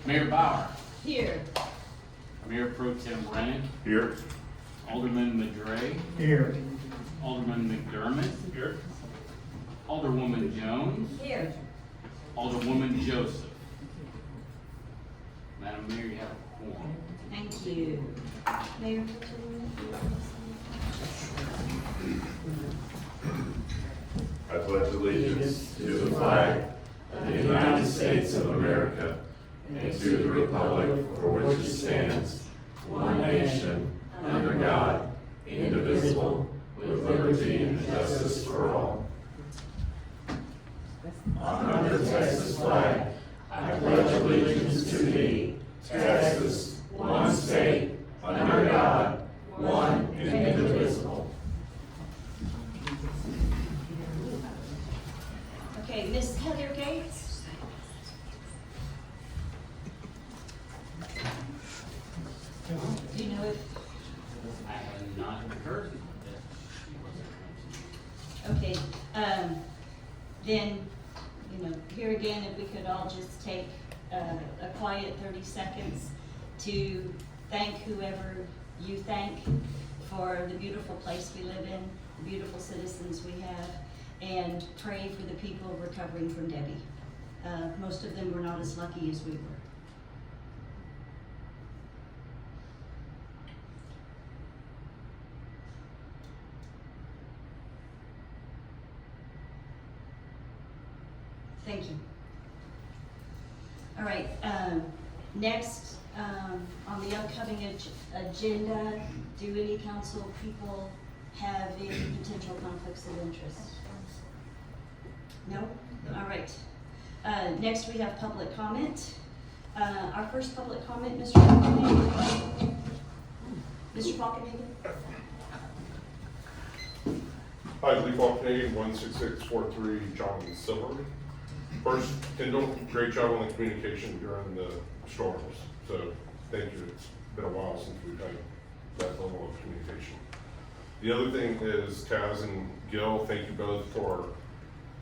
Mayor Bauer. Here. Mayor Pro Tem Rennick. Here. Alderman Madray. Here. Alderman McDermott. Here. Alderwoman Jones. Here. Alderwoman Joseph. Madam Mayor, you have a quorum. Thank you. Mayor. I pledge allegiance to the flag of the United States of America and to the republic for which it stands, one nation, under God, indivisible, with liberty and justice for all. Under the Texas flag, I pledge allegiance to thee, Texas, one state, under God, one and indivisible. Okay, Miss Heather Gates. Do you know if, I have not heard that she was okay, then, here again, if we could all just take a quiet 30 seconds to thank whoever you thank for the beautiful place we live in, the beautiful citizens we have, and pray for the people recovering from Debbie. Most of them were not as lucky as we were. Thank you. All right, next, on the upcoming agenda, do any council people have any potential conflicts of interest? No? All right. Next, we have public comment. Our first public comment, Mr. Falkenhagen. Mr. Falkenhagen? Hi, Lee Falkenhagen, 16643 John Silver. First, Kendall, great job on the communication during the storms. So thank you. It's been a while since we've had that level of communication. The other thing is Taz and Gil, thank you both for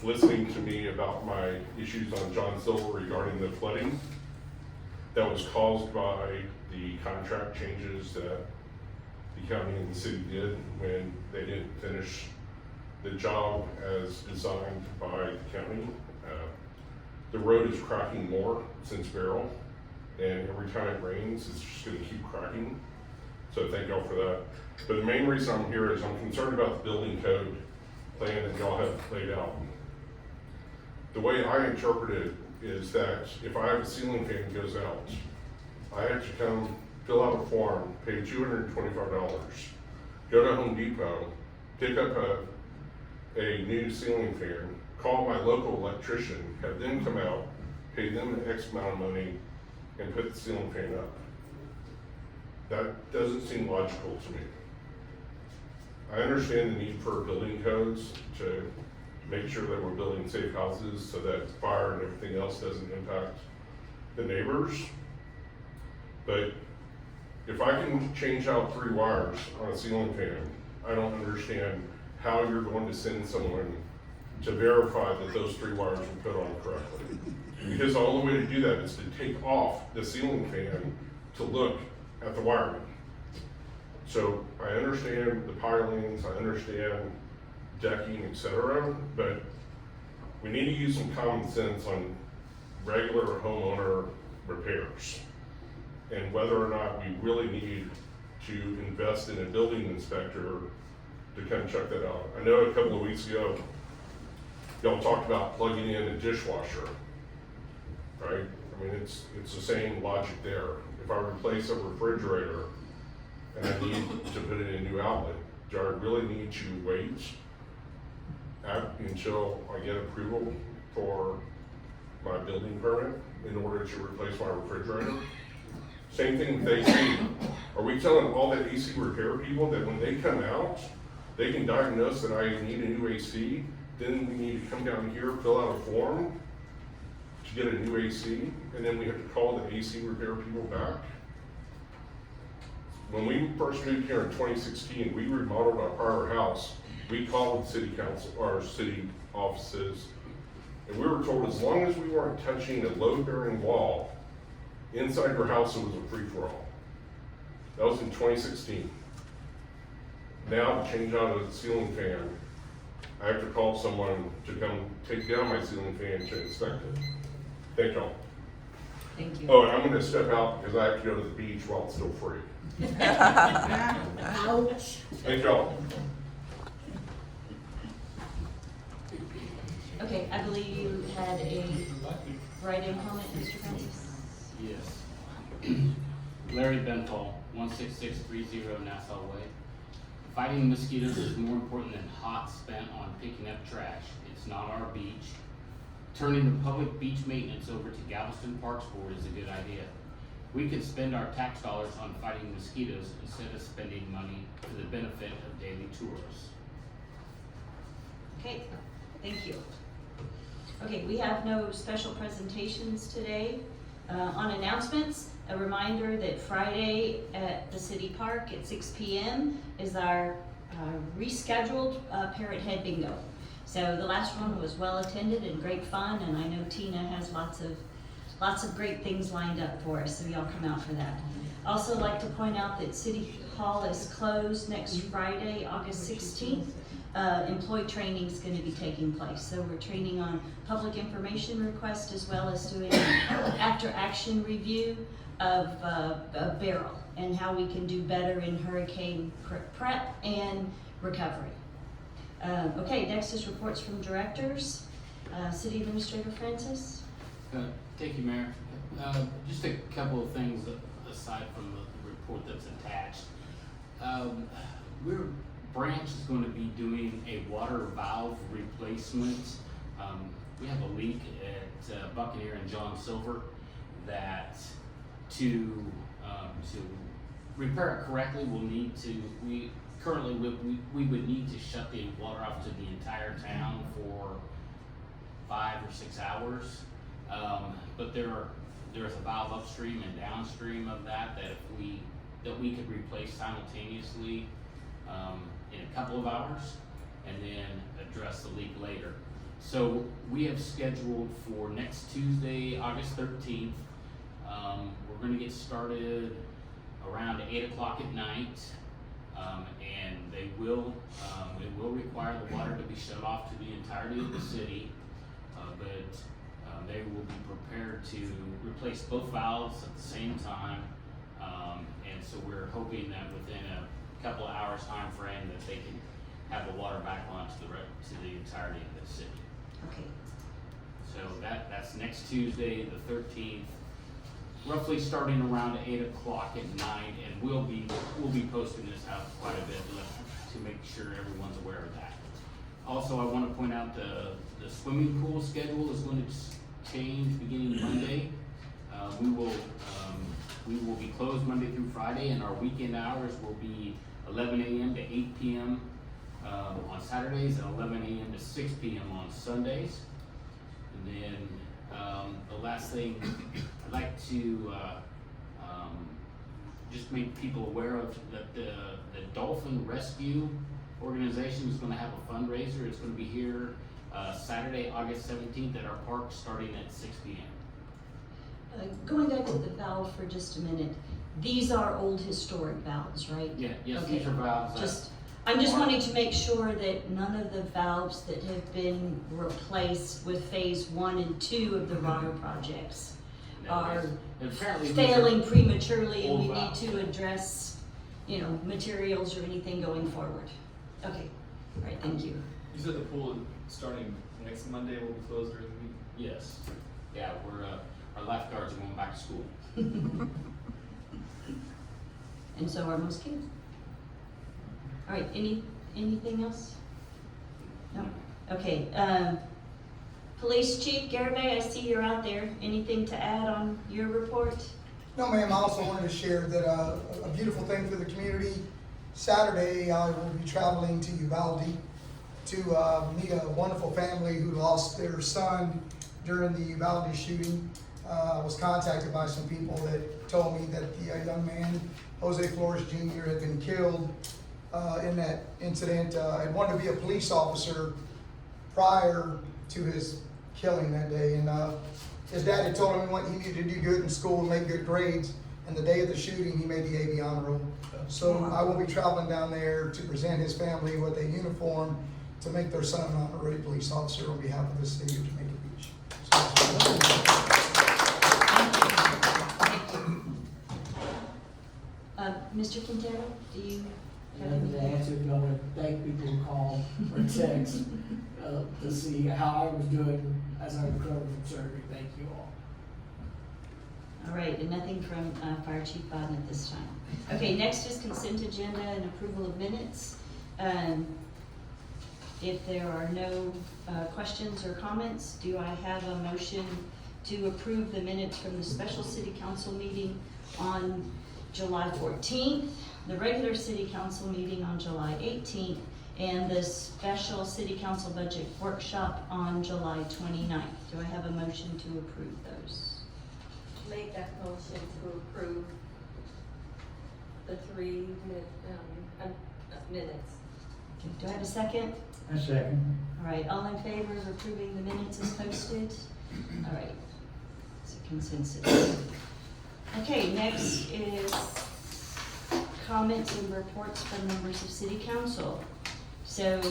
listening to me about my issues on John Silver regarding the flooding that was caused by the contract changes that the county and the city did when they didn't finish the job as designed by the county. The road is cracking more since Beryl, and every time it rains, it's just gonna keep cracking. So thank y'all for that. But the main reason I'm here is I'm concerned about the building code plan that y'all have laid out. The way I interpret it is that if I have a ceiling fan that goes out, I have to come fill out a form, pay $225, go to Home Depot, pick up a new ceiling fan, call my local electrician, have them come out, pay them an X amount of money, and put the ceiling fan up. That doesn't seem logical to me. I understand the need for building codes to make sure that we're building safe houses so that fire and everything else doesn't impact the neighbors. But if I can change out 3 wires on a ceiling fan, I don't understand how you're going to send someone to verify that those 3 wires were put on correctly. Because the only way to do that is to take off the ceiling fan to look at the wiring. So I understand the pilings, I understand decking, etc., but we need to use some common sense on regular homeowner repairs and whether or not we really need to invest in a building inspector to come check that out. I know a couple of weeks ago, y'all talked about plugging in a dishwasher, right? I mean, it's the same logic there. If I replace a refrigerator and I need to put in a new outlet, do I really need to wait until I get approval for my building permit in order to replace my refrigerator? Same thing with AC. Are we telling all the AC repair people that when they come out, they can diagnose that I need a new AC, then we need to come down here, fill out a form to get a new AC, and then we have to call the AC repair people back? When we first moved here in 2016, we remodeled our prior house. We called city council, our city offices, And we were told as long as we weren't touching a load-bearing wall, inside your house it was a free-for-all. That was in 2016. Now to change out a ceiling fan, I have to call someone to come take down my ceiling fan to inspect it. Thank y'all. Thank you. Oh, and I'm gonna step out because I have to go to the beach while it's still free. Ouch. Thank y'all. Okay, I believe you had a write-in comment, Mr. Francis? Yes. Larry Benthal, 16630 Nassau Way. Fighting mosquitoes is more important than hot spent on picking up trash. It's not our beach. Turning the public beach maintenance over to Galveston Park Board is a good idea. We could spend our tax dollars on fighting mosquitoes instead of spending money for the benefit of daily tourists. Okay, thank you. Okay, we have no special presentations today. On announcements, a reminder that Friday at the City Park at 6 p.m. is our rescheduled Parrot Head Bingo. So the last one was well attended and great fun, and I know Tina has lots of great things lined up for us, so y'all come out for that. Also like to point out that City Hall is closed next Friday, August 16th. Employee training is going to be taking place. So we're training on public information request as well as doing an after-action review of a barrel and how we can do better in hurricane prep and recovery. Okay, next is reports from directors. City Administrator Francis. Thank you, Mayor. Just a couple of things aside from the report that's attached. Branch is going to be doing a water valve replacement. We have a leak at Buccaneer and John Silver that to repair it correctly, we would need to shut the water off to the entire town for 5 or 6 hours. But there's a valve upstream and downstream of that we could replace simultaneously in a couple of hours and then address the leak later. So we have scheduled for next Tuesday, August 13th. We're going to get started around 8 o'clock at night, and it will require the water to be shut off to the entirety of the city, but they will be prepared to replace both valves at the same time, and so we're hoping that within a couple of hours time frame that they can have the water back on to the entirety of the city. Okay. So that's next Tuesday, the 13th, roughly starting around 8 o'clock at night, and we'll be posting this out quite a bit to make sure everyone's aware of that. Also, I want to point out the swimming pool schedule is going to change beginning Monday. We will be closed Monday through Friday, and our weekend hours will be 11 a.m. to 8 p.m. On Saturdays and 11 a.m. to 6 p.m. on Sundays. And then the last thing I'd like to just make people aware of that the Dolphin Rescue Organization is going to have a fundraiser. It's going to be here Saturday, August 17th at our park starting at 6 p.m. Going back to the valve for just a minute, these are old historic valves, right? Yeah, yes, Okay. these are valves. I'm just wanting to make sure that none of the valves that have been replaced with phase 1 and 2 of the water projects are failing prematurely, and we need to address, materials or anything going forward. Okay, all right, thank you. You said the pool starting next Monday will be closed during the week? Yes. Yeah, our lifeguards are going back to school. And so are most kids. All right, anything else? No? Okay, Police Chief Garibay, I see you're out there. Anything to add on your report? No, ma'am, I also wanted to share that a beautiful thing for the community. Saturday, I will be traveling to Uvalde to meet a wonderful family who lost their son during the Uvalde shooting. I was contacted by some people that told me that the young man, Jose Flores Jr., had been killed in that incident. Had wanted to be a police officer prior to his killing that day. And his dad had told him he needed to do good in school and make good grades. And the day of the shooting, he made the AB honor roll. So I will be traveling down there to present his family with a uniform to make their son an honorary police officer on behalf of the city of Jamaica Beach. Mr. Quintero, do you have And any? the answer, I want to thank people who call or text to see how I was doing as I recovered from surgery. Thank you all. All right, and nothing from Fire Chief Biden at this time. Okay, next is consent agenda and approval of minutes. If there are no questions or comments, do I have a motion to approve the minutes from the special city council meeting on July 14th, the regular city council meeting on July 18th, and the special city council budget workshop on July 29th? Do I have a motion to approve those? Make that motion to approve the 3 minutes. Okay, do I have a second? A second. All right, all in favor of approving the minutes as posted? All right, it's a consensus. Okay, next is comments and reports from members of city council. So,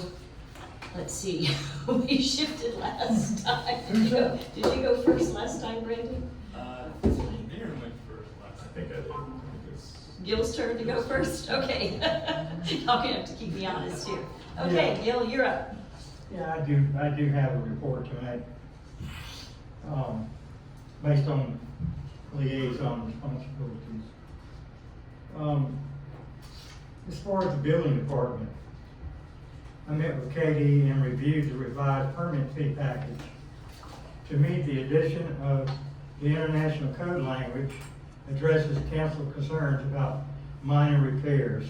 let's see, we shifted last time. Did you go first last time, Brandon? Mayor went first last. I think I did. Gil's turn to go first? Okay. Y'all gonna have to keep me honest here. Okay, Gil, you're up. Yeah, I do have a report tonight, based on liaison responsibilities. As far as the building department, I met with Katie and reviewed the revised permit fee package. To me, the addition of the international code language addresses council concerns about minor repairs.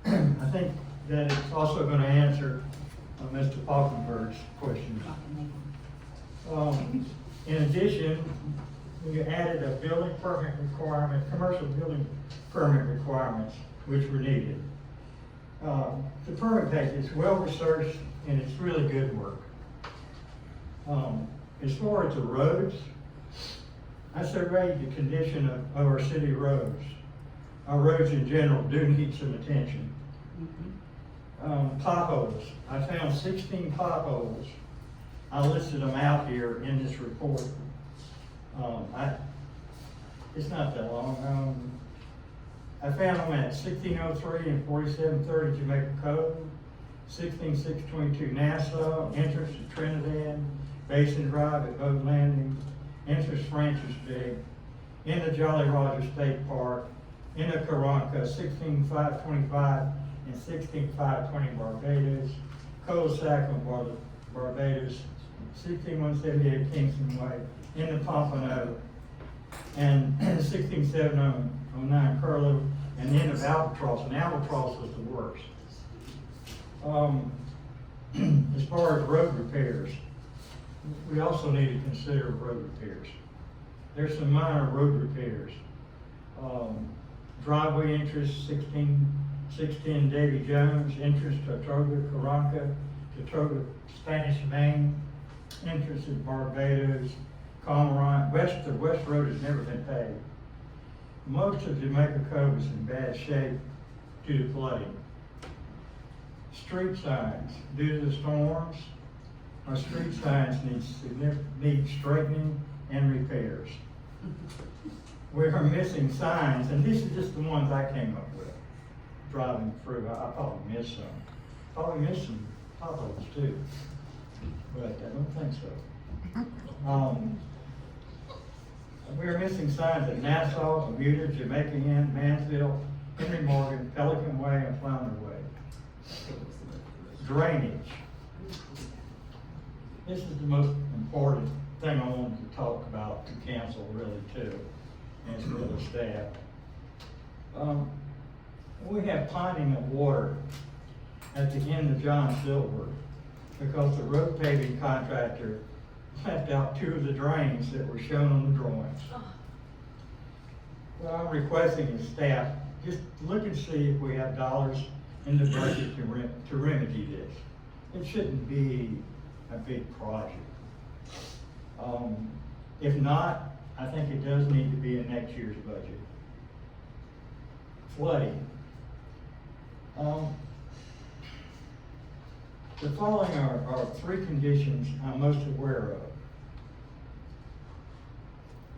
I think that it's also going to answer Mr. Falkenberg's question. In addition, we added a building permit requirement, commercial building permit requirements, which were needed. The permit package is well researched and it's really good work. As far as the roads, I surveyed the condition of our city roads. Our roads in general do need some attention. Potholes, I found 16 potholes. I listed them out here in this report. It's not that long. I found them at 1603 and 4730 Jamaica Cove, 16622 Nassau, entrance to Trinidad, Basin Drive at Boat Landing, entrance Francis Big, in the Jolly Roger State Park, in the Karanka, 16525 and 16520 Barbados, cul-de-sac on Barbados, 16178 Kingston Way, in the Pompano, and 16709 Curlew, and the end of Albatross, and Albatross was the worst. As far as road repairs, we also need to consider road repairs. There's some minor road repairs. Driveway entrance 610 Davy Jones, entrance to Toga, Karanka, to Toga, Spanish Main, entrance at Barbados, Cormorant. The West Road has never been paved. Most of Jamaica Cove is in bad shape due to flooding. Street signs, due to the storms, our street signs need straightening and repairs. We are missing signs, and these are just the ones I came up with, driving through. I probably missed some. Probably missed some potholes too, but I don't think so. We are missing signs at Nassau, Bermuda, Jamaica Inn, Mansville, Henry Morgan, Pelican Way, and Flounder Way. Drainage. This is the most important thing I wanted to talk about to council really too, and for the staff. We have ponding of water at the end of John Silver because the road paving contractor left out 2 of the drains that were shown on the drawings. Well, I'm requesting the staff, just look and see if we have dollars in the budget to remedy this. It shouldn't be a big project. If not, I think it does need to be in next year's budget. Flooding. The following are three conditions I'm most aware of.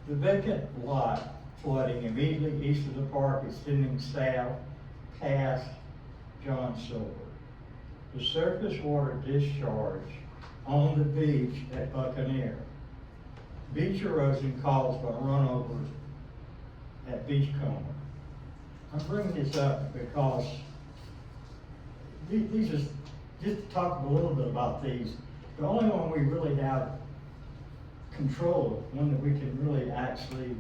The vacant lot flooding immediately east of the park extending south past John Silver. The surface water discharge on the beach at Buccaneer. Beach erosion caused by runover at Beachcomber. I'm bringing this up because these are, just to talk a little bit about these, the only one we really have control of, one that we can really actually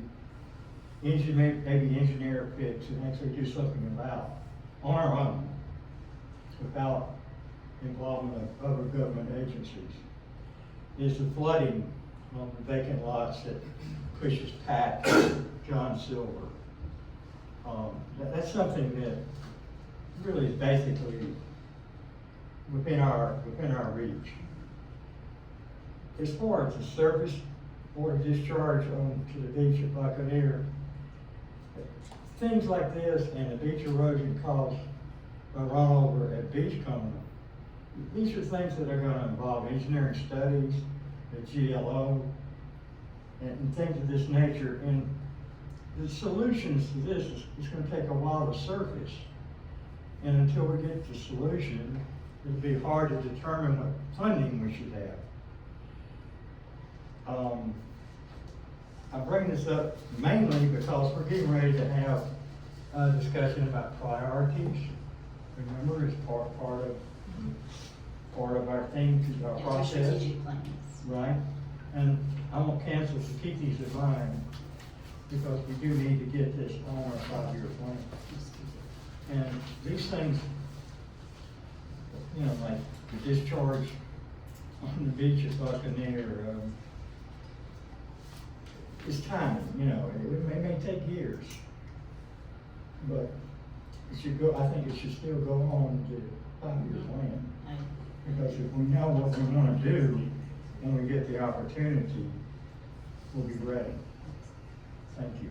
engineer, fix, and actually do something about on our own without involvement of other government agencies, is the flooding on the vacant lots that pushes past John Silver. That's something that really is basically within our reach. As far as the surface water discharge onto the beach at Buccaneer, things like this and the beach erosion caused by runover at Beachcomber, these are things that are gonna involve engineering studies, the GLO, and things of this nature. And the solutions to this is gonna take a while to surface. And until we get the solution, it'll be hard to determine what funding we should have. I bring this up mainly because we're getting ready to have a discussion about priorities. Remember, it's part of our thing, our Yeah, process. strategic plans. Right, and I want council to keep these in mind, because we do need to get this on our 5-year plan. And these things, you know, like the discharge on the beach at Buccaneer, it's timing, you know, it may take years. But it should go, I think it should still go on the 5-year plan. Because if we know what we wanna do, when we get the opportunity, we'll be ready. Thank you.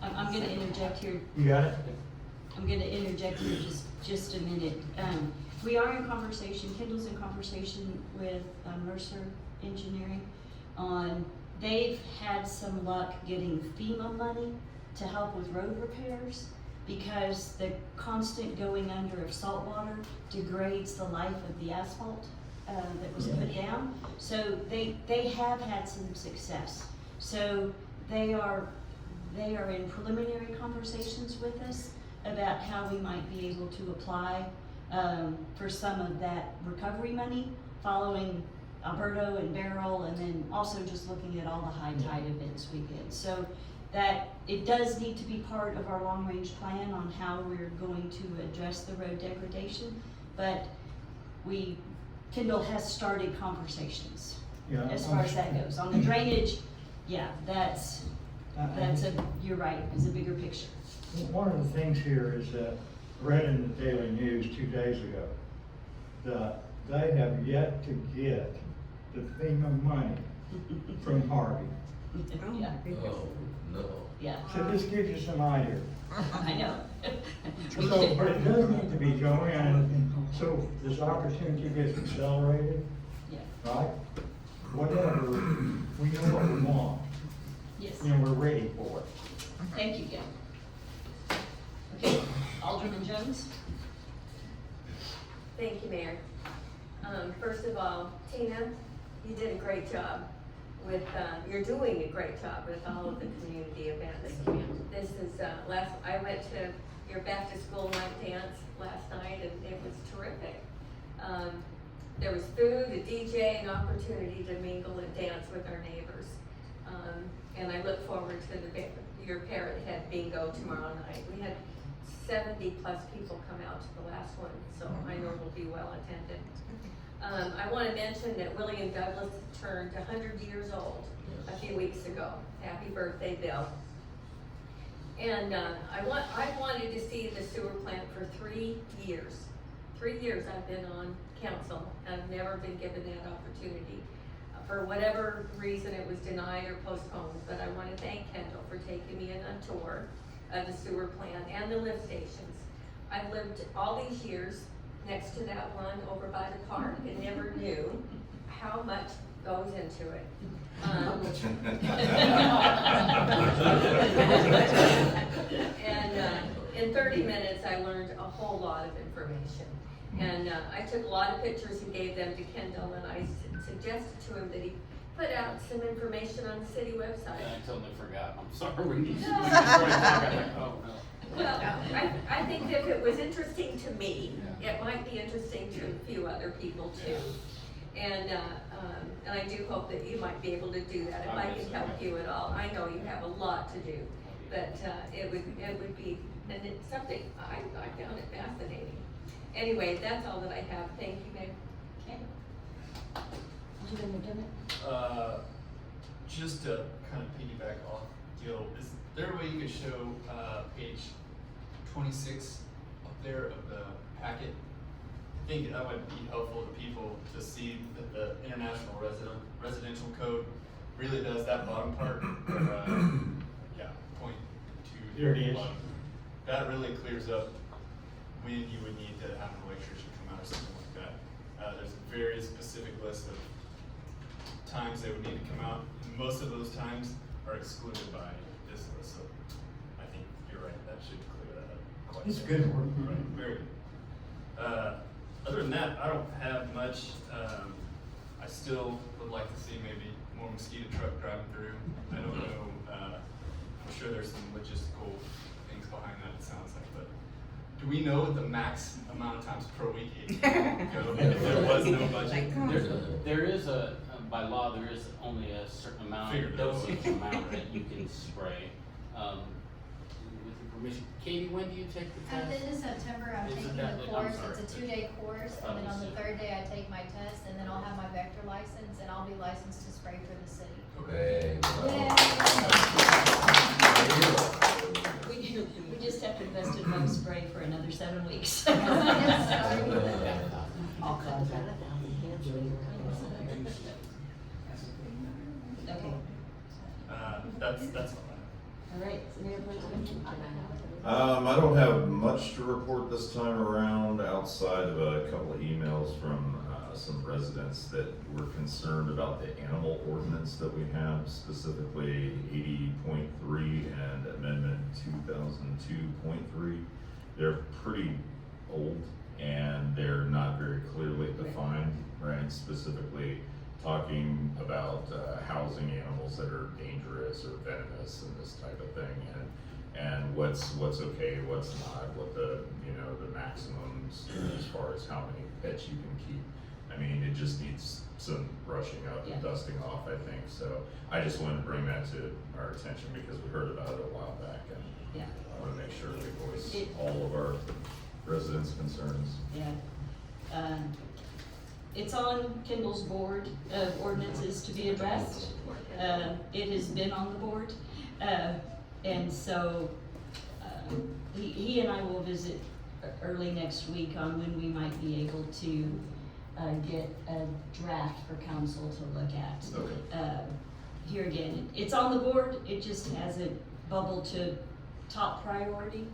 I'm gonna interject here. You got it? I'm gonna interject here just a minute. We are in conversation, Kendall's in conversation with Mercer Engineering on, they've had some luck getting FEMA money to help with road repairs, because the constant going under of salt water degrades the life of the asphalt that was put down. So they have had some success. So they are in preliminary conversations with us about how we might be able to apply for some of that recovery money following Alberto and Beryl, and then also just looking at all the high tide events we get. So that it does need to be part of our long-range plan on how we're going to address the road degradation, but Kendall has started conversations as far as that goes. On the drainage, yeah, you're right, it's a bigger picture. One of the things here is that I read in the Daily News 2 days ago that they have yet to get the FEMA money from Harvey. Yeah, Oh, no. yeah, So this gives you some idea. I know. So, but it does need to be going, and so this opportunity gets accelerated, Yeah, right? Whatever, we know what we want, yes, you know, we're ready for it. thank you, Gail. Okay, Alderman Jones? Thank you, Mayor. First of all, Tina, you did a great job with, you're doing a great job with all of the community events. This is, I went to your back to school night dance last night, and it was terrific. There was food, a DJ, an opportunity to mingle and dance with our neighbors. And I look forward to your parrot head bingo tomorrow night. We had 70+ people come out to the last one, so I know it'll be well attended. I want to mention that William Douglas turned 100 years old a few weeks ago. Happy birthday, Bill. And I wanted to see the sewer plant for 3 years. 3 years I've been on council, and I've never been given that opportunity. for whatever reason it was denied or postponed, but I wanna thank Kendall for taking me on a tour of the sewer plant and the lift stations. I've lived all these years next to that one over by the park and never knew how much goes into it. And in 30 minutes, I learned a whole lot of information. And I took a lot of pictures and gave them to Kendall, and I suggested to him that he put out some information on the city website. I totally forgot, I'm sorry. When you started talking, I'm like, oh, no. Well, I think if it was interesting to me, it might be interesting to a few other people too. And I do hope that you might be able to do that, if I can help you at all. I know you have a lot to do, but it would be, and it's something, I found it fascinating. Anyway, that's all that I have. Thank you, Mayor. Okay. You gonna do it? Just to kind of piggyback off Gil, is there a way you could show, page 26 up there of the packet? I think that would be helpful to people to see that the International Residential Code really does that bottom part, point to. There it is. bottom. That really clears up when you would need to have an electrician come out or something like that. There's a very specific list of times they would need to come out, and most of those times are excluded by this list, so I think you're right, that should clear that up quite a It's bit. good work. Right, very good. Other than that, I don't have much. I still would like to see maybe more mosquito truck driving through. I don't know, I'm sure there's some logistical things behind that, it sounds like, but do we know what the max amount of times per week it can go if there was no budget? There is by law, there is only a certain amount, Figured that was- dosage amount that you can spray. With your permission, Katie, when do you take the At the test? end of September, I'm Isn't taking that the the- I'm course, sorry. it's a 2-day course, and then on the third day I take my test, and then I'll have my vector license, and I'll be licensed to spray for the city. Okay. We just have to invest in bug spray for another 7 weeks. I'll contact Okay, That's all all right, Mayor Pro Tem? I don't have much to report this time around outside of a couple of emails from some residents that were concerned about the animal ordinance that we have, specifically 80.3 and Amendment 2002.3. They're pretty old and they're not very clearly defined, right? Specifically talking about housing animals that are dangerous or venomous and this type of thing, and what's okay, what's not, what the maximums as far as how many pets you can keep. I mean, it just needs some brushing up and dusting off, I think. So I just wanted to bring that to our attention because we heard about it a while back, and Yeah. I want to make sure we voice all of our residents' concerns. Yeah. It's on Kendall's board of ordinances to be addressed. It has been on the board. And so, he and I will visit early next week on when we might be able to, get a draft for council to look at. Okay. Here again, it's on the board, it just hasn't bubbled to top priority.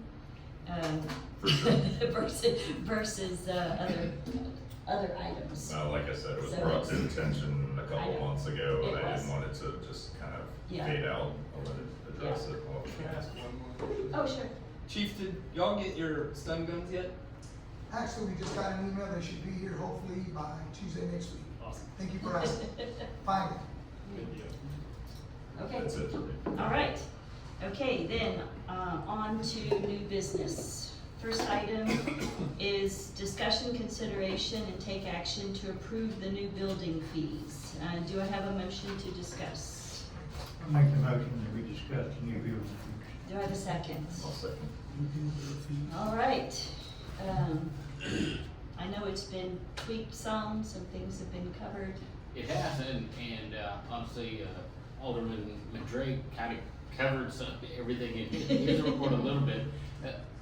For sure. versus other items. Like I said, it was So brought to it's- attention a I couple know. months ago, and It I was. didn't want it to just kind of Yeah. fade out. I wanted to address it. Well, Can I ask one more? Oh, sure. Chief, did y'all get your stun guns yet? Actually, we just got an email, they should be here hopefully by Tuesday next week. Awesome. Thank you for asking. Finally. Good deal. Okay, That's it for me. all right. Okay, then, on to new business. First item is discussion, consideration, and take action to approve the new building fees. Do I have a motion to discuss? I'll make the motion that we discuss the new building. Do I have a second? I'll second. All right. I know it's been tweaked some things have been covered. It has, and honestly, Alderman McDray kind of covered everything in his report a little bit.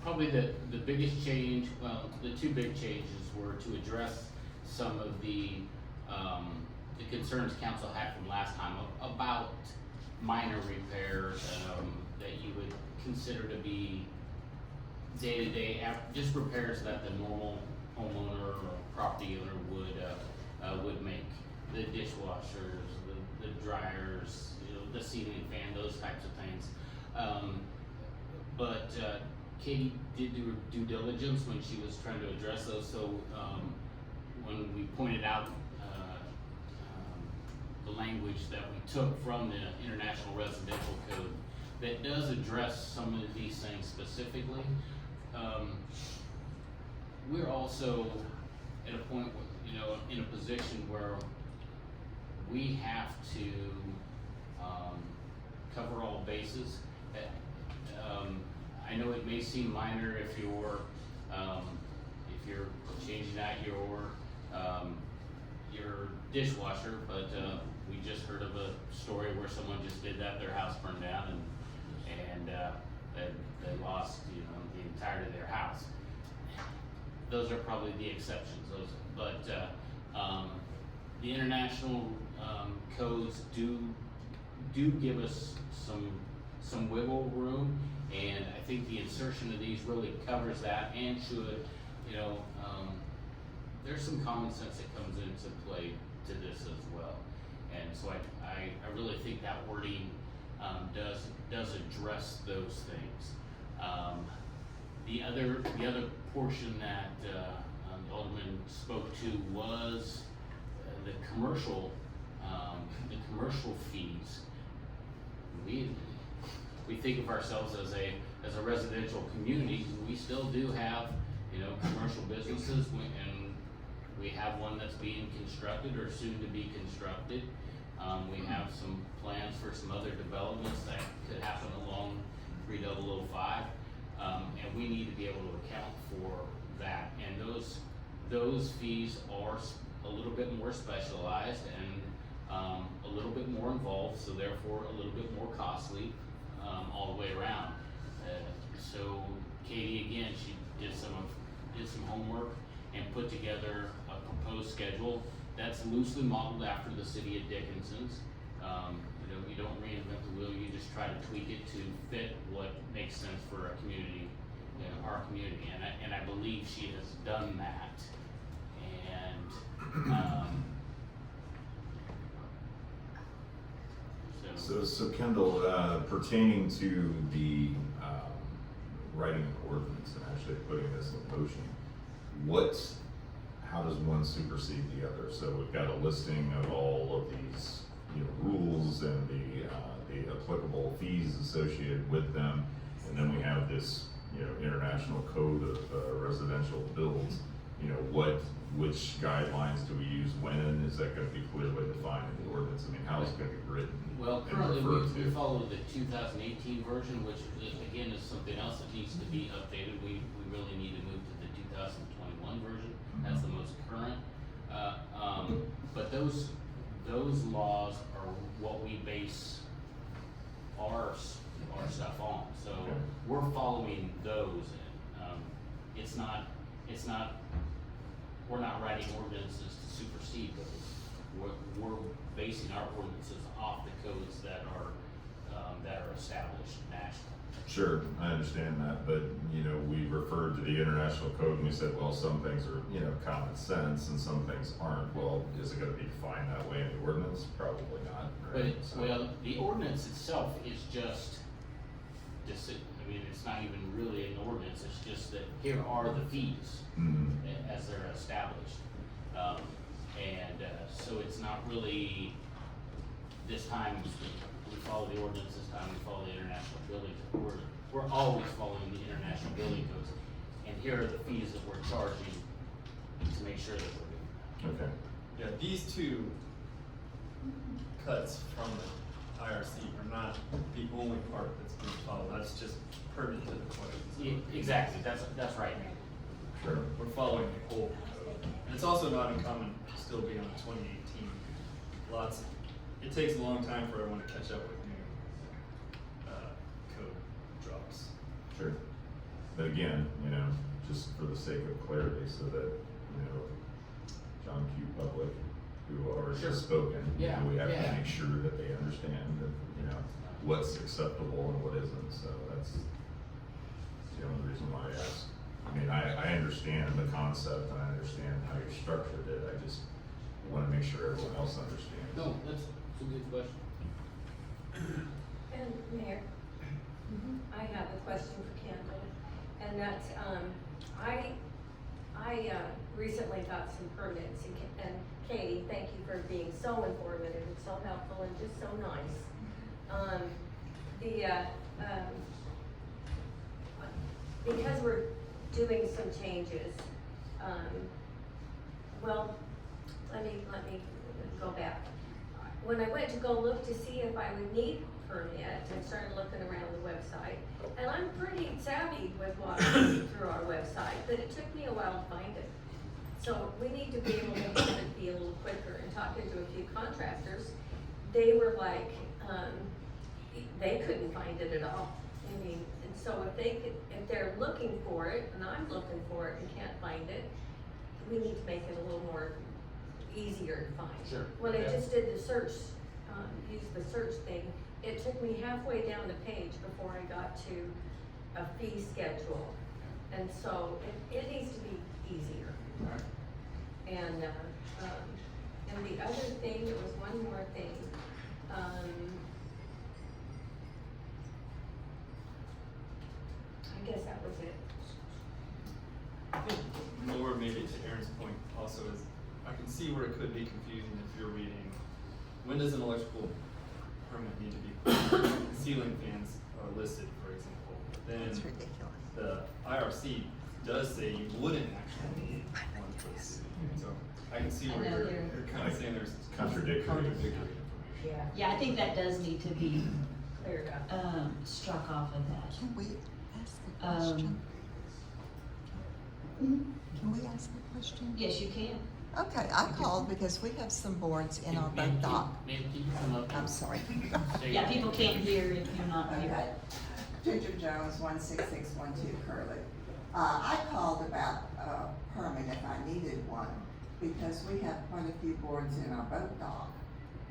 Probably the biggest change, well, the two big changes were to address some of the the concerns council had from last time about minor repairs, that you would consider to be day-to-day, just repairs that the normal homeowner or property owner would make. The dishwashers, the dryers, the ceiling fan, those types of things. But Katie did do her due diligence when she was trying to address those, so when we pointed out the language that we took from the International Residential Code that does address some of these things specifically, we're also at a point where, in a position where we have to cover all bases. I know it may seem minor if you're changing out your dishwasher, but we just heard of a story where someone just did that, their house burned down, and they lost the entirety of their house. Those are probably the exceptions. But the international codes do give us some wiggle room, and I think the insertion of these really covers that and should, there's some common sense that comes into play to this as well. And so I really think that wording does address those things. The other portion that the Alderman spoke to was the commercial fees. We think of ourselves as a residential community. We still do have commercial businesses, and we have one that's being constructed or soon to be constructed. We have some plans for some other developments that could happen along 3005, and we need to be able to account for that. And those fees are a little bit more specialized and a little bit more involved, so therefore a little bit more costly all the way around. So Katie, again, she did some homework and put together a proposed schedule that's loosely modeled after the city of Dickinson's. You don't reinvent the wheel, you just try to tweak it to fit what makes sense for a community, our community, and I believe she has done that. And So Kendall, pertaining to the writing an ordinance and actually putting this in motion, how does one supersede the other? So we've got a listing of all of these rules and the applicable fees associated with them, and then we have this international code of residential builds. Which guidelines do we use when? Is that going to be clearly defined in the ordinance? I mean, how is it going to be written? Well, and currently referred we to? follow the 2018 version, which again is something else that needs to be updated. We really need to move to the 2021 version. That's the most current. But those laws are what we base our stuff on. So we're following those. We're not writing ordinances to supersede those. We're basing our ordinances off the codes that are established nationally. Sure, I understand that, but we referred to the international code and we said, well, some things are common sense and some things aren't. Well, is it going to be defined that way in the ordinance? Probably not. Right? Well, the ordinance itself is just it's not even really an ordinance. It's just that here are the fees as they're established, so it's not really. This time we follow the ordinance. This time we follow the international building code. We're always following the international building codes, and here are the fees that we're charging to make sure that we're doing that. Okay. Yeah, these two cuts from the IRC are not the only part that's being followed. That's just pertinent to the code. Exactly. That's right. Sure. We're following the whole code. And it's also not uncommon to still be on 2018. It takes a long time for everyone to catch up with new code drops. Sure. But again, just for the sake of clarity, so that John Q. Public who are Sure. spoken. You know, Yeah, we have yeah. to make sure that they understand that, you know, what's acceptable and what isn't, so that's the only reason why I asked. I mean, I understand the concept, and I understand how you structured it, I just wanna make sure everyone else understands. No, that's a good question. And Mayor, I have a question for Kendall, and that's, I recently got some permits, and Katie, thank you for being so informative and so helpful and just so nice. Because we're doing some changes, well, let me go back. When I went to go look to see if I would need a permit, I started looking around the website, and I'm pretty savvy with water through our website, but it took me a while to find it. So we need to be able to have it be a little quicker. And talking to a few contractors, they were like, they couldn't find it at all. I mean, and so if they're looking for it, and I'm looking for it and can't find it, we need to make it a little more easier to find. Sure. When I Yeah. just did the search, used the search thing, it took me halfway down the page before I got to a fee schedule. And so it needs to be easier. Alright. And the other thing, there was one more thing, I guess that was it. I think more maybe to Aaron's point also is, I can see where it could be confusing if you're reading, when does an electrical permit need to be? Ceiling fans are listed, for example. Then That's ridiculous. the IRC does say you wouldn't actually need one for the city. So I can see I where know you're they're- kind of saying there's Contradictory. information. Yeah. Yeah, I think that does need to be, Cleared up. struck off of that. Can we ask a question? Can we ask a question? Yes, you can. Okay, I called because we have some boards in our boat dock. Ma'am, can you come up? I'm sorry. There you Yeah, go. people can't hear if you're not here. Okay. Ginger Jones, 16612 Curly. I called about a permit if I needed one, because we have quite a few boards in our boat dock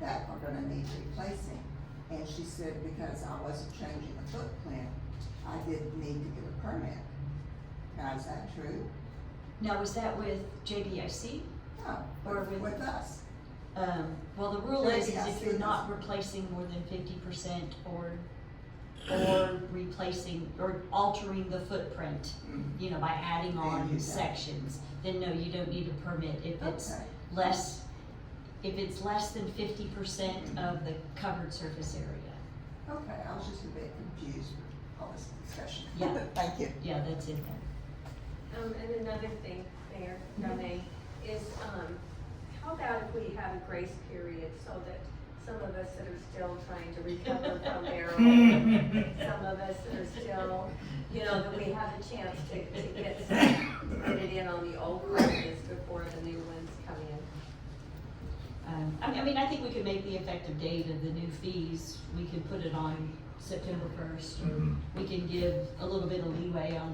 that are gonna need replacing. And she said because I wasn't changing the footprint, I didn't need to get a permit. Now, is that true? Now, was that with JBIC? No, Or with with- us. Well, the rule is JBIC if you're does. not replacing more than 50% or replacing, or altering the footprint, you know, by adding Then on you don't. sections, then no, you don't need a permit. If it's Okay. less, if it's less than 50% of the covered surface area. Okay, I was just a bit confused with all this discussion. Yeah. Thank you. Yeah, that's in there. And another thing, Mayor, if I may, is, how about if we have a grace period so that some of us that are still trying to recover from Arrow, some of us that are still, you know, that we have a chance to get some, put it in on the old prices before the new ones come in. I mean, I think we could make the effective date of the new fees, we could put it on September 1st, or we can give a little bit of leeway on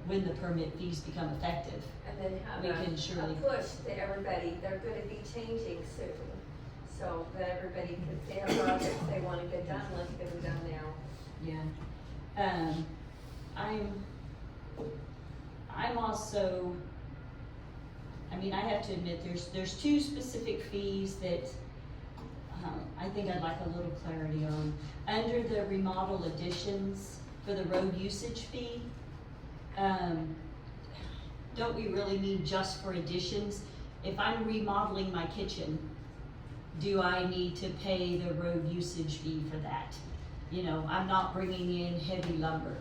when the permit fees become effective. And then have We can surely- a push to everybody, they're gonna be changing soon, so that everybody can, they have projects they wanna get done, let's get them done now. Yeah. I'm also, I mean, I have to admit, there's two specific fees that, I think I'd like a little clarity on. Under the remodel additions for the road usage fee, don't we really need just for additions? If I'm remodeling my kitchen, do I need to pay the road usage fee for that? You know, I'm not bringing in heavy lumber,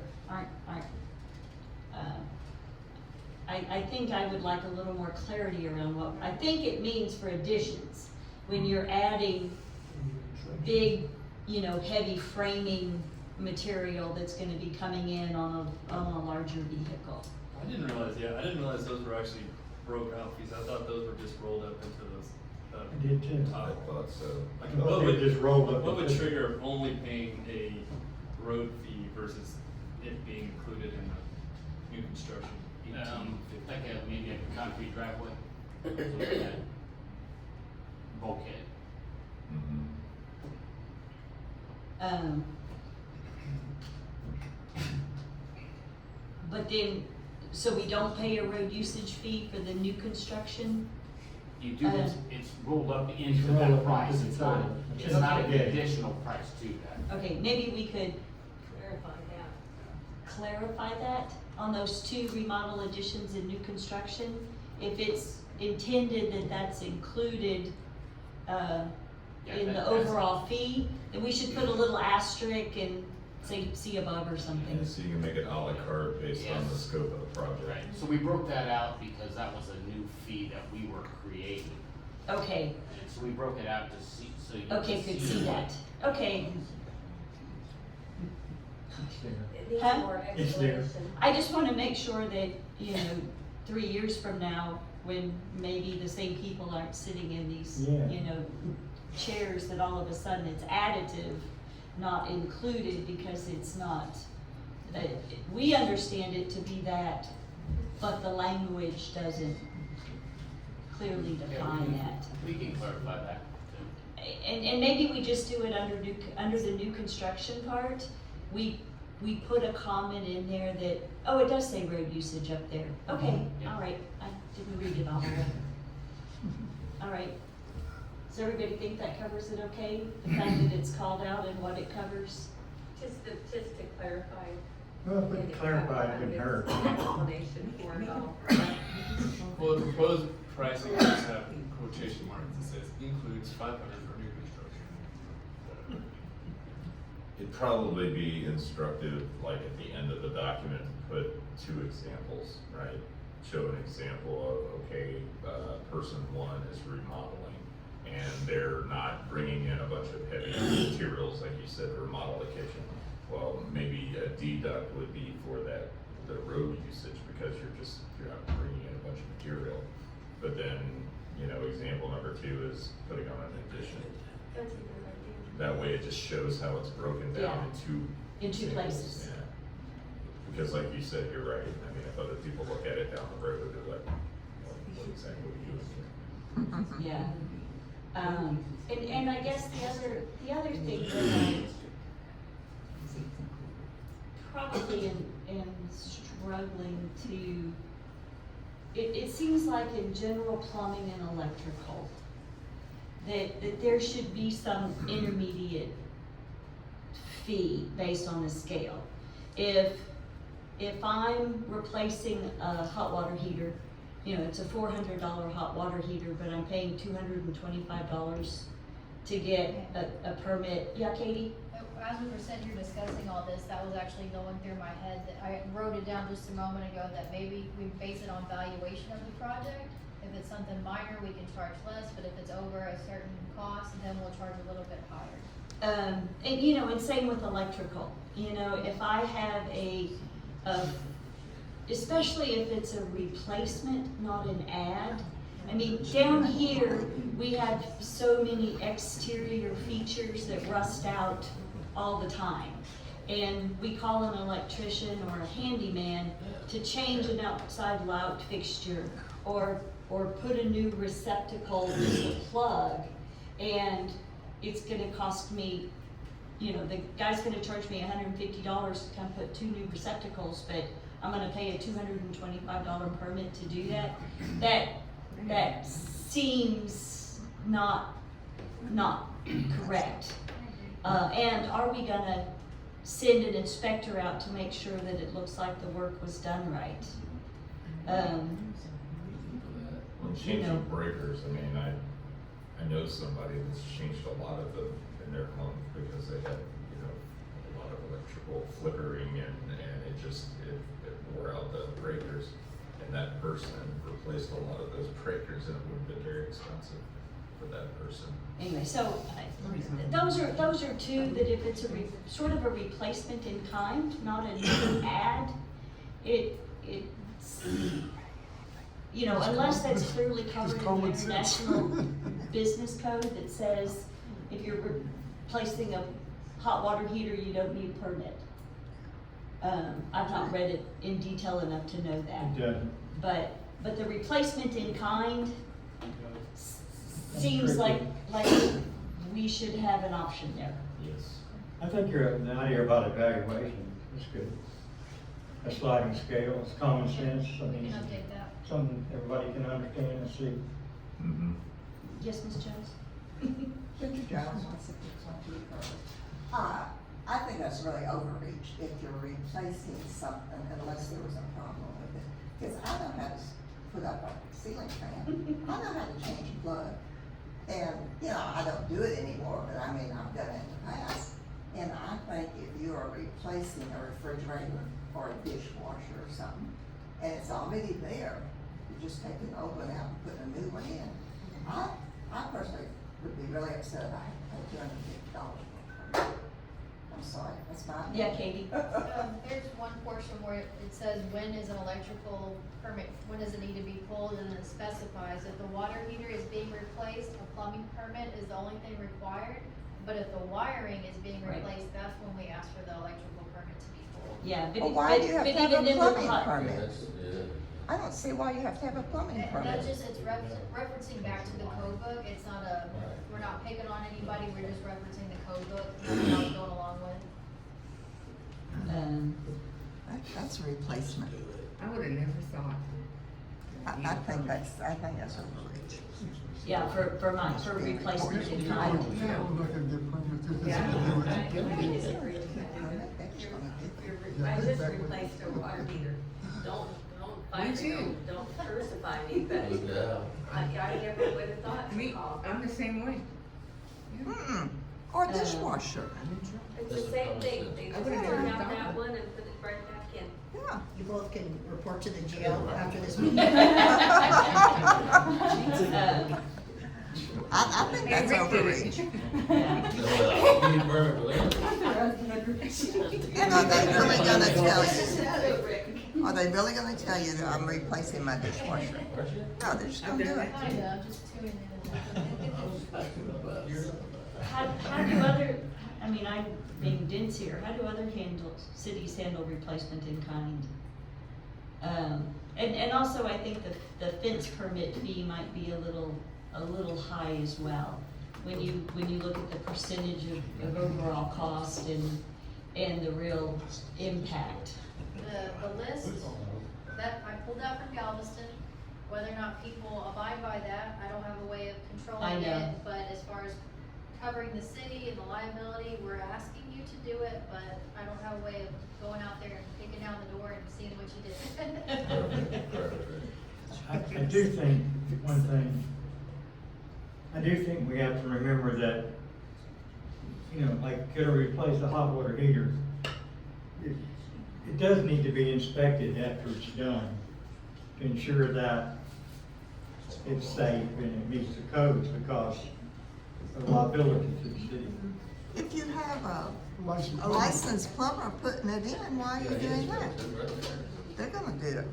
I think I would like a little more clarity around what, I think it means for additions, when you're adding big, you know, heavy framing material that's gonna be coming in on a larger vehicle. I didn't realize those were actually broke out fees. I thought those were just rolled up into those. I did too. I thought so. Like, I thought what they just rolled up What would the- trigger only paying a road fee versus it being included in the new construction? Like maybe a concrete driveway. Something like that. bulkhead. Mhm. But then, so we don't pay a road usage fee for the new construction? You do, it's rolled up into It's rolled that up price, into the it's not, total. it's not an Okay. additional price to that. Okay, maybe we could Clarify that. clarify that on those two remodel additions and new construction. If it's intended that that's included, Yeah, in the that's- overall fee, then we should put a little asterisk and say, see above or something. And so you can make it à la carte based on the Yes. scope of the project. Right, so we broke that out because that was a new fee that we were creating. Okay, And so we broke it out to see, so you could okay, could see that. Okay, It needs Huh? more It's there. explanation. I just wanna make sure that, 3 years from now, when maybe the same people aren't sitting in these, Yeah. chairs, that all of a sudden it's additive, not included, because it's not, we understand it to be that, but the language doesn't clearly define that. We can clarify that too. And maybe we just do it under the new construction part. We put a comment in there that, oh, it does say road usage up there. Okay, Yeah. all right, I didn't read it all the way. All right. Does everybody think that covers it okay? The fact that it's called out and what it covers? Just to clarify. Well, if we can clarify, it wouldn't hurt. Explanation for it all. Well, the proposed pricing does have quotation marks that says includes 500 for new construction. It'd probably be instructive, like at the end of the document, to put 2 examples, right? Show an example of, okay, person 1 is remodeling, and they're not bringing in a bunch of heavy materials, like you said, to remodel the kitchen. Well, maybe a deduct would be for that, the road usage, because you're not bringing in a bunch of material. But then, example number 2 is putting on an addition. That's a good idea. That way it just shows how it's broken down Yeah. in two. In two examples. places. Yeah. Because like you said, you're right. I mean, if other people look at it down the road, they're like, what exactly are you doing here? Yeah. And I guess the other thing that I probably am struggling to, it seems like in general plumbing and electrical, that there should be some intermediate fee based on a scale. If I'm replacing a hot water heater, it's a $400 hot water heater, but I'm paying $225 to get a permit. Yeah, Katie? As we were sitting here discussing all this, that was actually going through my head, that I wrote it down just a moment ago, that maybe we base it on valuation of the project. If it's something minor, we can charge less, but if it's over a certain cost, then we'll charge a little bit higher. And same with electrical. If I have especially if it's a replacement, not an add. I mean, down here, we have so many exterior features that rust out all the time. And we call an electrician or a handyman to change an outside lout fixture or put a new receptacle with a plug. And it's gonna cost me, the guy's gonna charge me $150 to come put 2 new receptacles, but I'm gonna pay a $225 permit to do that. That seems not correct. And are we gonna send an inspector out to make sure that it looks like the work was done right? When changing breakers, I mean, I know somebody that's changed a lot of them in their home because they had, a lot of electrical flickering and it wore out the breakers. And that person replaced a lot of those breakers and it would have been very expensive for that person. Anyway, so those are 2 that if it's sort of a replacement in kind, not a new add, it's, unless that's clearly covered in the international business code that says if you're replacing a hot water heater, you don't need a permit. I've not read it in detail enough to know that. It doesn't. But the replacement in kind seems like we should have an option there. Yes. I think the idea about evaluation is good. A sliding scale, it's common sense, I We mean, can update that. something everybody can understand and see. Mhm. Yes, Ms. Jones? Richard Jones, 16612 Curly. I think that's really overreach if you're replacing something unless there was a problem with it. Because I know how to put up a ceiling fan, I know how to change a plug. And, you know, I don't do it anymore, but I mean, I've done it in the past. And I think if you are replacing a refrigerator or a dishwasher or something, and it's already there, you're just taking the old one out and putting a new one in. I personally would be really upset if I had to pay $250 for it. I'm sorry, that's my opinion. Yeah, Katie? There's one portion where it says when is an electrical permit, when does it need to be pulled, and then it specifies if the water heater is being replaced, a plumbing permit is the only thing required. But if the wiring is being Right. replaced, that's when we ask for the electrical permit to be pulled. Yeah, but. Well, why do you have to have even a in the plumbing hot- permit? I don't see why you have to have a plumbing And permit. that's just, it's referencing back to the code book, it's not we're not picking on anybody, we're just referencing the code book, that's what I was going along with. That's a replacement. I would have never thought. I think that's overreach. Yeah, for mine, for replacement in kind. I just replaced a water heater. Don't fight me, don't crucify me, but I never would have thought to Me, call. I'm the same way. Mm-mm. Or a dishwasher. It's the same thing, they just I would've turn never out thought that of it. one and put it right back in. Yeah. You both can report to the jail after this meeting. I think that's overreach. And are they really gonna tell you? Are they really gonna tell you that I'm replacing my dishwasher? No, they're just gonna do it. Kinda, just tuning in. How do other, I mean, I'm being dense here, how do other cities handle replacement in kind? And also I think the fence permit fee might be a little high as well. When you look at the percentage of overall cost and the real impact. The list that I pulled out from Galveston, whether or not people abide by that, I don't have a way of controlling I know. it, but as far as covering the city and the liability, we're asking you to do it, but I don't have a way of going out there and kicking down the door and seeing what you did. I do think, one thing, I do think we have to remember that, you know, like, could I replace a hot water heater? It does need to be inspected after it's done to ensure that it's safe and it meets the codes because of liability to the city. If you have a licensed plumber putting it in, why are you doing that? They're gonna do it.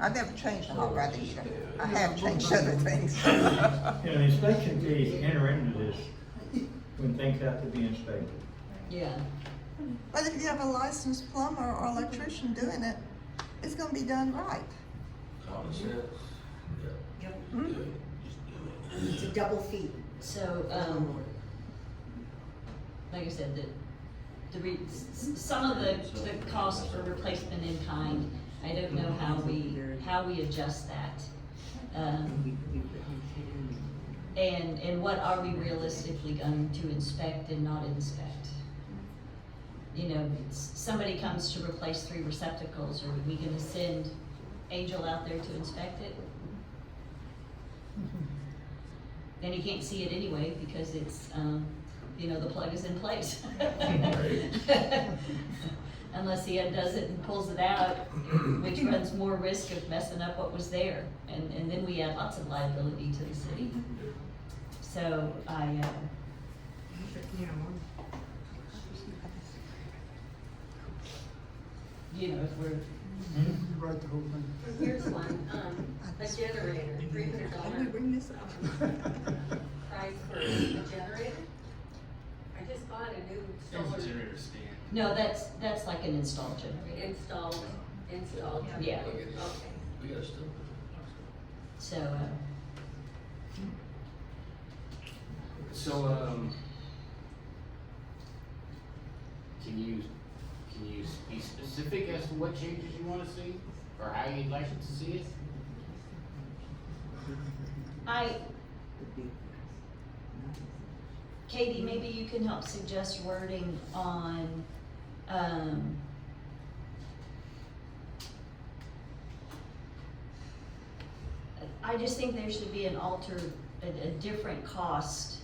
I've never changed a hot water heater. I have changed other things. You know, the inspection fees enter into this when things have to be inspected. Yeah. But if you have a licensed plumber or electrician doing it, it's gonna be done right. Common sense. Hmm? It's a double fee. So, like I said, some of the cost for replacement in kind, I don't know how we adjust that. And what are we realistically going to inspect and not inspect? You know, somebody comes to replace 3 receptacles, are we gonna send Angel out there to inspect it? And he can't see it anyway because it's, you know, the plug is in place. Unless he does it and pulls it out, which runs more risk of messing up what was there. And then we add lots of liability to the city. So you know, if we're, Here's one, a generator, $300 bring this up? price for a generator. I just bought a new There's a solar generator stand. no, that's like an installed generator. installed. Yeah. Okay. We gotta still. So, So, can you be specific as to what changes you wanna see, or how you'd like to see it? Katie, maybe you can help suggest wording on, I just think there should be a different cost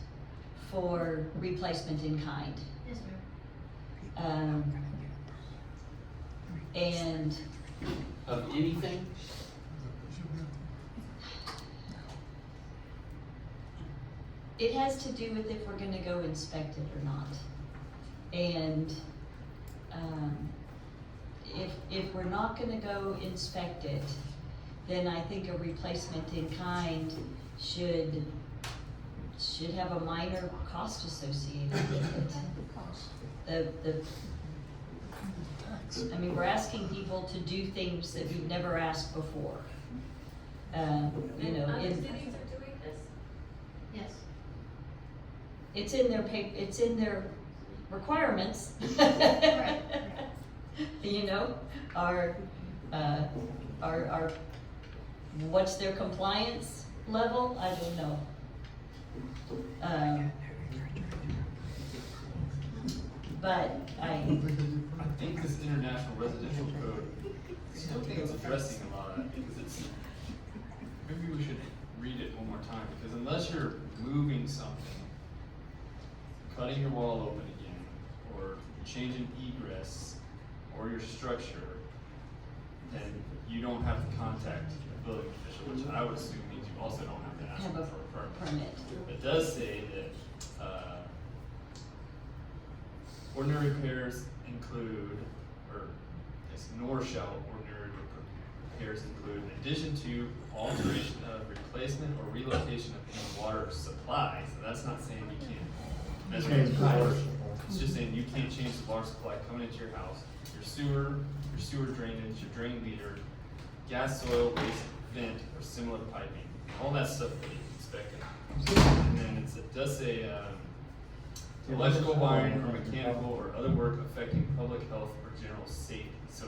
for replacement in kind. Yes, ma'am. And Of anything? it has to do with if we're gonna go inspect it or not. And, if we're not gonna go inspect it, then I think a replacement in kind should have a minor cost associated with it. I mean, we're asking people to do things that we've never asked before. You know, Other in, cities are doing this? Yes. it's in their requirements. Right. You know, our, what's their compliance level? I don't know. But I think this international residential code, I still think it's addressing a lot of that, because it's, maybe we should read it one more time, because unless you're moving something, cutting your wall open again, or changing egress, or your structure, then you don't have to contact the building official, which I would assume means you also don't have to ask have them a for a permit. permit. It does say that, ordinary repairs include, or yes, nor shall ordinary repairs include, in addition to alteration of, replacement, or relocation of any water supply. So that's not saying you can't measure Change the the water pipe. supply. It's just saying you can't change the water supply coming into your house, your sewer drainage, your drain leader, gas, soil, waste, vent, or similar piping. All that stuff that you expect. And then it does say, electrical wiring or mechanical or other work affecting public health or general safety. So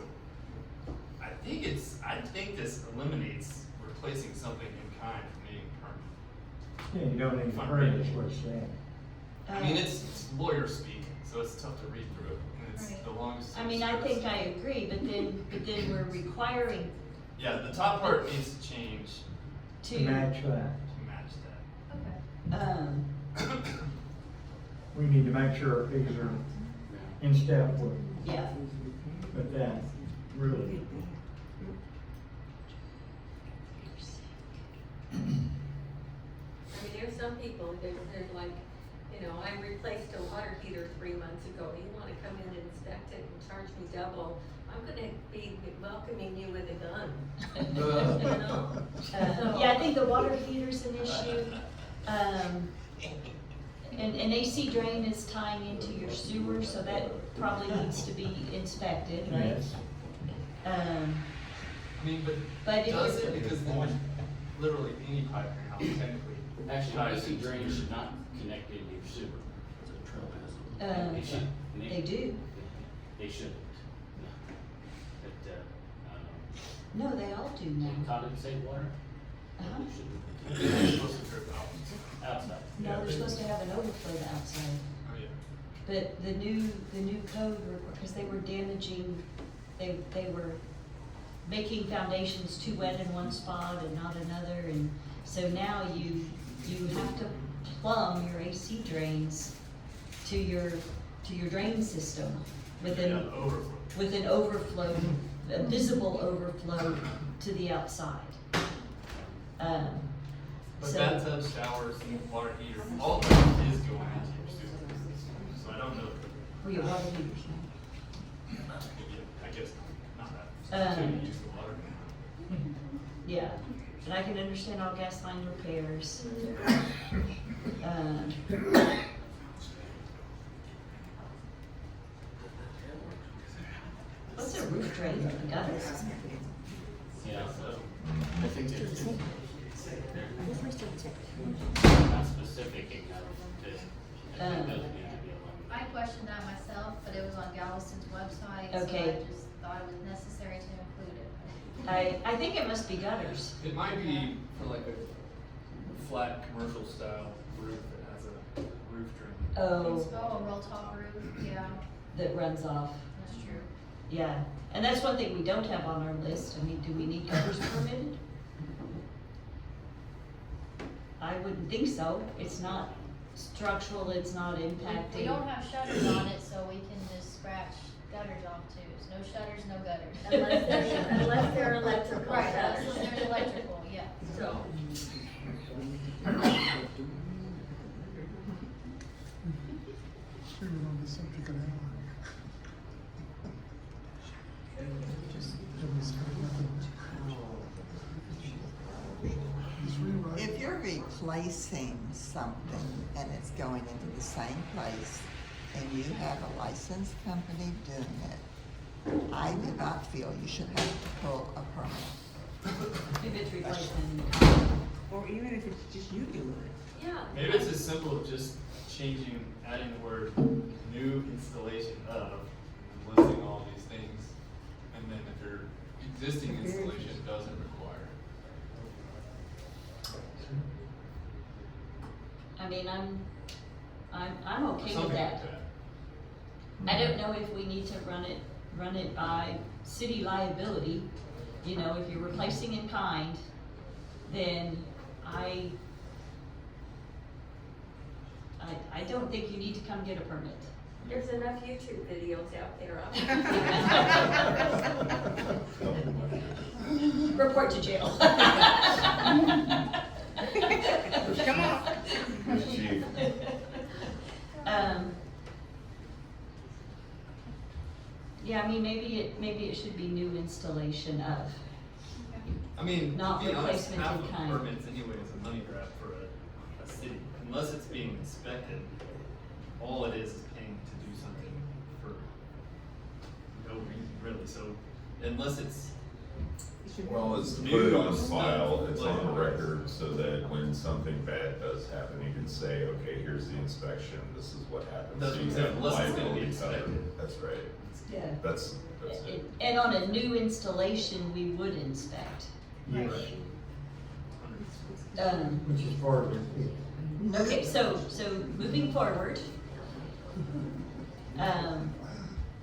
I think this eliminates replacing something in kind from needing a permit. Yeah, you don't need to hurry, is what it's saying. I mean, it's lawyer speak, so it's tough to read through it, and it's Right. the longest. I mean, I think I agree, but then we're requiring Yeah, the top part needs to change To match that. to match that. Okay. We need to make sure our fees are in step with, yeah, with that, really. I mean, there's some people, they're like, you know, I replaced a water heater 3 months ago, you wanna come in and inspect it and charge me double, I'm gonna be welcoming you with a gun. You know? yeah, I think the water heater's an issue. And an AC drain is tying into your sewer, so that probably needs to be inspected, right? Yes. I mean, but But if does you're- it? Because then literally any pipe in your house technically. Actually, ties AC into drains your- should not connect into your sewer. They should. They do. They shouldn't. But, No, they all do now. condensate water? Uh-huh. You shouldn't. It's supposed to drip out. Outside. No, they're supposed to have an overflow outside. Oh, yeah. But the new code, because they were damaging, they were making foundations too wet in one spot and not another, and so now you have to plumb your AC drains to your drain system with Yeah, an, the overflow. with an overflow, a visible overflow to the outside. But So- bathtubs, showers, and water heater, all of that is going into your sewer. So I don't know. For your water heaters. I guess not that. So you use the water now. Yeah, and I can understand all gas line repairs. What's a roof drain in the gutters? Yeah, so I think there's, Not specific enough to, I think those need to be eliminated. I questioned that myself, but it was on Galveston's website, so Okay. I just thought it was necessary to include it. I think it must be gutters. It might be for like a flat commercial style roof that has a roof drain. Oh, Oh, a roll top roof, yeah, that runs off. that's true. Yeah, and that's one thing we don't have on our list. I mean, do we need gutters permitted? I wouldn't think so. It's not structural, it's not impacting. We don't have shutters on it, so we can just scratch gutters off too. So no shutters, no gutters. Unless they're electrical Right, shutters. unless they're electrical, yeah. So, If you're replacing something and it's going into the same place and you have a licensed company doing it, I do not feel you should have to pull a permit. If it's replacing. Or even if it's just you doing it. yeah. Maybe it's as simple as just changing, adding the word new installation of, and listing all these things. And then if your existing installation doesn't require. I mean, I'm okay with Something that. like that. I don't know if we need to run it by city liability. You know, if you're replacing in kind, then I don't think you need to come get a permit. There's enough YouTube videos out there. Report to jail. Come on. Chief. Yeah, I mean, maybe it should be new installation of. I mean, Not to be honest, replacement half in of kind. permits anyway is a money grab for a city. Unless it's being inspected, all it is paying to do something for no reason really. So unless it's, Well, it's to New put it on stuff, file, it's on the like- record, so that when something bad does happen, you can say, okay, here's the inspection, this is what happened. That's So what you I'm saying, have unless it's gonna be liability covered. inspected. That's right, Yeah. that's it. And on a new installation, we would inspect. Yes, which is part of it. Okay, so moving forward,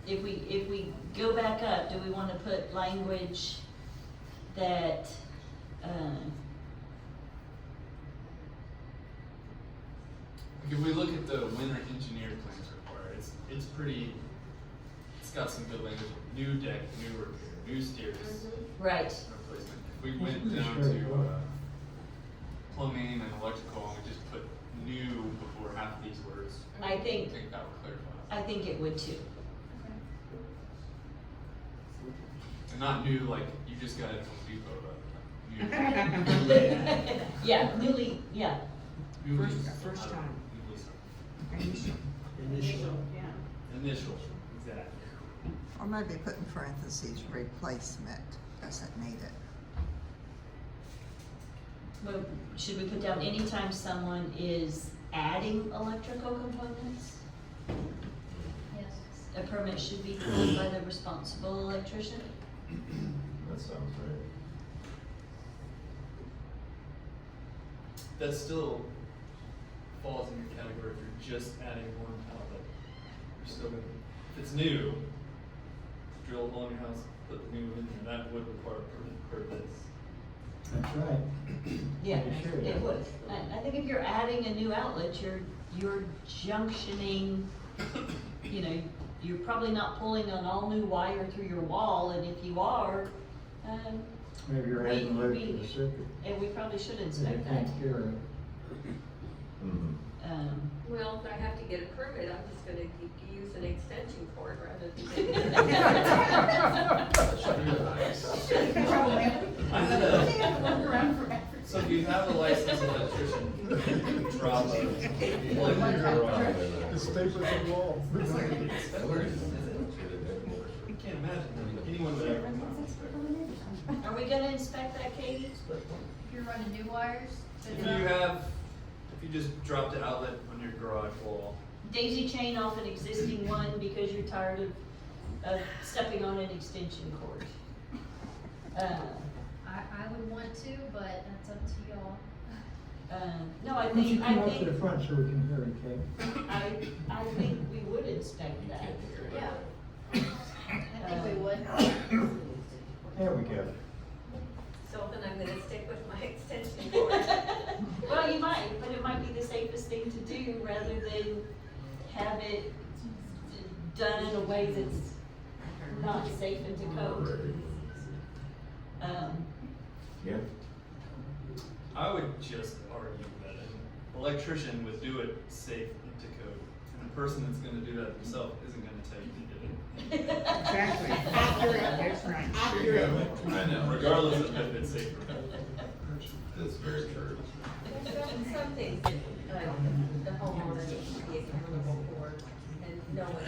if we go back up, do we wanna put language that, if we look at the winter engineered plans required, it's pretty, it's got some good language. New deck, new repair, new stairs, right, replacement. If we went down to, plumbing and electrical, and we just put new before half of these words, I think, that would clarify. I think it would too. And not new, like, you just got it from Depot, but new. Yeah, newly, yeah, Newly- First time. newly- Initial. Initial, exactly. Or maybe put in parentheses, replacement, doesn't need it. well, should we put down anytime someone is adding electrical components? Yes. A permit should be pulled by the responsible electrician? That sounds right. That still falls in your category if you're just adding one outlet. You're still gonna, if it's new, drill a hole in your house, put the new in there, that would require a permit for this. That's right. Yeah, It should. it would. I think if you're adding a new outlet, you're junctioning, you know, you're probably not pulling an all new wire through your wall, and if you are, Maybe you're adding lead to the circuit. and we probably should And inspect it that. takes care of it. Mhm. Well, if I have to get a permit, I'm just gonna use an extension cord rather than. I had a, so if you have a licensed electrician, drop a plug in your garage. The staples on the wall. You can't imagine anyone would ever come out and inspect. Are we gonna inspect check that, Katie? If you're running new wires, If good you enough. if you just drop the outlet on your garage wall, Daisy chain off an existing one because you're tired of stepping on an extension cord. I would want to, but that's up to y'all. No, I Why don't you think, come up to the front so we can hear it, Kate? I think we would inspect that. Yeah. I think we would. There we go. So then I'm gonna stick with my extension cord. Well, you might, but it might be the safest thing to do rather than have it done in a way that's not safe and to code. Yeah. I would just argue that an electrician would do it safe and to code, and the person that's gonna do that themselves isn't gonna tell you to do it. Exactly, accurate, that's right. There you go. I know. Regardless of if it's safe or not. That's very true. There's some things that, the homeowner needs to be accountable for, and knowing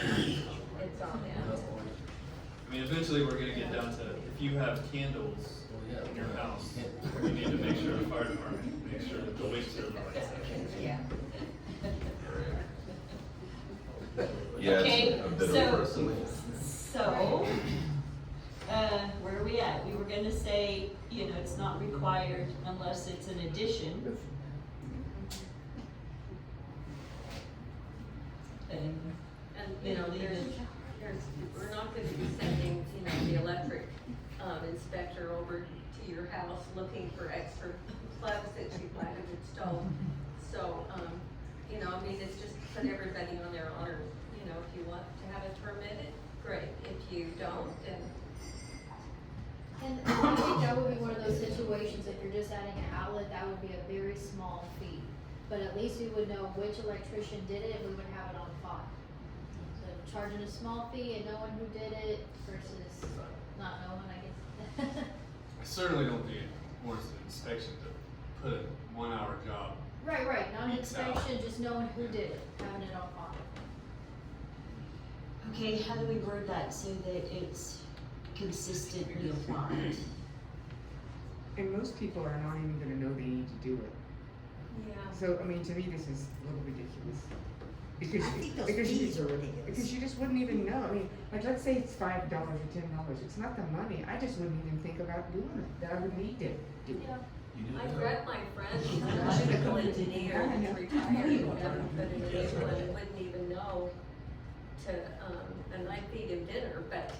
it's on them. I mean, eventually we're gonna get down to, if you have candles in your house, you need to make sure the fire department, make sure that the wicks are the right size. Yeah. Yeah, Okay, it's a bit so- of personally. So, where are we at? We were gonna say, it's not required unless it's an addition. And, And, leave it. we're not gonna be sending, the electric, inspector over to your house looking for extra plugs that you might have installed. So, it's just put everybody on their honor, if you want to have it permitted, great. If you don't, then And I think that would be one of those situations, if you're just adding an outlet, that would be a very small fee. But at least we would know which electrician did it, and we would have it on file. So charging a small fee and knowing who did it versus not knowing, I guess. I certainly don't think it warrants an inspection to put a 1 hour job. Right, not an Weeks out. inspection, just knowing who did it, having it on file. okay, how do we word that so that it's consistently applied? And most people are not even gonna know they need to do it. yeah. So, to me, this is a little ridiculous. Because, I think those because you- fees are ridiculous. Because you just wouldn't even know. Let's say it's $5 or $10. It's not the money. I just wouldn't even think about doing it. That I would need to do it. Yeah. I've read my friend, who's an electrical engineer, who's retired, never put in a new one, wouldn't even know to, and I feed him dinner, but,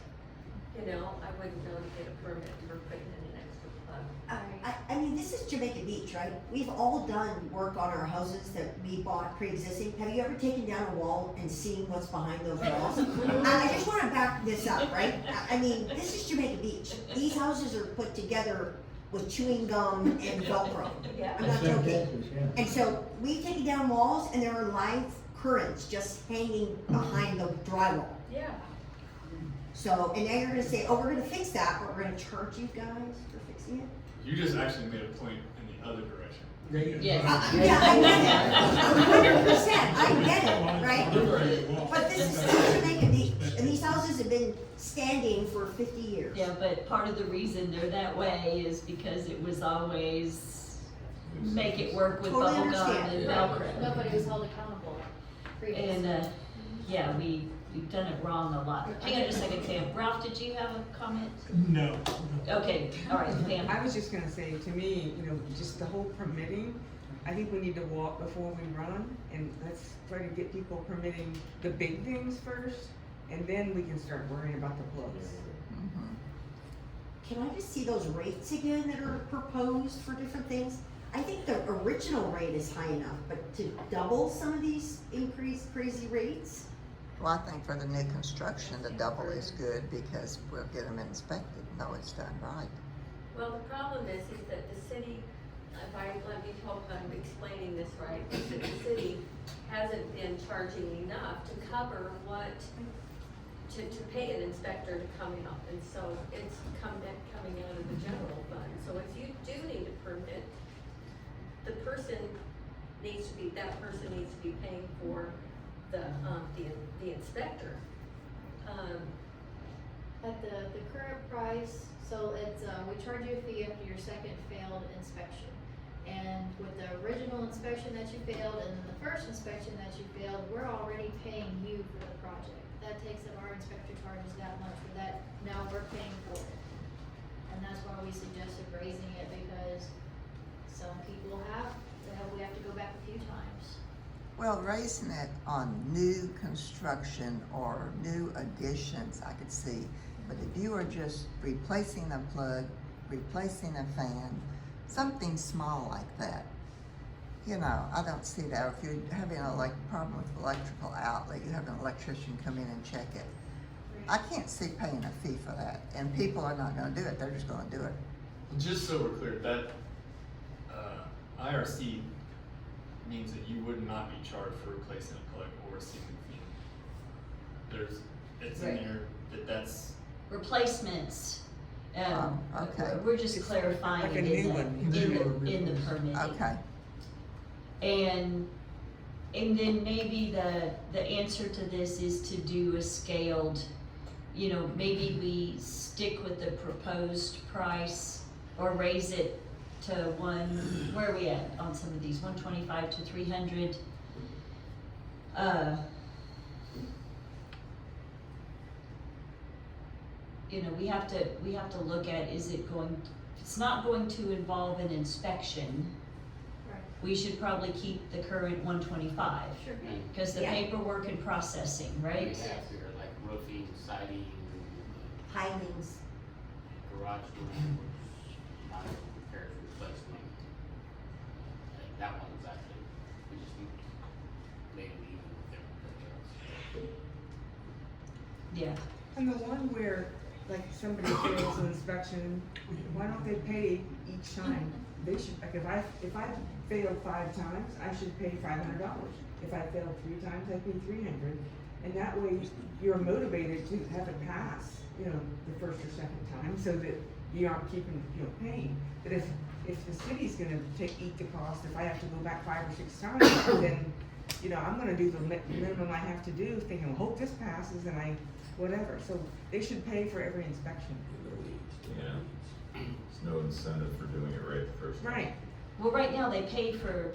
I wouldn't know to get a permit for putting in an extra plug. This is Jamaica Beach, right? We've all done work on our houses that we bought pre-existing. Have you ever taken down a wall and seen what's behind those walls? I just wanna back this up, right? This is Jamaica Beach. These houses are put together with chewing gum and Velcro. Yeah. I'm not That's in joking. Texas, yeah. And so we've taken down walls and there are live currents just hanging behind the drywall. Yeah. So, and now you're gonna say, oh, we're gonna fix that, but we're gonna charge you guys for fixing it? You just actually made a point in the other direction. Yes. Yeah, I get it, 100%, I get it, right? But this is still Jamaica Beach, and these houses have been standing for 50 years. Yeah, but part of the reason they're that way is because it was always make it work with Totally bubble gum understand. and Velcro. Nobody was held accountable previously. And, yeah, we've done it wrong a lot. Hang on just a second, Pam. Ralph, did you have a comment? No. Okay, all right, Pam. I was just gonna say, to me, just the whole permitting, I think we need to walk before we run, and let's try to get people permitting the big things first, and then we can start worrying about the plugs. Can I just see those rates again that are proposed for different things? I think the original rate is high enough, but to double some of these increased crazy rates? Well, I think for the new construction, the double is good because we'll get them inspected, know it's done right. Well, the problem is that the city, let me hope I'm explaining this right, is that the city hasn't been charging enough to cover to pay an inspector to come out, and so it's coming out of the general fund. So if you do need a permit, that person needs to be paying for the inspector. I At the current price, so it's, we charge you a fee after your second failed inspection. And with the original inspection that you failed and then the first inspection that you failed, we're already paying you for the project. That takes up our inspector charges that much for that, now we're paying for it. And that's why we suggested raising it, because some people we have to go back a few times. Well, raising it on new construction or new additions, I could see. But if you are just replacing a plug, replacing a fan, something small like that, you know, I don't see that. Or if you're having a problem with electrical outlet, you have an electrician come in and check it. I can't see paying a fee for that, and people are not gonna do it, they're just gonna do it. Just so we're clear, that, IRC means that you would not be charged for replacing a plug or a ceiling fan. It's in Right. there that's, Replacements, okay. we're just clarifying like a it new one. in the permitting. Okay, And then maybe the answer to this is to do a scaled, you know, maybe we stick with the proposed price or raise it to where are we at on some of these, 125 to 300? You know, we have to look at, is it going, if it's not going to involve an inspection, Right. we should probably keep the current 125. Sure. And Cause the Yeah. paperwork and processing, we right? have here like roofing, siding, Pilings. garage doors, minor repairs, replacement. That one's actually, we just made it even with everything else. Yeah, And the one where, like, somebody fails an inspection, why don't they pay each time? They should, like, if I failed 5 times, I should pay $500. If I failed 3 times, I pay $300. And that way, you're motivated to have it pass, you know, the first or second time, so that you aren't keeping, paying. But if the city's gonna eat the cost, if I have to go back 5 or 6 times, then, I'm gonna do the minimum I have to do, thinking, well, hope this passes, and whatever. So they should pay for every inspection. Yeah. There's no incentive for doing it right the first time. Right. well, right now they pay for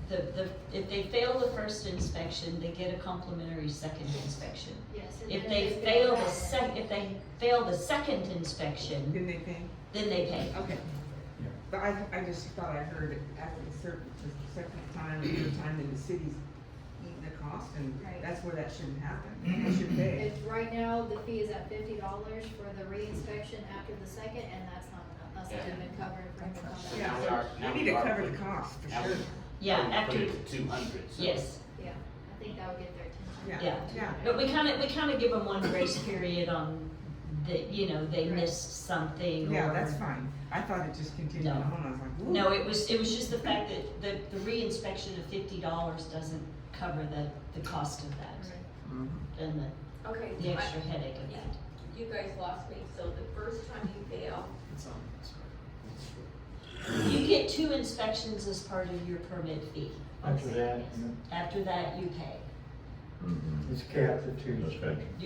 if they fail the first inspection, they get a complimentary second inspection. Yes. And If then they fail fail the second inspection, Then they pay? then they pay. Okay. But I just thought I heard it after the second time, or third time, that the city's eating the cost, and Right. that's where that shouldn't happen. They should pay. If right now, the fee is at $50 for the re-inspection after the second, and that's not enough, that's not Yeah. even covered for him to come back. So now we are, now We we need to are cover the putting- cost, for now sure. Yeah, we after, put it to 200, so. yes, Yeah, I think that would get their attention. Yeah. yeah. Yeah. But we kinda give them one grace period on that, they Right. missed something or. Yeah, that's fine. I thought it just continued No. on, I was like, ooh. No, it was just the fact that the re-inspection of $50 doesn't cover the cost of that Right. mhm. and Okay, the extra headache of that. you guys lost me, so the first time you fail, You get 2 inspections as part of your permit fee. After that, After that, you pay. Mhm. it's capped at 2 Okay. inspections.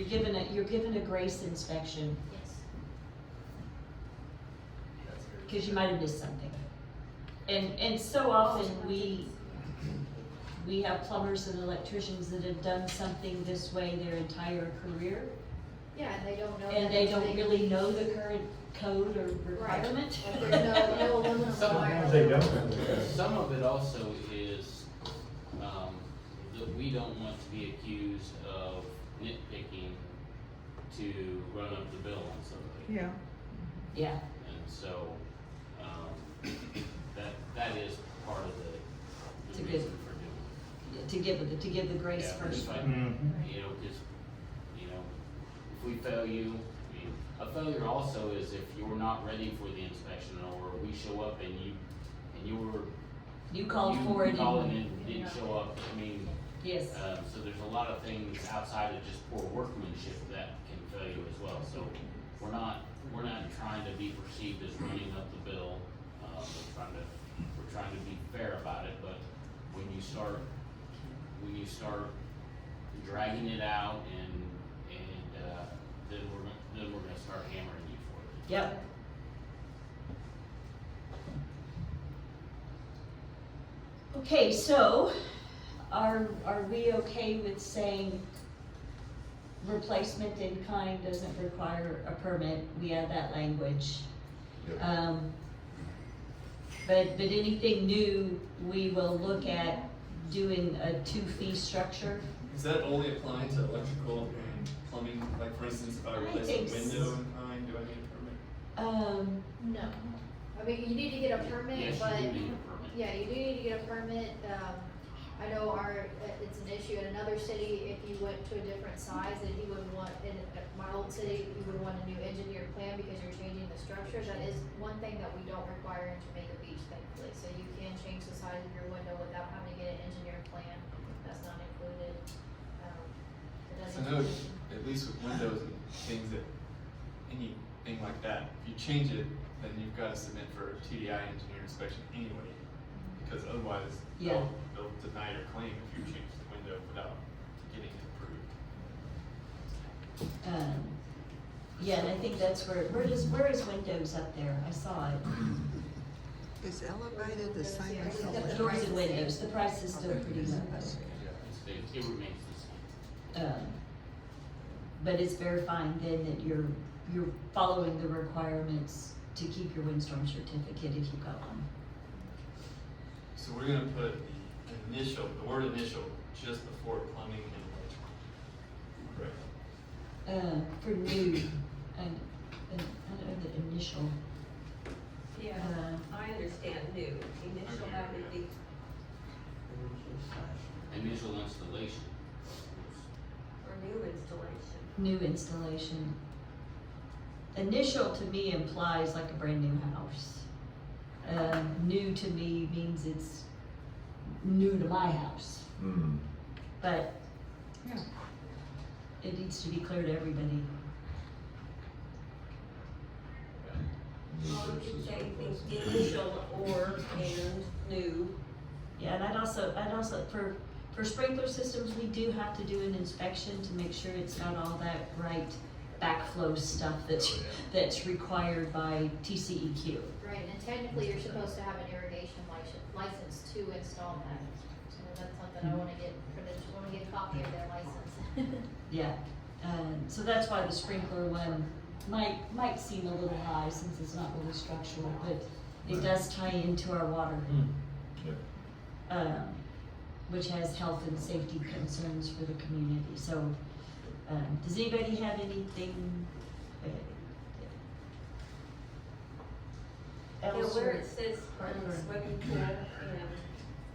You're given a grace inspection, Yes. that's very. cause you might have missed something. And so often we have plumbers and electricians that have done something this way their entire career, Yeah, and they don't know. and that they it's don't big. really know the current code or requirement. If there's no aluminum Sometimes wire. they don't. Some of it also is, that we don't want to be accused of nitpicking to run up the bill on somebody. Yeah. Yeah, And so, that is part of It's the a good- reason for doing to give the it. grace Yeah, first. if I- Mhm. cause, if we fail you, a failure also is if you're not ready for the inspection, or we show up and you were. You called for it Called in and, and didn't show up, yes, so there's a lot of things outside of just poor workmanship that can fail you as well, so we're not trying to be perceived as running up the bill, we're trying to be fair about it, but when you start dragging it out and then Yep. Okay, so are we okay with saying replacement in kind doesn't require a permit? We add that language. Yep. But anything new, we will look at doing a 2-fee structure. Is that only applying to electrical and plumbing? Like for instance, if I replace think a window in kind, do I need a permit? No. I mean, you need to get a permit, Yes, but, you do need a permit. yeah, you do need to get a permit. I know it's an issue in another city, if you went to a different size, that you would want, in my old city, you would want a new engineered plan because you're changing the structure. That is one thing that we don't require in Jamaica Beach, thankfully. So you can change the size of your window without having to get an engineered plan. That's not included. It So I doesn't. know at least with windows and things that, anything like that, if you change it, then you've got to submit for a TDI engineer inspection anyway. Because otherwise, Yeah. they'll deny your claim if you change the window without getting it approved. Yeah, and I think that's where is Windows up there? I saw it. Is elevated the same as Doors and windows, the price is still pretty low. It remains the same. But it's verifying then that you're following the requirements to keep your windstorm certificate if you got one. So we're gonna put the word initial just before plumbing and electrical. Correct. For new, and I don't know the initial. Yeah, I understand new, initial that would be, Initial installation. or new installation. New installation. Initial to me implies like a brand new house. New to me means it's new to my house, Hmm. but it needs to be clear to everybody. Well, you could say things initial or and new. Yeah, and I'd also, for sprinkler systems, we do have to do an inspection to make sure it's got all that right backflow stuff that's required by TCEQ. Right, and technically you're supposed to have an irrigation license to install that. So that's something I wanna get a copy of their license. Yeah, so that's why the sprinkler one might seem a little high since it's not really structural, but it does tie into our water. Yep. Which has health and safety concerns for the community, so, does anybody have anything, else? Where it says, Or- swimming pool and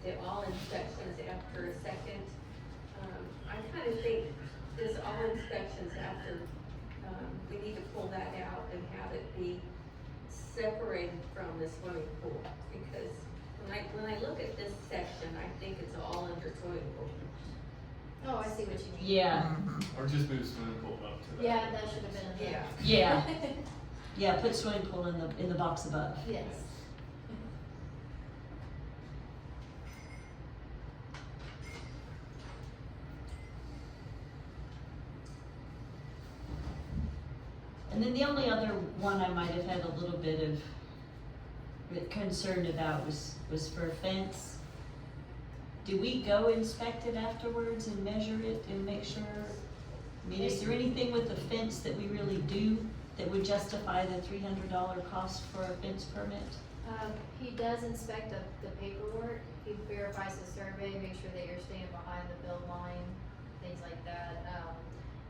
the all inspections after a second, I kinda think this all inspections after, we need to pull that out and have it be separated from the swimming pool, because when I look at this section, I think it's all under swimming pool. Oh, I see what you mean. Yeah, Or just move swimming pool up to that. Yeah, that should have been in there. Yeah. yeah, put swimming pool in the box above. Yes. And then the only other one I might have had a little bit of concern about was for a fence. Do we go inspect it afterwards and measure it and make sure? I mean, is there anything with the fence that we really do that would justify the $300 cost for a fence permit? He does inspect the paperwork, he verifies the survey, make sure that you're staying behind the build line, things like that.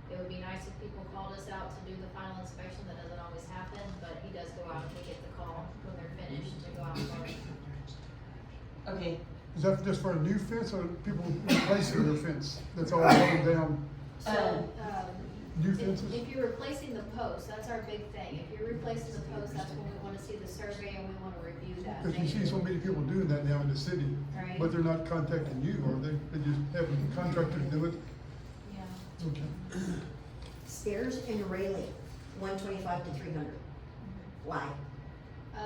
It would be nice if people called us out to do the final inspection, that doesn't always happen, but he does go out and we get the call when they're finished to go out and work. Okay, Is that just for a new fence or people replacing their fence that's all broken down? So, New fences? if you're replacing the post, that's our big thing. If you're replacing the post, that's when we wanna see the survey and we wanna review that. Because you see so many people doing that now in the city, Right. but they're not contacting you, or they just have contractors do it? Yeah. Okay. Stairs and railing, 125 to 300. Why?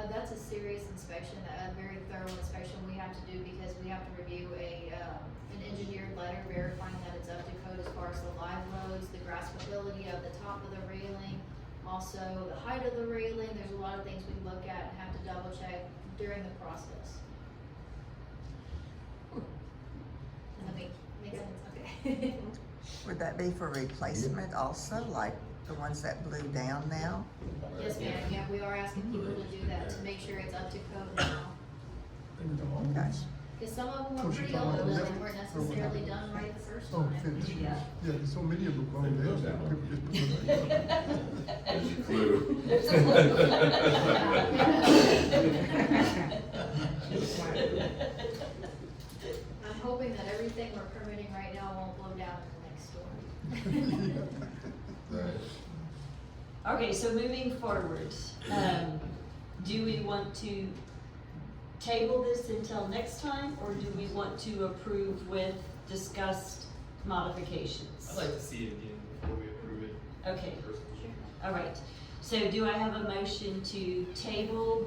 That's a serious inspection, a very thorough inspection we have to do because we have to review an engineered letter verifying that it's up to code as far as the live loads, the graspability of the top of the railing, Also, the height of the railing, there's a lot of things we look at and have to double check during the process. Does that make sense? Okay. Would that be for replacement also, like the ones that blew down now? Yes, ma'am, yeah, we are asking people to do that to make sure it's up to code now. Okay. Cause some of them Oh, were she pretty talking old about and that? they weren't necessarily done right the first Oh, time. finish. Yeah. Yeah, there's so many of them blown down, that people just put them back up. It's a clue. I'm hoping that everything we're permitting right now won't blow down in the next storm. Right. Okay, so moving forward, do we want to table this until next time, or do we want to approve with discussed modifications? I'd like to see it again before we approve it. Okay, Personally. all right. So do I have a motion to table,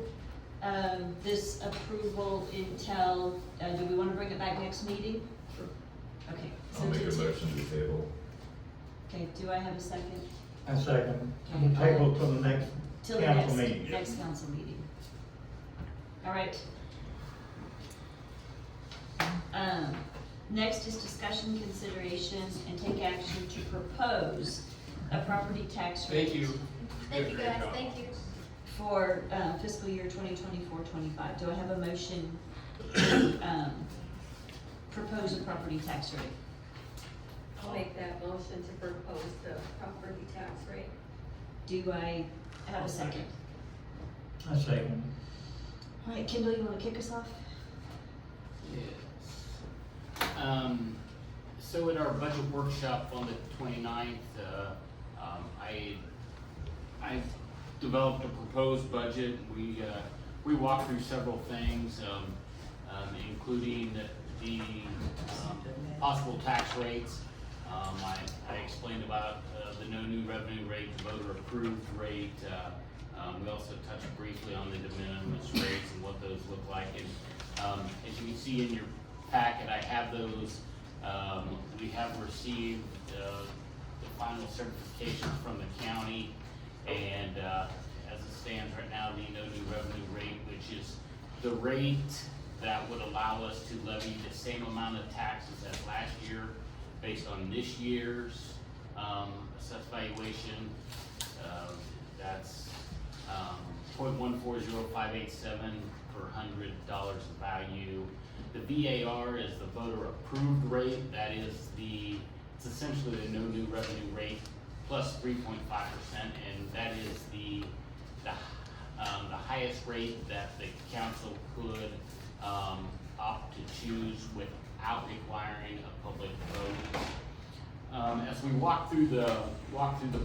this approval until, do we want to bring it back next meeting? Okay. so I'll make a to- motion to table. Okay, do I have a second? I second. Okay. Table till the next Till the council next, meeting. next council meeting. All right. Next is discussion, consideration, and take action to propose a property tax rate. Thank you. Thank you Great guys, job. thank you. For, fiscal year 2024-25. Do I have a motion to, propose a property tax rate? I'll make that motion to propose the property tax rate. Do I have a second? I second. All right, Kendall, you wanna kick us off? Yes. So at our budget workshop on the 29th, I developed a proposed budget. We walked through several things, including the possible tax rates. I explained about the no new revenue rate, the voter approved rate. We also touched briefly on the de minimis rates and what those look like. And as you can see in your packet, I have those. We have received the final certification from the county, and as it stands right now, the no new revenue rate, which is the rate that would allow us to levy the same amount of taxes as last year based on this year's assessed valuation. That's 0.140587 per $100 of value. The VAR is the voter approved rate. That is it's essentially the no new revenue rate plus 3.5%, and that is the highest rate that the council could opt to choose without requiring a public vote. As we walk through the budget, we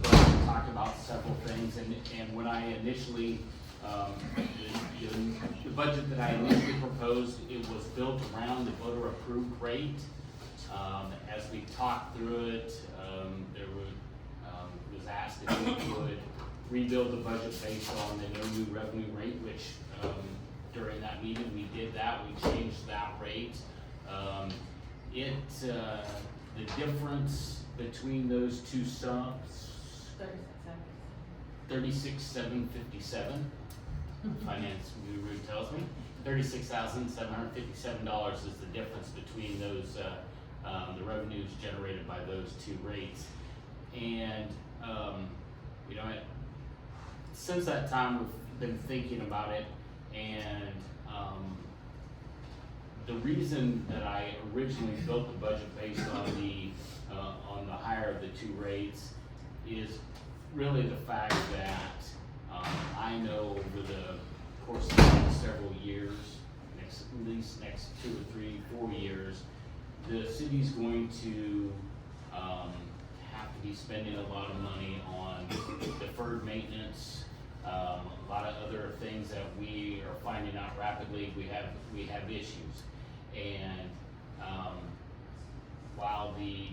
talked about several things, and when I initially the budget that I initially proposed, it was built around the voter approved rate. As we talked through it, it was asked if we could rebuild the budget based on the no new revenue rate, which during that meeting we did that. We changed that rate. The difference between those two sums, 36,757. Finance guru tells me $36,757 is the difference between those the revenues generated by those two rates. And since that time we've been thinking about it, and the reason that I originally built the budget based on the higher of the two rates is really the fact that I know over the course of the next several years, at least next 2 or 3, 4 years, the city's going to have to be spending a lot of money on deferred maintenance, a lot of other things that we are finding out rapidly we have issues. And while the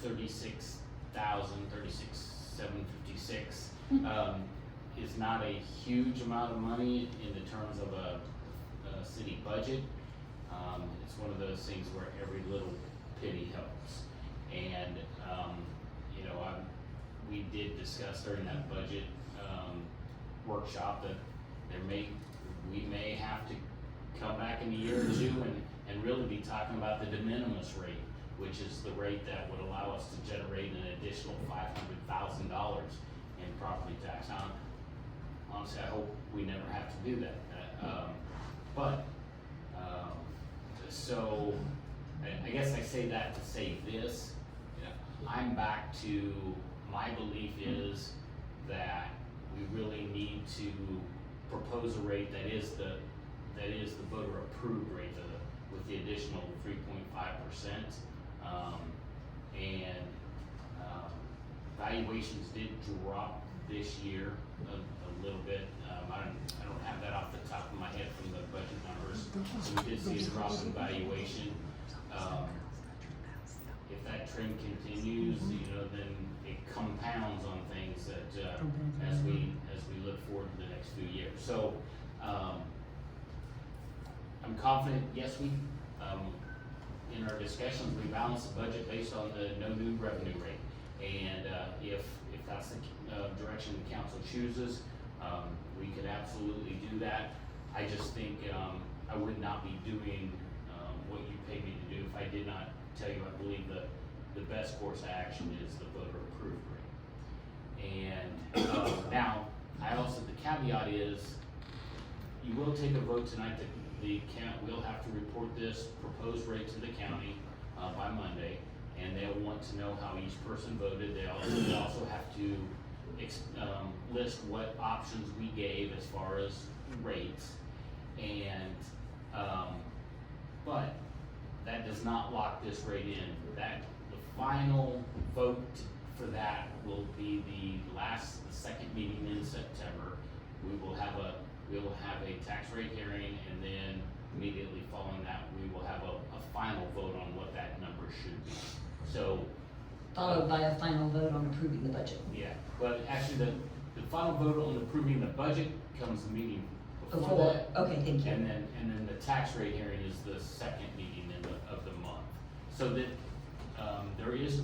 36,756 is not a huge amount of money in the terms of a city budget, it's one of those things where every little penny helps. And we we did discuss during that budget, workshop that we may have to come back in a year or two and really be talking about the de minimis rate, which is the rate that would allow us to generate an additional $500,000 in property tax. Now, honestly, I hope we never have to do that. So I guess I say that to say this, I'm back to, my belief is that we really need to propose a rate that is the voter approved rate with the additional 3.5%. Valuations did drop this year a little bit. I don't have that off the top of my head from the budget numbers. So we did see a drop in valuation. If that trend continues, then it compounds on things that, as we look forward to the next few years. So, I'm confident, yes, in our discussions, we balanced the budget based on the no new revenue rate. And, if that's the, direction the council chooses, we could absolutely do that. I just think, I would not be doing, what you paid me to do if I did not tell you I believe the best course of action is the voter approved rate. And, now, I also, the caveat is, you will take a vote tonight that the count will have to report this proposed rate to the county, by Monday, and they'll want to know how each person voted. They also have to list what options we gave as far as rates, and, but that does not lock this rate in. The final vote for that will be the second meeting in September. We will have a tax rate hearing, and then immediately following that, we will have a final vote on what that number should be. So, Followed by a final vote on approving the budget. yeah, but actually the final vote on approving the budget comes the meeting before Before that. that, okay, thank you. And then the tax rate hearing is the second meeting of the month. So that, there is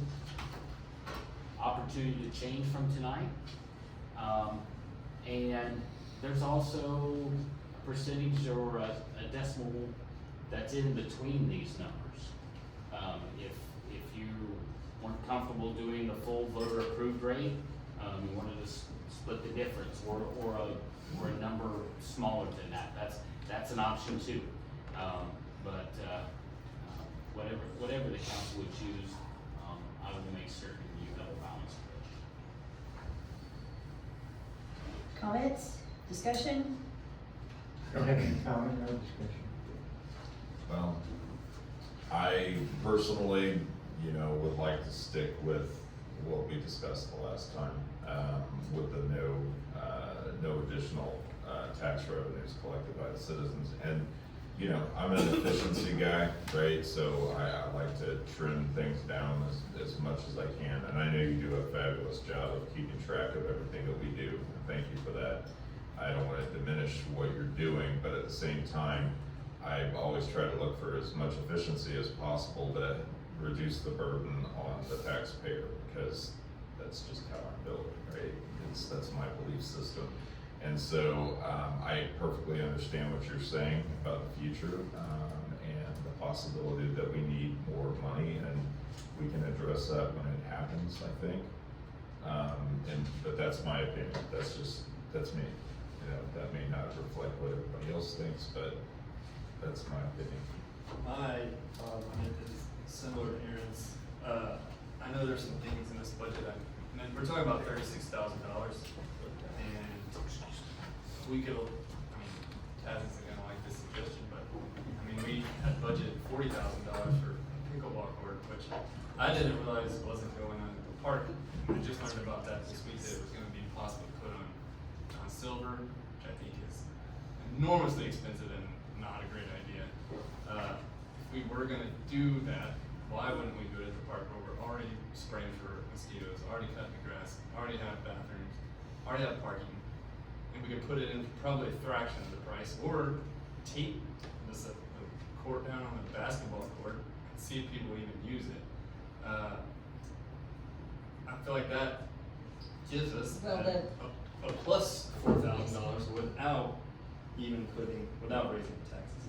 opportunity to change from tonight. And there's also a percentage or a decimal that's in between these numbers. If you weren't comfortable doing the full voter approved rate, you wanted to split the difference or a number smaller than that, that's an option too. Whatever the council would choose, I will make certain you have a balanced budget. Comments, discussion? Go ahead, comment, no discussion. Well, I personally, would like to stick with what we discussed the last time, with the no additional, tax revenues collected by the citizens. And, I'm an efficiency guy, right? So I like to trim things down as much as I can. And I know you do a fabulous job of keeping track of everything that we do. And thank you for that. I don't want to diminish what you're doing, but at the same time, I always try to look for as much efficiency as possible to reduce the burden on the taxpayer, because that's just how I'm built, right? That's my belief system. And so, I perfectly understand what you're saying about the future, and the possibility that we need more money, and we can address that when it happens, I think. But that's my opinion, that's me. That may not reflect what everybody else thinks, but that's my opinion. My comment is similar to Aaron's. I know there's some things in this budget, we're talking about $36,000, and we could, Taz isn't gonna like this suggestion, but, we had budgeted $40,000 for pickleball court, which I didn't realize wasn't going on at the park. I just learned about that this week, that it was gonna be possible to put on silver, which I think is enormously expensive and not a great idea. If we were gonna do that, why wouldn't we do it at the park where we're already spraying for mosquitoes, already cutting the grass, already have bathrooms, already have parking, and we could put it in probably a fraction of the price, or tape the court down on the basketball court and see if people even use it. I feel like that gives us Well, a plus $4,000 without raising the taxes.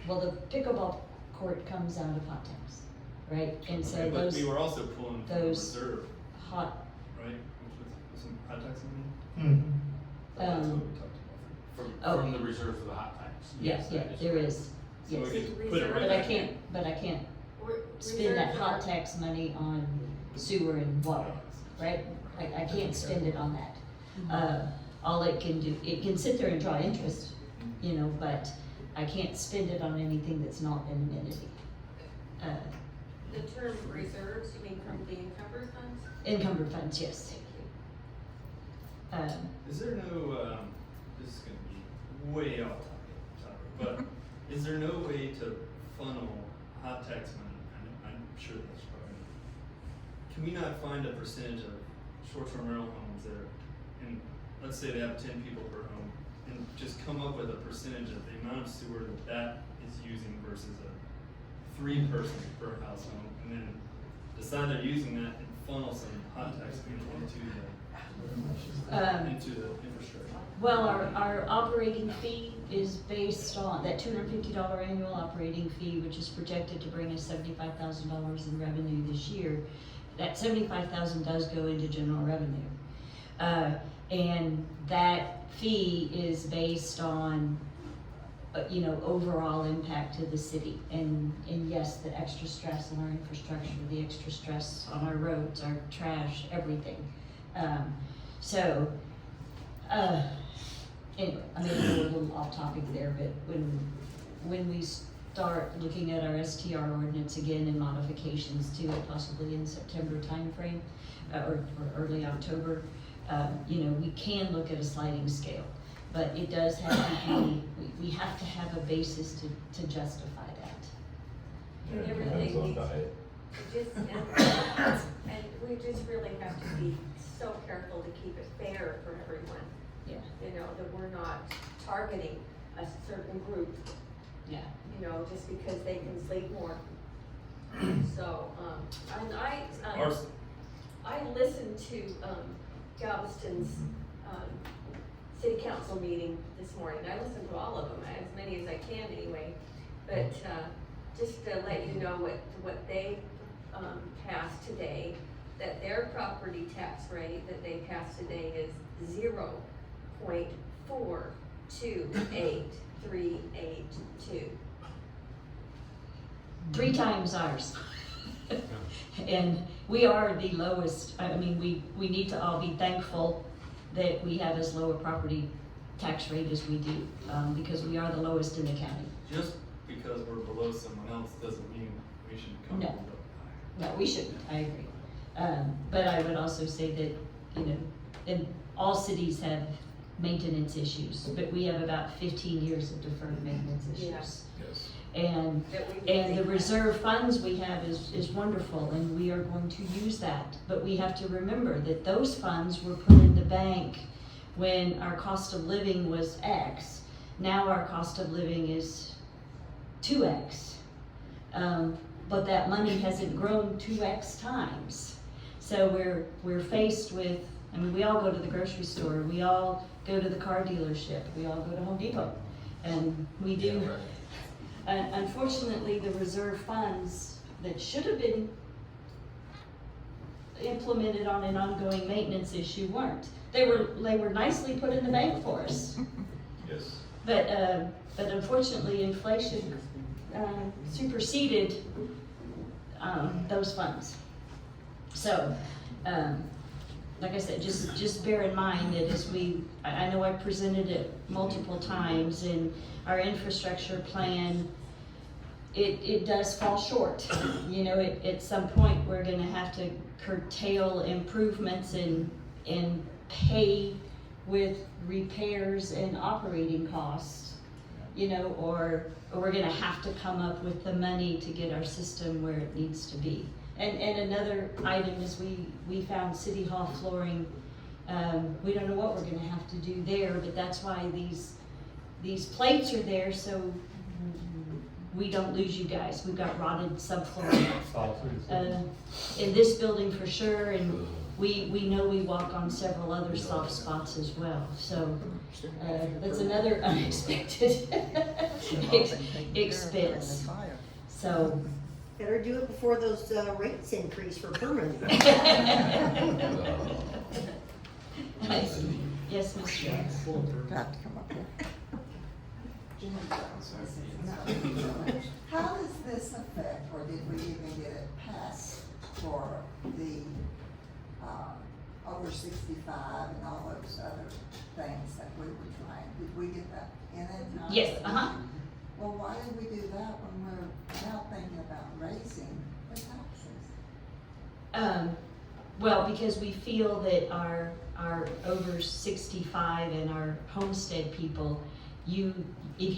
Well, the pickleball court comes out of hot tax, right? And so Okay, but those we were also pulling from the those reserve, hot, right? Which was some hot tax money? Mhm. That's what we Um, talked about. Oh. From the reserve for the hot tax. yes, yeah, that is there correct. is, So we yes. could put it right But I back in. can't We're- spend that reserves hot are- tax money on sewer and water, right? I can't spend it on that. All it can do, it can sit there and draw interest, you know, but I can't spend it on anything that's not an amenity. The term reserves, you mean from the encumbered funds? Encumbered funds, yes. Thank you. Is there no, this is gonna be way off topic, but is there no way to funnel hot tax money? I'm sure that's probably. Can we not find a percentage of short-term rental homes that are, and let's say they have 10 people per home, and just come up with a percentage of the amount of sewer that is using versus a 3-person per household, and then decide they're using that and funnel some hot tax money into the infrastructure. Well, our operating fee is based on, that $250 annual operating fee, which is projected to bring us $75,000 in revenue this year. That $75,000 does go into general revenue. And that fee is based on, you know, overall impact to the city. And yes, the extra stress on our infrastructure, the extra stress on our roads, our trash, everything. Anyway, I mean, we're a little off topic there, but when we start looking at our STR ordinance again and modifications to it, possibly in September timeframe, or early October, you know, we can look at a sliding scale, but it does have to be, we have to have a basis to justify that. And Depends everything on needs, diet. and we just really have to be so careful to keep it fair for everyone. Yeah, You know, that we're not targeting a certain group, yeah. you know, just because they can sleep more. So, and Ours- I listened to, Galveston's, city council meeting this morning. I listened to all of them, as many as I can anyway. But, just to let you know what they, passed today, that their property tax rate that they passed today is 0.42832. 3 times ours. And we are the lowest, I mean, we need to all be thankful that we have as low a property tax rate as we do, because we are the lowest in the county. Just because we're below someone else doesn't mean we should come No. a little higher. No, we shouldn't, I agree. But I would also say that, you know, and all cities have maintenance issues, but we have about 15 years of deferred maintenance issues. Yes. Yes. And That we And the really- reserve funds we have is wonderful, and we are going to use that. But we have to remember that those funds were put in the bank when our cost of living was X. Now our cost of living is 2X. But that money hasn't grown 2X times. So we're faced with, I mean, we all go to the grocery store, we all go to the car dealership, we all go to Home Depot. And we do. Yeah, right. Unfortunately, the reserve funds that should have been implemented on an ongoing maintenance issue weren't. They were nicely put in the bank for us. Yes. But unfortunately, inflation superseded those funds. So, like I said, just bear in mind that as I know I presented it multiple times, and our infrastructure plan, it does fall short. You know, at some point, we're gonna have to curtail improvements and pay with repairs and operating costs, you know, or we're gonna have to come up with the money to get our system where it needs to be. And another item is we found City Hall flooring. We don't know what we're gonna have to do there, but that's why these plates are there, so we don't lose you guys. We've got rotted subflooring in this building for sure, and we know we walk on several other soft spots as well, so, that's another unexpected expense. So, Better do it before those rates increase for permanent. yes, Ms. Jones. Got to come up here. How does this affect, or did we even get it passed for the, over 65 and all those other things that we were trying? Did we get that in it? Yes, uh-huh. Well, why did we do that when we're now thinking about raising the taxes? Well, because we feel that our over 65 and our homestead people, if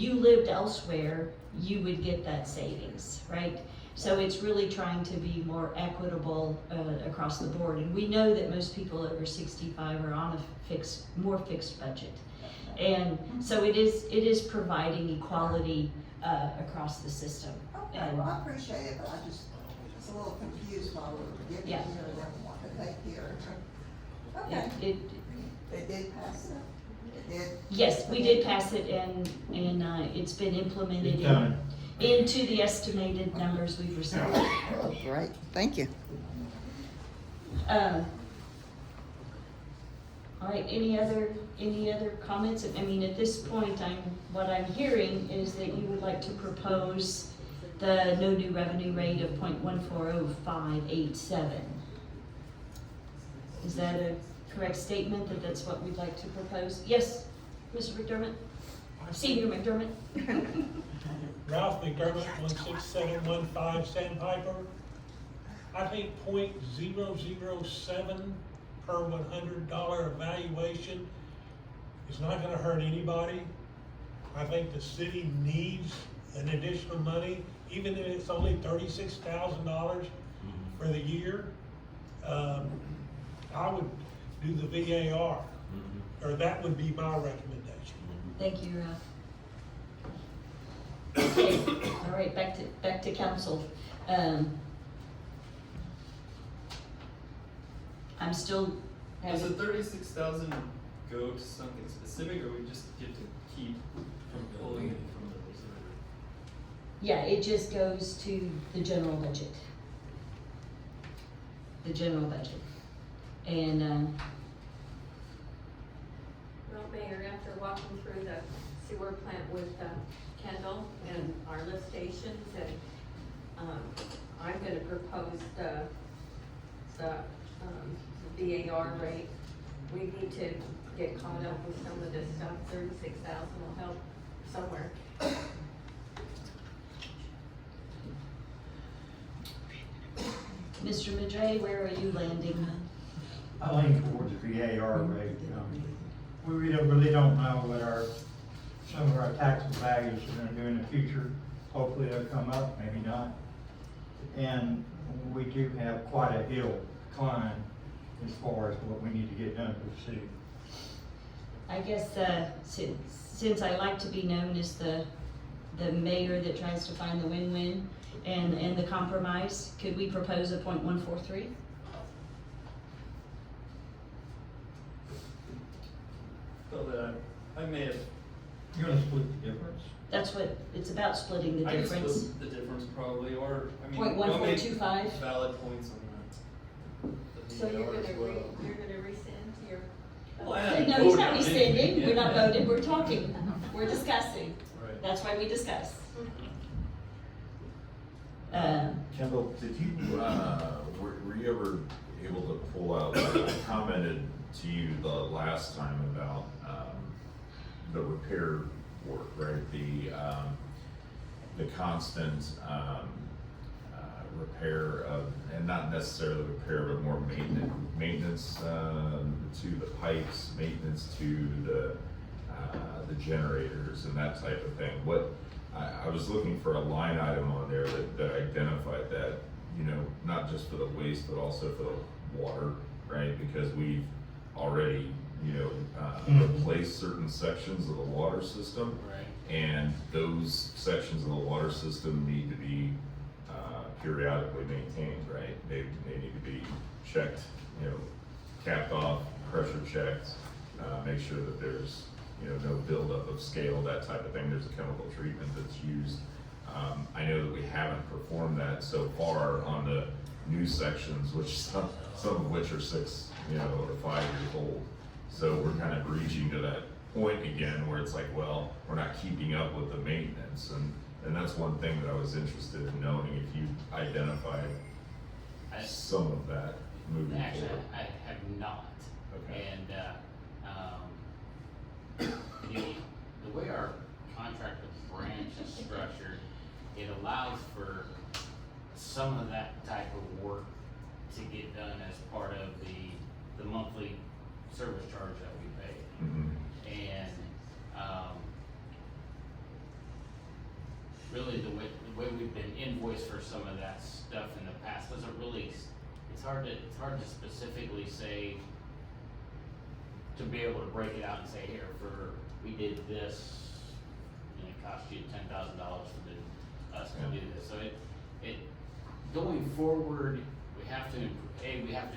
you lived elsewhere, you would get that savings, right? So it's really trying to be more equitable across the board. And we know that most people over 65 are on a more fixed budget. And so it is providing equality across the system. Okay, And well, I appreciate it, but I just was a little confused while we were getting Yeah. here and didn't want to take here. Okay, they did pass it? It did? Yes, we did pass it, and it's been implemented It's done. into the estimated numbers we've received. Great, thank you. All right, any other comments? I mean, at this point, what I'm hearing is that you would like to propose the no new revenue rate of 0.140587. Is that a correct statement, that that's what we'd like to propose? Yes, Mr. McDermott? Senior McDermott? Ralph McDermott, 16715 Sandpiper. I think .007 per $100 evaluation is not gonna hurt anybody. I think the city needs an additional money, even if it's only $36,000 for the year. I would do the VAR, or that would be my recommendation. Thank you, Ralph. Okay, all right, back to council. I'm still Does the having, 36,000 go to something specific, or we just get to keep from pulling it from the reserve? yeah, it just goes to the general budget. The general budget. And, Well, Mayor, after walking through the sewer plant with Kendall and our lift stations, and I'm gonna propose the VAR rate. We need to get caught up with some of this stuff. 36,000 will help somewhere. Mr. Madre, where are you landing? I lean towards the VAR rate. We really don't know what some of our taxable values are gonna do in the future. Hopefully they'll come up, maybe not. And we do have quite a hill climb as far as what we need to get done for the city. I guess, since I like to be known as the mayor that tries to find the win-win and the compromise, could we propose a 0.143? So that I may have. You're gonna split the difference? That's what, it's about splitting the I can difference. split the difference probably, or, I mean. 0.1425? Valid points on that. So you're VAR as gonna well. you're gonna rescind your. Well, I haven't No, he's voted not on anything rescinding, yet. we're not voting, we're talking, we're discussing. Right. That's why we discuss. Kendall, did you, were you ever able to pull out, I commented to you the last time about, the repair work, right? The constant, repair of, and not necessarily repair, but more maintenance, to the pipes, maintenance to the generators and that type of thing. I was looking for a line item on there that identified that, not just for the waste, but also for the water, right? Because we've already, replaced certain sections of the water system. Right. And those sections of the water system need to be, periodically maintained, right? They need to be checked, capped off, pressure checked, make sure that there's, no buildup of scale, that type of thing. There's a chemical treatment that's used. I know that we haven't performed that so far on the new sections, which some of which are 6, or 5 years old. So we're kind of reaching to that point again where it's like, well, we're not keeping up with the maintenance, and that's one thing that I was interested in knowing if you identified some of that moving Actually, forward. I have not. Okay. And, the way our contract with Branch is structured, it allows for some of that type of work to get done as part of the monthly service charge that we pay. Mhm. And, really the way we've been invoiced for some of that stuff in the past doesn't really, it's hard to specifically say, to be able to break it out and say, here, we did this, and it cost you $10,000 for us to do this. So it, going forward, we have to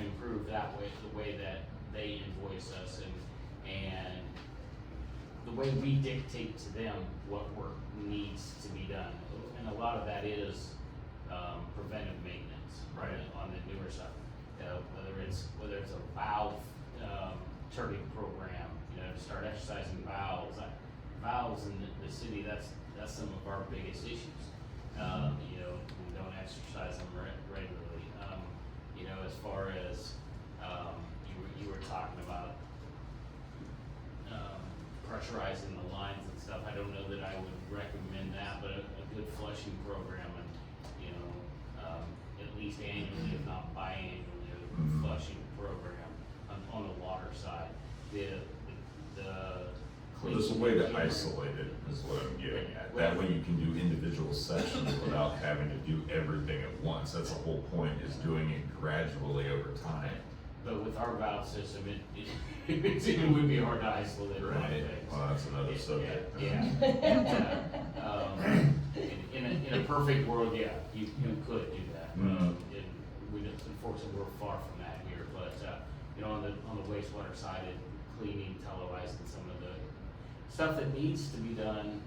improve that way, the way that they invoice us and the way we dictate to them what work needs to be done. And a lot of that is, preventive maintenance. Right. On the newer stuff. Whether it's a valve, turning program, to start exercising valves. Valves in the city, that's some of our biggest issues. We don't exercise them regularly. As far as, you were talking about, pressurizing the lines and stuff, I don't know that I would recommend that, but a good flushing program and, at least annually, if not biannually, a flushing program on the water side. There's a way to isolate it, is what I'm getting at. That way you can do individual sections without having to do everything at once. That's the whole point, is doing it gradually over time. But with our valve system, it would be hard to isolate a lot of Right, things. well, that's another subject. Yeah. In a perfect world, yeah, you could do that. Mhm. Unfortunately, we're far from that here, but, on the wastewater side, cleaning, televising some of the stuff that needs to be done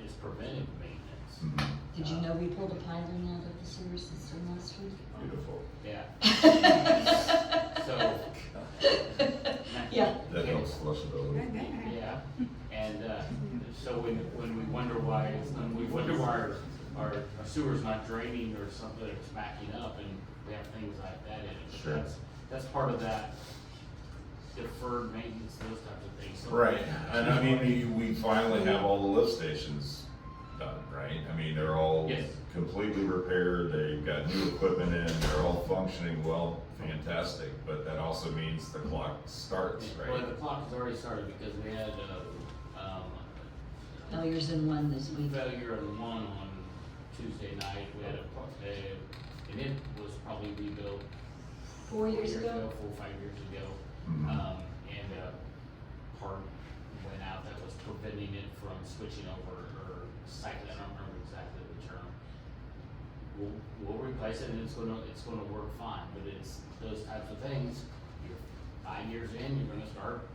is preventive maintenance. Mhm. Did you know we pulled a pylon out of the sewer system last week? Beautiful. Yeah. So. Yeah. That helps flush it over. Yeah, and, so when we wonder why our sewer's not draining or something, it's backing up, and we have things like that in it. But Sure. That's part of that deferred maintenance, those types of things. So- Right, and I mean, we finally have all the lift stations done, right? I mean, they're all Yes. completely repaired, they've got new equipment in, they're all functioning well, fantastic, but that also means the clock starts, Well, right? the clock has already started because we had, Failures in one this week. failure in one on Tuesday night. We had and it was probably rebuilt 4 years ago? 4 or 5 years ago. Mhm. And part went out that was preventing it from switching over or cycling, I don't remember exactly the term. We'll replace it and it's gonna work fine, but it's those types of things, you're 5 years in, you're gonna start,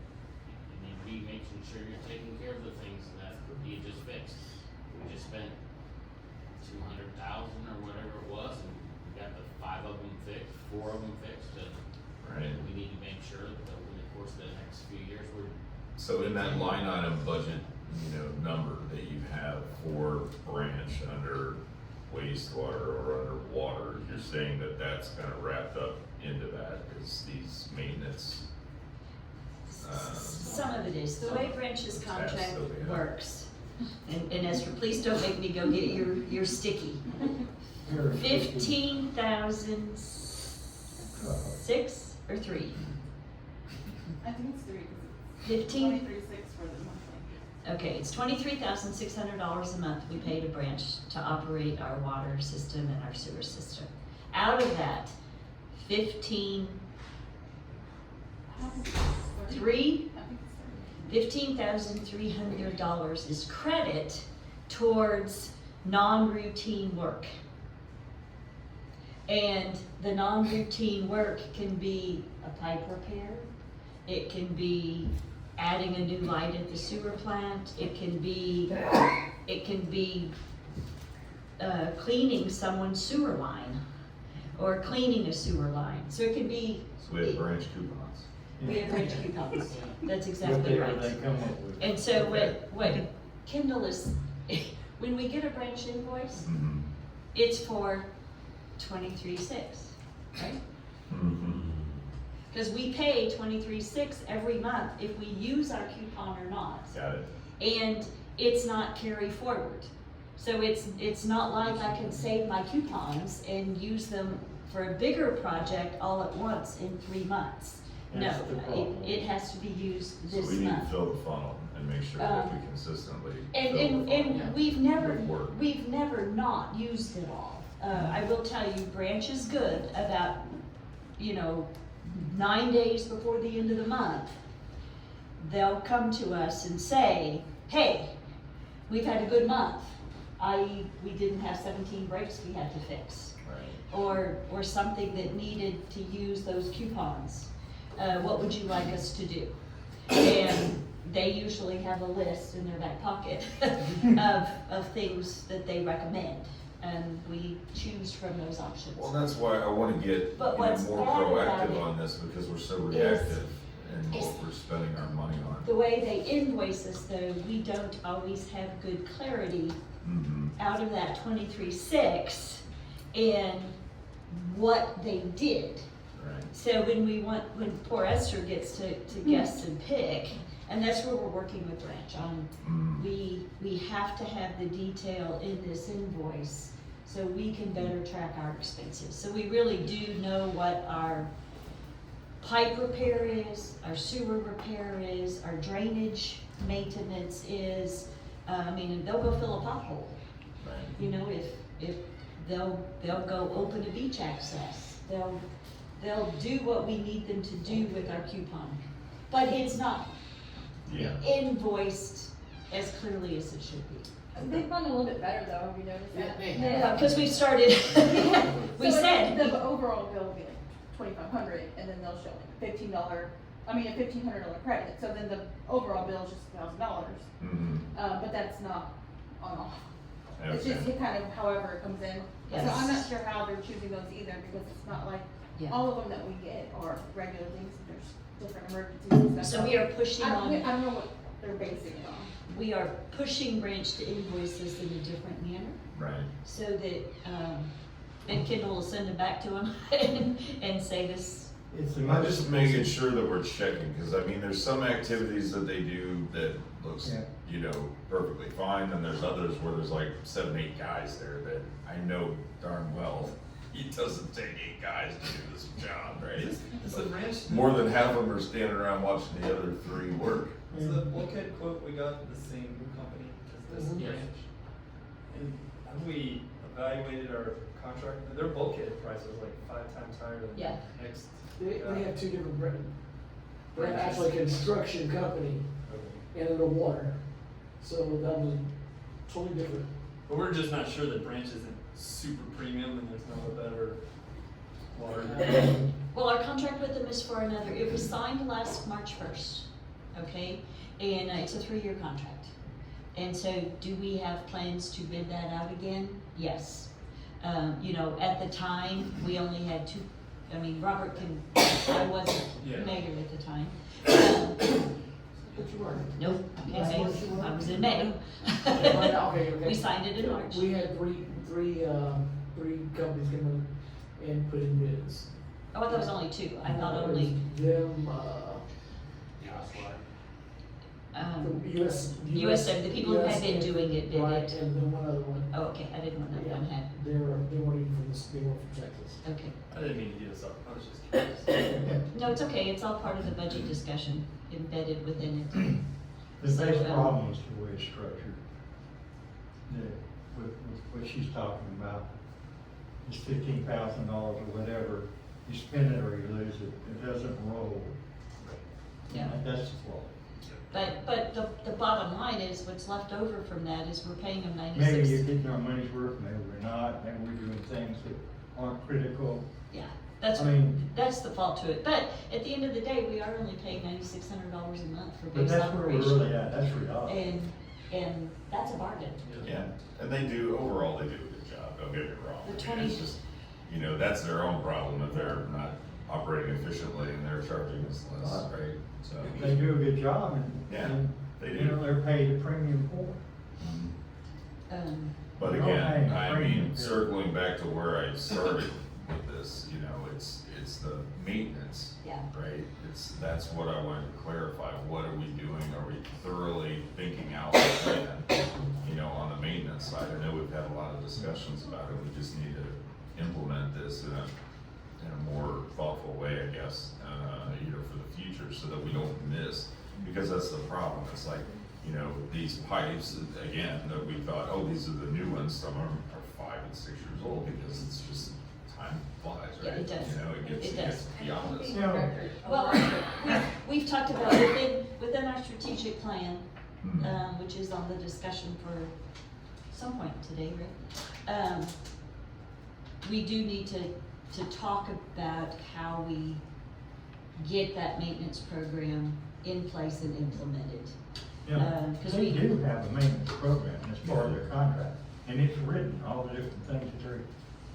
you need to be making sure you're taking care of the things that you just fixed. We just spent 200,000 or whatever it was, and we got the 5 of them fixed, 4 of them fixed, and Right. we need to make sure that over the course of the next few years, we're. So in that line item budget, number that you have for branch under wastewater or under water, you're saying that that's kind of wrapped up into that, is these maintenance? Some of it is, the way Branch's contract That's still the- works. And Esther, please don't make me go get your sticky. Here, 15,000 6 or 3? I think it's 3, 15? 23.6 for the monthly. Okay, it's $23,600 a month we pay to Branch to operate our water system and our sewer system. Out of that, 15,300 is credit towards non-routine work. And the non-routine work can be a pipe repair, it can be adding a new light at the sewer plant, it can be cleaning someone's sewer line, or cleaning a sewer line, so it can be. So we have branch coupons. We have branch coupons, that's exactly Whatever right. they come up with. And so what Kendall is, when we get a branch invoice, Mm-hmm. it's for 23.6, right? Mm-hmm. Because we pay 23.6 every month if we use our coupon or not. Got it. And it's not carry forward. So it's not like I can save my coupons and use them for a bigger project all at once in 3 months. That's No, the problem. it has to be used So this we need to month. fill the funnel and make sure that we consistently And, fill and, the funnel. and we've with work. never not used it all. I will tell you, Branch is good about, 9 days before the end of the month, they'll come to us and say, hey, we've had a good month. I.e., we didn't have 17 breaks we had to fix. Right. Or something that needed to use those coupons. What would you like us to do? And they usually have a list in their back pocket of things that they recommend. And we choose from those options. Well, that's why I wanna get, But what's more bad about proactive it on this, because we're so reactive in is- what we're spending our money on. The way they invoice us though, we don't always have good clarity Mm-hmm. out of that 23.6 and what they did. Right. So when poor Esther gets to guess and pick, and that's where we're working with Branch on, Mm. we have to have the detail in this invoice so we can better track our expenses. So we really do know what our pipe repair is, our sewer repair is, our drainage maintenance is. And they'll go fill a pothole. Right. If they'll go open a beach access. They'll do what we need them to do with our coupon. But it's not Yeah. invoiced as clearly as it should be. They've gone a little bit better though, have you noticed that? Yeah, because we started, we So said. the overall bill will be like $2,500, and then they'll show like a $1,500 credit, so then the overall bill is just $1,000. Mm-hmm. But that's not on off. I It's just understand. kind of however it comes in. So Yes. I'm not sure how they're choosing those either, because it's not like Yeah. all of them that we get are regular things, there's different emergencies and stuff. So we are pushing I on, don't know what they're basing it on. we are pushing Branch to invoice this in a different manner. Right. So that, and Kendall will send it back to him and say this. It's I'm just making sure that we're checking, because I mean, there's some activities that they do that looks, Yeah. perfectly fine, and there's others where there's like 7, 8 guys there that I know darn well, it doesn't take 8 guys to do this job, right? Is the branch, More than half of them are standing around watching the other 3 work. is the bulkhead quote we got the same company as this Yes. branch? And have we evaluated our contract? Their bulkhead price was like 5 times higher than Yeah. next. They have two different brands. They're actually a construction company Okay. and the water. So that was totally different. But we're just not sure that branch isn't super premium and there's no better water. Well, our contract with them is for another, it was signed last March 1st, okay? And it's a 3-year contract. And so do we have plans to bid that out again? Yes. At the time, we only had 2, Robert I wasn't Yeah. mayor at the time. But you weren't. Nope, okay, Last May. March you were? I was in May. Okay. We signed it in March. We had three companies come in and put in bids. Oh, I thought it was only 2, I thought only, Them, the US. USM, the people who had been and- doing it did Right, it. and then one other one. Oh, okay, I didn't know that one had, They weren't even from this, they were from Texas. okay. I didn't mean to get us up, I was just curious. No, it's okay, it's all part of the budget discussion embedded within it. The So, base problem is the way it's structured. With what she's talking about, it's $15,000 or whatever, you spend it or you lose it, it doesn't roll. Yeah. That's the flaw. But the bottom line is, what's left over from that is we're paying them Maybe you're 96. getting our money's worth, maybe we're not, maybe we're doing things that aren't critical. Yeah, that's, I mean- that's the fault to it, but at the end of the day, we are only paying $9,600 a month for But base that's where we're operation. really at, that's reality. And that's a bargain. Yeah, and they do, overall, they do a good job, don't get me wrong. The It's 20 just, you know, that's their own problem if they're not operating efficiently and they're charging us less, right? So. They do a good job and, Yeah, and, they you know, do. they're paid a premium for it. But No, again, hey, I premium, mean, yeah. circling back to where I started with this, you know, it's the maintenance. Yeah. Right? That's what I wanted to clarify. What are we doing? Are we thoroughly thinking out the plan, you know, on the maintenance side? I know we've had a lot of discussions about it. We just need to implement this in a more thoughtful way, I guess, you know, for the future so that we don't miss, because that's the problem. It's like, you know, these pipes, again, that we thought, oh, these are the new ones. Some of them are 5 and 6 years old because it's just time flies, right? Yeah, it does. You know, it It gets does. beyond us. Yeah. Well, we've talked about within our strategic plan, which is on the discussion for some point today, right? We do need to talk about how we get that maintenance program in place and implemented. Yeah, 'Cause they we- do have a maintenance program as part of their contract, and it's written, all the different things that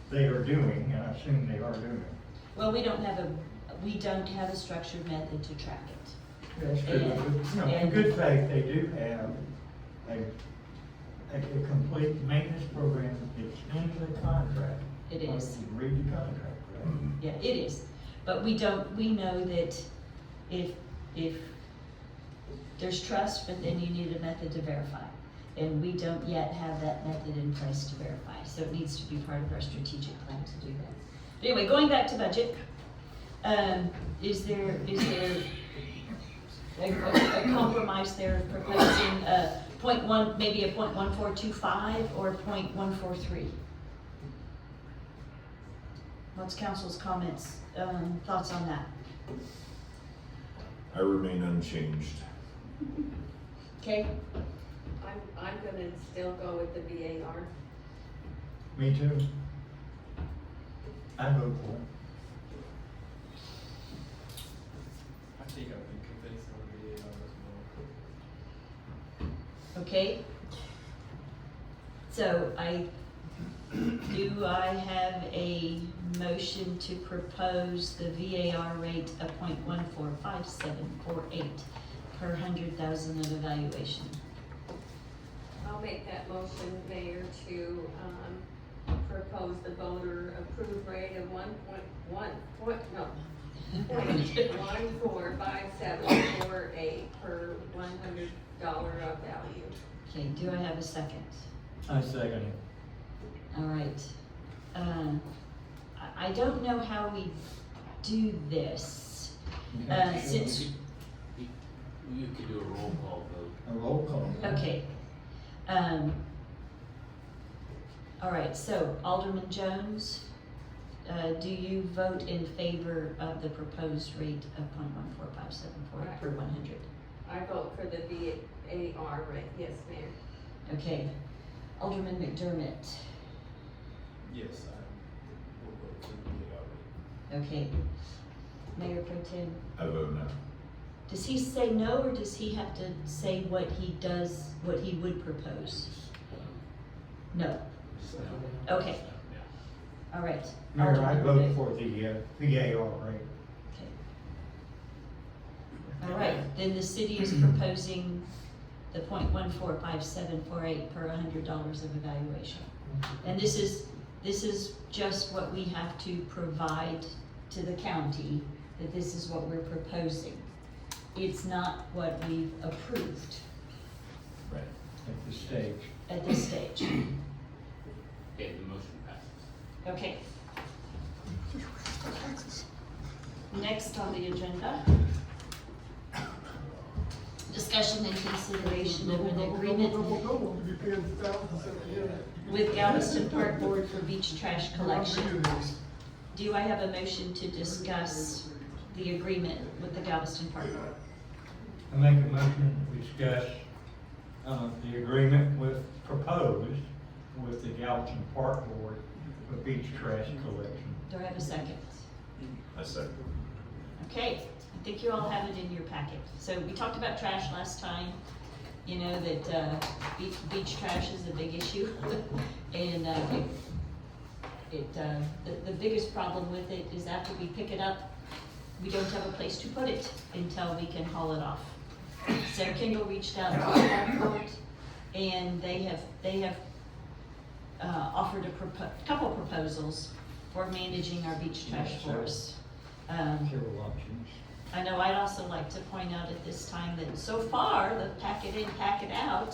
they are doing, and I assume they are doing. Well, we don't have a structured method to track it. That's true, And- but, you know, in and- good faith, they do have a complete maintenance program, it's in the contract. It is. You can read the contract, right? Yeah, it is, but we know that if there's trust, but then you need a method to verify. And we don't yet have that method in place to verify, so it needs to be part of our strategic plan to do that. But anyway, going back to budget, is there a compromise there proposing a .1, maybe a .1425 or .143? What's council's comments, thoughts on that? I remain unchanged. Okay, I'm gonna still go with the VAR. Me too. I vote for it. I think I've been convinced on the VAR as well. okay. So do I have a motion to propose the VAR rate of .145748 per 100,000 of evaluation? I'll make that motion, Mayor, to, propose the voter approved rate of 1.145748 per $100 of value. Okay, do I have a second? I second it. All right. I don't know how we do this, since, You could do a roll call vote. A roll call. okay. All right, so Alderman Jones, do you vote in favor of the proposed rate of .14574 per 100? I vote for the VAR rate, yes, Mayor. Okay. Alderman McDermott, Yes, I will vote for the VAR rate. okay. Mayor Pro Tem, I vote no. does he say no, or does he have to say what he would propose? No. Okay. All right. Mayor, I Alderman vote Burnett. for the VAR rate. Okay. All right, then the city is proposing the .145748 per $100 of evaluation. And this is just what we have to provide to the county, that this is what we're proposing. It's not what we've approved Right. At this stage. at this stage. Okay, the motion passes. Okay. Next on the agenda, discussion and consideration of an agreement with Galveston Park Board for beach trash collection. Do I have a motion to discuss the agreement with the Galveston Park Board? I make a motion to discuss, the agreement proposed with the Galveston Park Board for beach trash collection. Do I have a second? I second. Okay, I think you all have it in your packet. So we talked about trash last time. You know that beach trash is a big issue. And the biggest problem with it is after we pick it up, we don't have a place to put it until we can haul it off. Sarah Kendall reached out to the park board, and they have offered a couple proposals for managing our beach trash for us. Several options. I know I'd also like to point out at this time that so far, the pack it in, pack it out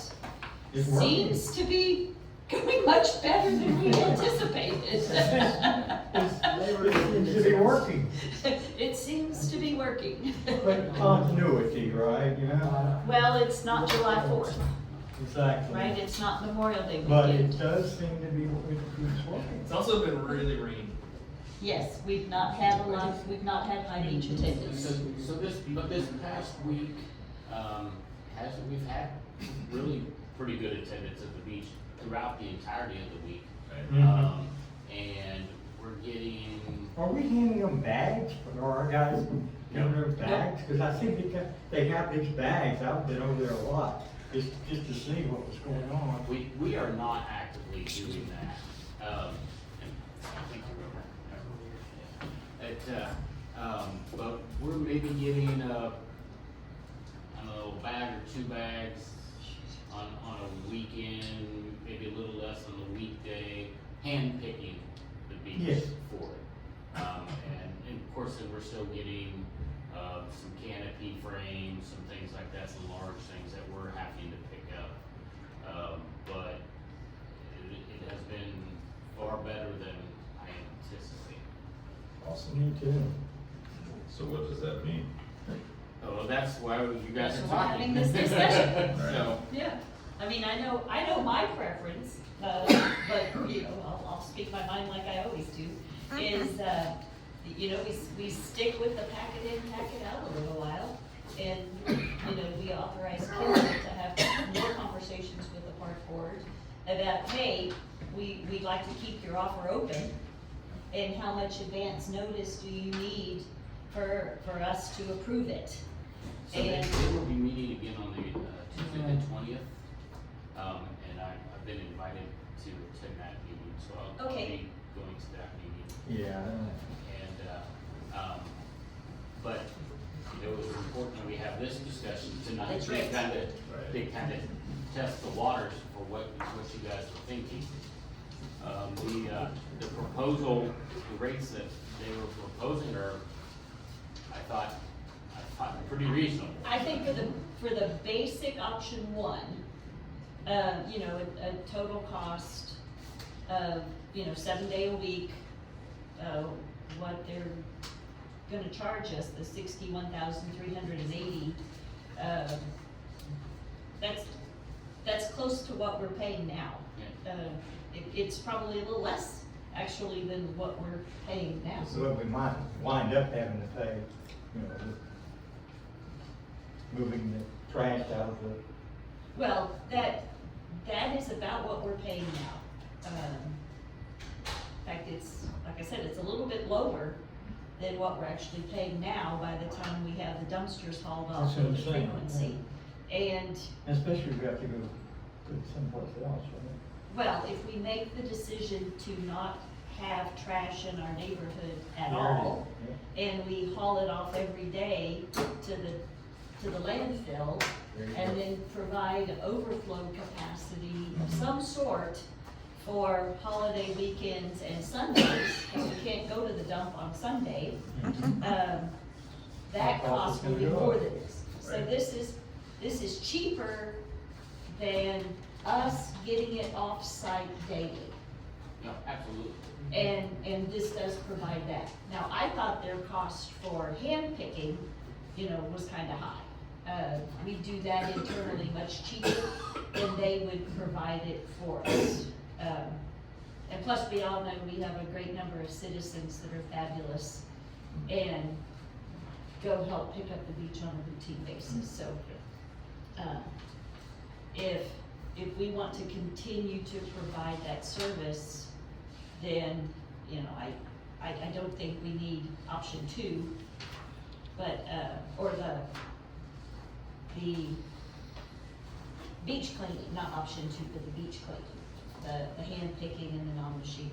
It's working. seems to be going much better than we anticipated. It seems to be working, It seems to be working. but continuity, right, you know? Well, it's not July 4th, Exactly. right? It's not Memorial Day But it weekend. does seem to be, it's working. It's also been really rainy. Yes, we've not had high beach attendance. So this past week, we've had really pretty good attendance at the beach throughout the entirety of the week. Mhm. And we're getting, Are we handing them bags for our guys, giving them bags? Cause I think they have these bags, I've been over there a lot, just to see what was going on. we are not actively doing that. And I think you remember. But we're maybe getting a bag or 2 bags on a weekend, maybe a little less on the weekday, hand picking the beach Yes. for it. And of course, then we're still getting, some canopy frames, some things like that, some large things that we're having to pick up. But it has been far better than I anticipated. Awesome. Me too. So what does that mean? Oh, that's why you guys That's are why we're talking. having this discussion. So, Yeah, I mean, I know my preference, but, you know, I'll speak my mind like I always do, is, you know, we stick with the pack it in, pack it out a little while. And, you know, we authorize Kendall to have more conversations with the park board about, hey, we'd like to keep your offer open. And how much advance notice do you need for us to approve it? so they will be meeting again on the Tuesday the 20th. And I've been invited to attend that meeting, so I'll Okay. be going to that meeting. Yeah. And, but, you know, it was important that we have this discussion tonight. That's right. To kind of test the waters for what you guys are thinking. The proposal, the rates that they were proposing are, I thought pretty reasonable. I think for the basic option 1, you know, a total cost of, you know, 7 day a week, what they're gonna charge us, the $61,380, that's close to what we're paying now. It's probably a little less, actually, than what we're paying now. So we might wind up having to pay, you know, moving the trash out of the. Well, that is about what we're paying now. In fact, it's, like I said, it's a little bit lower than what we're actually paying now by the time we have the dumpsters hauled off That's what with the I'm saying, frequency. And, Especially if we have to go put it someplace else, right? well, if we make the decision to not have trash in our neighborhood at There it all, is, and we haul it off every day to the landfill, There you and go. then provide overflow capacity of some sort for holiday weekends and Sundays, because we can't go to the dump on Sunday, Mhm. that That cost cost is will be gonna go more up. than this. So Right. this is cheaper than us getting it off-site daily. No, absolutely. And this does provide that. Now, I thought their cost for hand picking, you know, was kinda high. We do that internally much cheaper, and they would provide it for us. And plus, we all know we have a great number of citizens that are fabulous and go help pick up the beach on a routine basis, so. If we want to continue to provide that service, then, you know, I don't think we need option 2, but, or the beach cleaning, not option 2, but the beach cleaning, the hand picking and the non-machinery.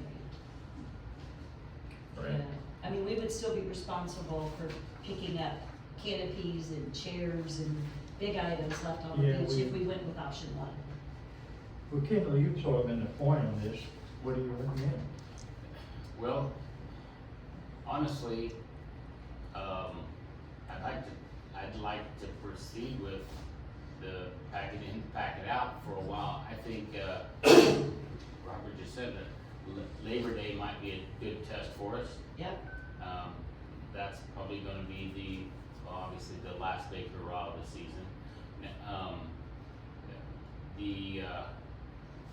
Right. I mean, we would still be responsible for picking up canopies and chairs and big items left on the Yeah, beach if we went with option 1. Well, Kendall, you've sort of been the point on this. What do you recommend? Well, honestly, I'd like to proceed with the pack it in, pack it out for a while. I think, Robert just said that Labor Day might be a good test for us. Yep. That's probably gonna be obviously the last big hurrah of the season.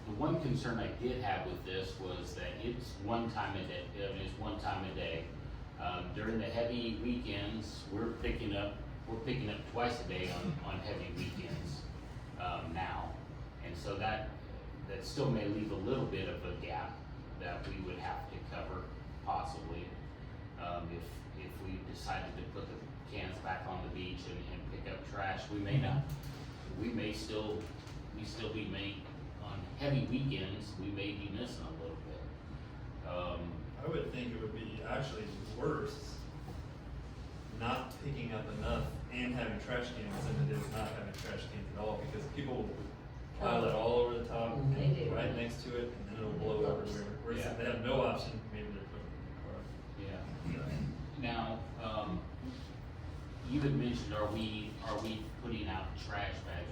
The one concern I did have with this was that it's one time a day. During the heavy weekends, we're picking up twice a day on heavy weekends, now. And so that still may leave a little bit of a gap that we would have to cover possibly, if we decided to put the cans back on the beach and pick up trash. We may still be on heavy weekends, we may be missing a little bit. I would think it would be actually worse not picking up enough and having trash cans than it is not having trash cans at all, because people will pile it all over the top, They do. right next to it, and then it'll blow over everywhere. Whereas Yeah. if they have no option, maybe they're putting it in the car. Yeah. Now, you had mentioned, are we putting out trash bags?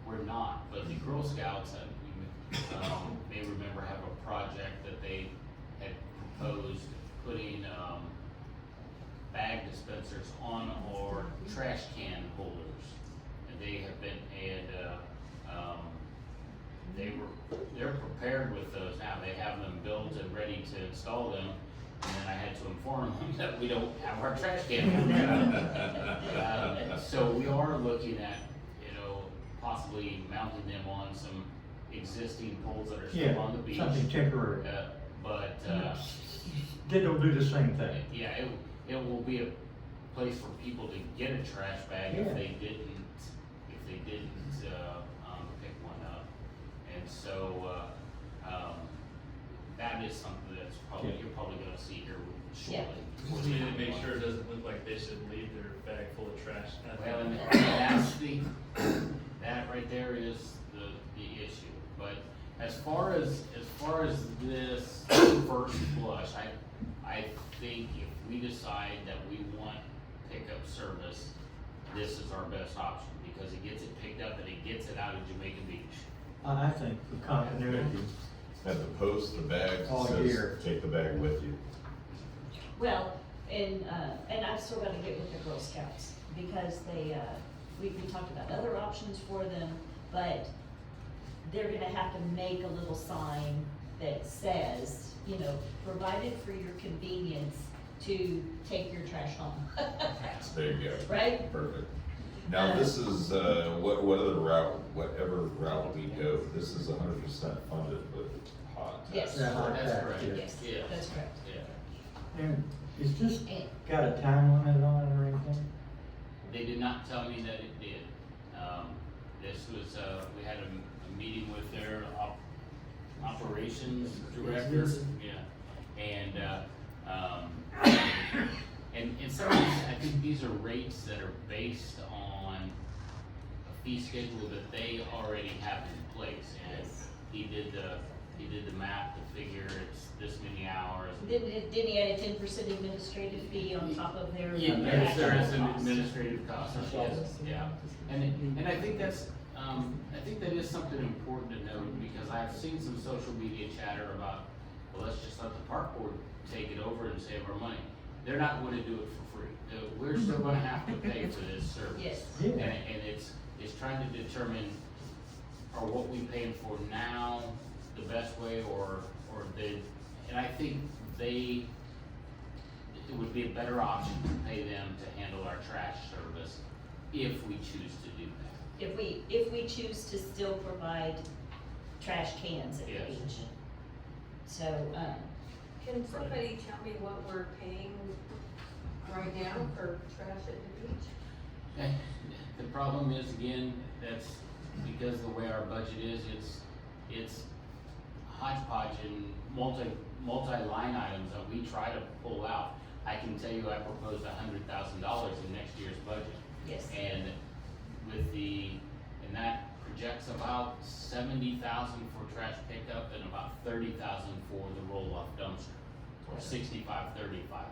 We're not, but the Girl Scouts, you may remember, have a project that they had proposed putting, bag dispensers on our trash can holders. And they have been, they're prepared with those now. They have them built and ready to install them. And then I had to inform them that we don't have our trash can. So we are looking at, possibly mounting them on some existing poles that are still on the beach. Something temporary. They don't do the same thing. Yeah, it will be a place for people to get a trash bag if they didn't pick one up. And so, that is something that's you're probably gonna see here shortly. We need to make sure it doesn't look like they should leave their bag full of trash. Well, and that right there is the issue. But as far as this first blush, I think if we decide that we want pickup service, this is our best option, because it gets it picked up and it gets it out of Jamaica Beach. I think for continuity. At the post, the bags, All it says, year. take the bag with you. Well, and I've still gotta get with the Girl Scouts, because we talked about other options for them, but they're gonna have to make a little sign that says, provided for your convenience to take your trash home. There you go. Right? Perfect. Now, this is, whatever route we go, this is 100% funded with hot Yes. tax. Yeah, hot That's tax, correct. Yes, Yeah. that's correct. Yeah. And is this got a time limit on it or anything? They did not tell me that it did. This was, we had a meeting with their operations director. Yeah. And some of these, I think these are rates that are based on a fee schedule that they already have in place. And he did the math to figure it's this many hours. Didn't he add a 10% administrative fee on top of their? Yeah, their there is actual an cost? administrative cost, yes, yeah. And I think that's, I think that is something important to note, because I've seen some social media chatter about, well, let's just let the park board take it over and save our money. They're not going to do it for free. We're still gonna have to pay for this service. Yes. Yeah. And it's trying to determine, are what we paying for now the best way, or and I think it would be a better option to pay them to handle our trash service if we choose to do that. If we choose to still provide trash cans at the Yes. beach. So, Can somebody tell me what we're paying right now for trash at the beach? Okay. The problem is, again, that's because the way our budget is, it's hodgepodge and multi-line items that we try to pull out. I can tell you I proposed $100,000 in next year's budget. yes. And and that projects about 70,000 for trash pickup and about 30,000 for the roll-off dumpster. Or 65-35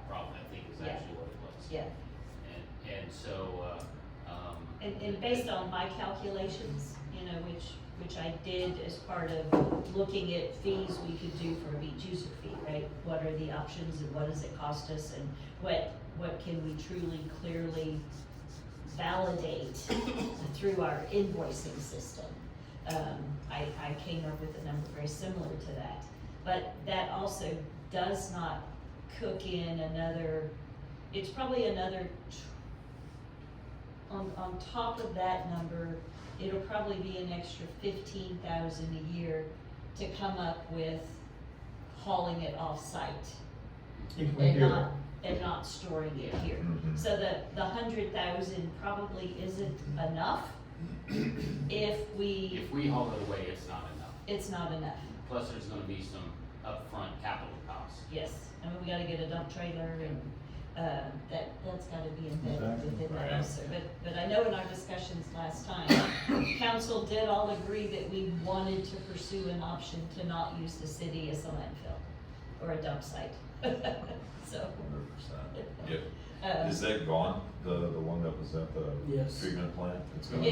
probably, I think is Yeah. actually what it was. Yeah, And so, and based on my calculations, you know, which I did as part of looking at fees we could do for a beach user fee, right? What are the options and what does it cost us and what can we truly clearly validate through our invoicing system? I came up with a number very similar to that, but that also does not cook in another, it's probably another, on top of that number, it'll probably be an extra 15,000 a year to come up with hauling it off-site If we do it. and not storing it here. Mhm. So the 100,000 probably isn't enough if if we haul it away, it's not enough. it's not enough. Plus, there's gonna be some upfront capital costs. Yes, I mean, we gotta get a dump trailer and, that's gotta be embedded Exactly. within that Right. also. But I know in our discussions last time, council did all agree that we wanted to pursue an option to not use the city as a landfill or a dump site. So, 100%. Yep. uh, Is that gone, the one that was at the Yes. treatment plant? It's gone?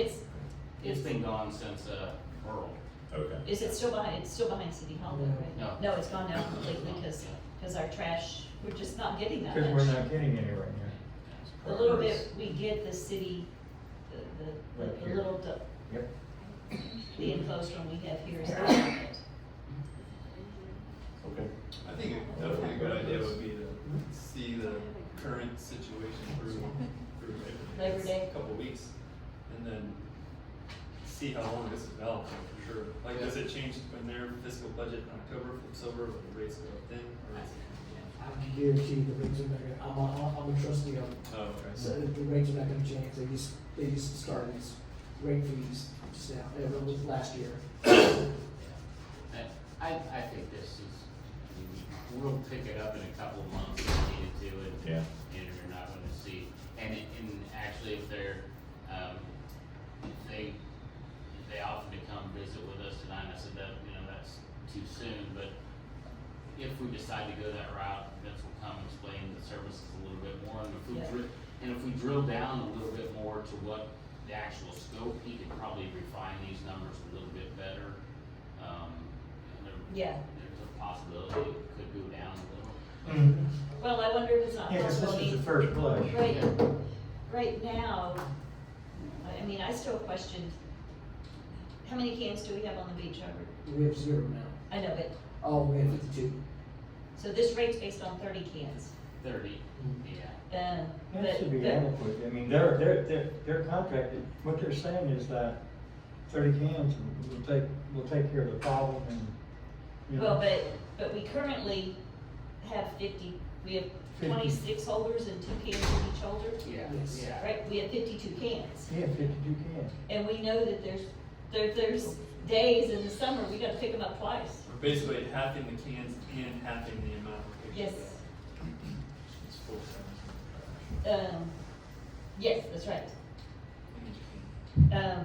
It's been gone since, Earl. Okay. is it still behind City Hall though, right? No. No, it's gone now completely because our trash, we're just not getting that much. Because we're not getting any right now. The little bit we get, the city, Right the here. little, Yep. the enclosed one we have here is not it. Okay. I think a good idea would be to see the current situation through Labor Day. a couple weeks, and then see how long this is valid for sure. Like, does it change when their fiscal budget in October flips over, or the rates go up then, or is it? I can guarantee the rates are not gonna, I'm a trustee of, Oh, okay. so the rates are not gonna change, they just started these rate fees just now, it was last year. I think this is, we'll pick it up in a couple of months if we needed to, and, Yeah. and you're not gonna see. And actually, if they're, if they offered to come visit with us tonight, I said that, that's too soon, but if we decide to go that route, Vince will come and explain the services a little bit more, and if we drill down a little bit more to what the actual scope, he could probably refine these numbers a little bit better. Yeah. There's a possibility it could go down a little. Well, I wonder if it's not Yeah, 'cause possible. this is the first blush. Right now, I mean, I still question, how many cans do we have on the beach, Robert? We have 0 now, I know, but, oh, we have 52. so this rate's based on 30 cans. 30, yeah. That should be adequate. I mean, they're contracted, what they're saying is that 30 cans will take care of the problem and, you know. Well, but we currently have 50, we have 26 holders and 2 cans in each holder. Yeah, Yes. yeah. Right, we have 52 cans. Yeah, 52 cans. And we know that there's days in the summer, we gotta pick them up twice. We're basically halving the cans and halving the amount of Yes. pictures. It's full size. Yes, that's right.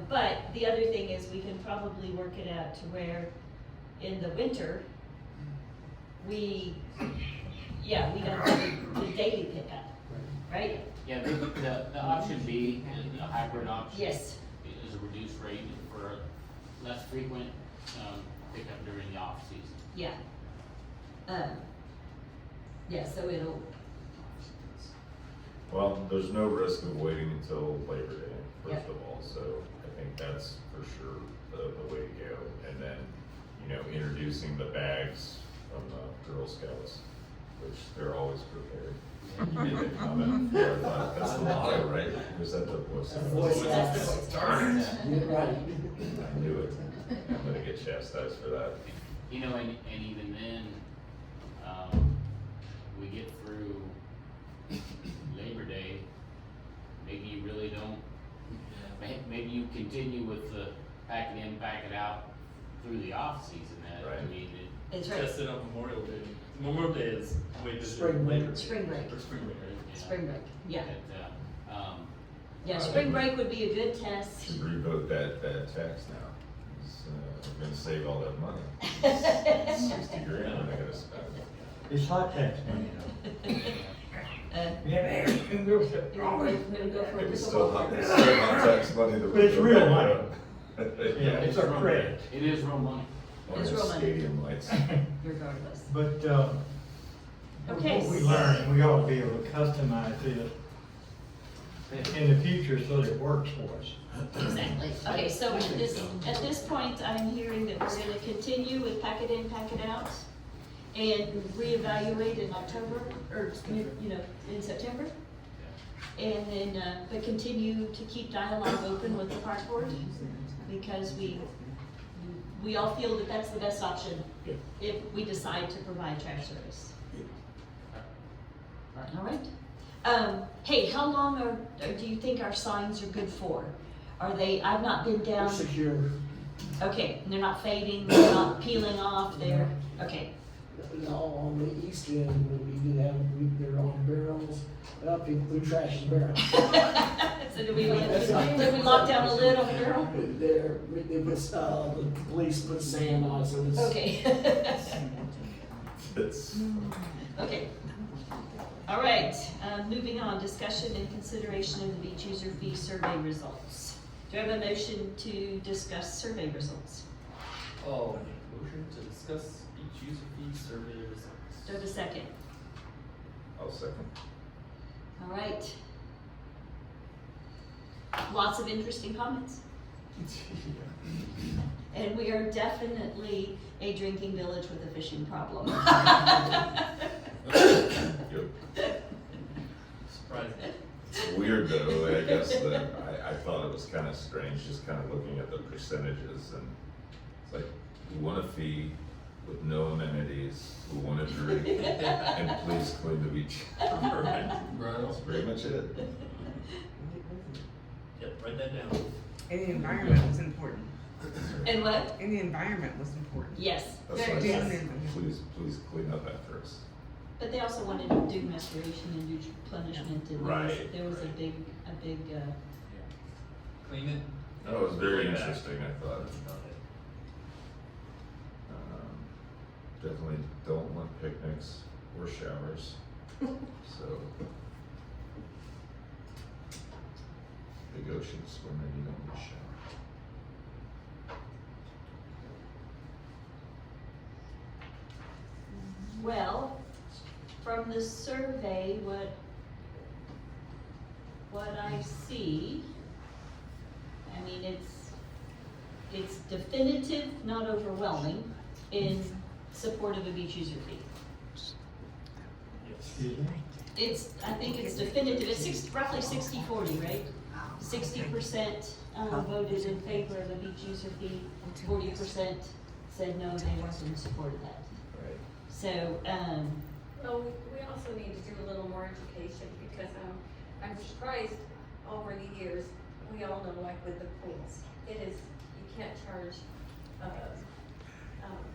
But the other thing is we can probably work it out to where in the winter, we don't do the daily pickup, right? Yeah, the option B, the hybrid option. Yes. Is a reduced rate for less frequent, pickup during the off season. Yeah. So it'll, Well, there's no risk of waiting until Labor Day, first Yeah. of all, so I think that's for sure the way to go. And then, introducing the bags from the Girl Scouts, which they're always prepared. And they come in, that's the motto, right? Or is that the Boy Scouts? Get it right. I knew it. I'm gonna get chastised for that. And even then, we get through Labor Day, maybe you really don't, maybe you continue with the pack it in, pack it out through the off season. I Right. mean, That's right. Test it on Memorial Day. Memorial Day is way busier Spring than break. Labor Day. Spring break. Or spring break, right? you know, Spring break, yeah. but, Yeah, spring break would be a good test. Should revote that tax now. It's, we're gonna save all that money. 60 grand, we're not gonna spend. It's hot tax money. Yeah, We're gonna go for It's a still hot tax money that But it's we- real money. Yeah. Yeah, it's our credit. it is real money. Or It's real money. stadium lights. regardless. But, Okay. what we learn, we ought to be able to customize it in the future so that it works for us. Exactly. Okay, so at this point, I'm hearing that we're gonna continue with pack it in, pack it out, and reevaluate in October, or, in September. And then, but continue to keep dialogue open with the park board, because we all feel that that's the best option if we decide to provide trash service. All right. Hey, how long do you think our signs are good for? Are they, I've not been They're down, secure. okay, and they're not fading, they're not peeling off, okay. No, on the east end, we do have, they're on barrels, people threw trash in barrels. So did we lock down the lid on the barrel? They put, the police put sand on it, so it's. Okay. It's, Okay. All right, moving on, discussion and consideration of the beach user fee survey results. Do I have a motion to discuss survey results? Oh, motion to discuss each user fee survey results. Do I have a second? I'll second. All right. Lots of interesting comments. And we are definitely a drinking village with a fishing problem. Yep. Surprising. It's weird though, I guess, that I thought it was kind of strange, just kind of looking at the percentages, and it's like, we want a fee with no amenities, we want to drink, and please clean the beach. Right. That's pretty much it. Yep, write that down. And the environment was important. And what? And the environment was important. Yes. That's Very why I yes. said, please clean up after us. But they also wanted to do restoration and do replenishment, and Right, there was a right. big, Clean it. That was very Bring it back. interesting, I thought. Definitely don't want picnics or showers, so. Big ocean swimming, you don't need a shower. well, from the survey, what I see, I mean, it's definitive, not overwhelming, in support of a beach user fee. Excuse me? I think it's definitive, it's roughly 60-40, right? 60% voted in favor of a beach user fee, 40% said no, they weren't in support of that. Right. So, Well, we also need to do a little more education, because I'm surprised over the years, we all know, like with the pools, it is, you can't charge,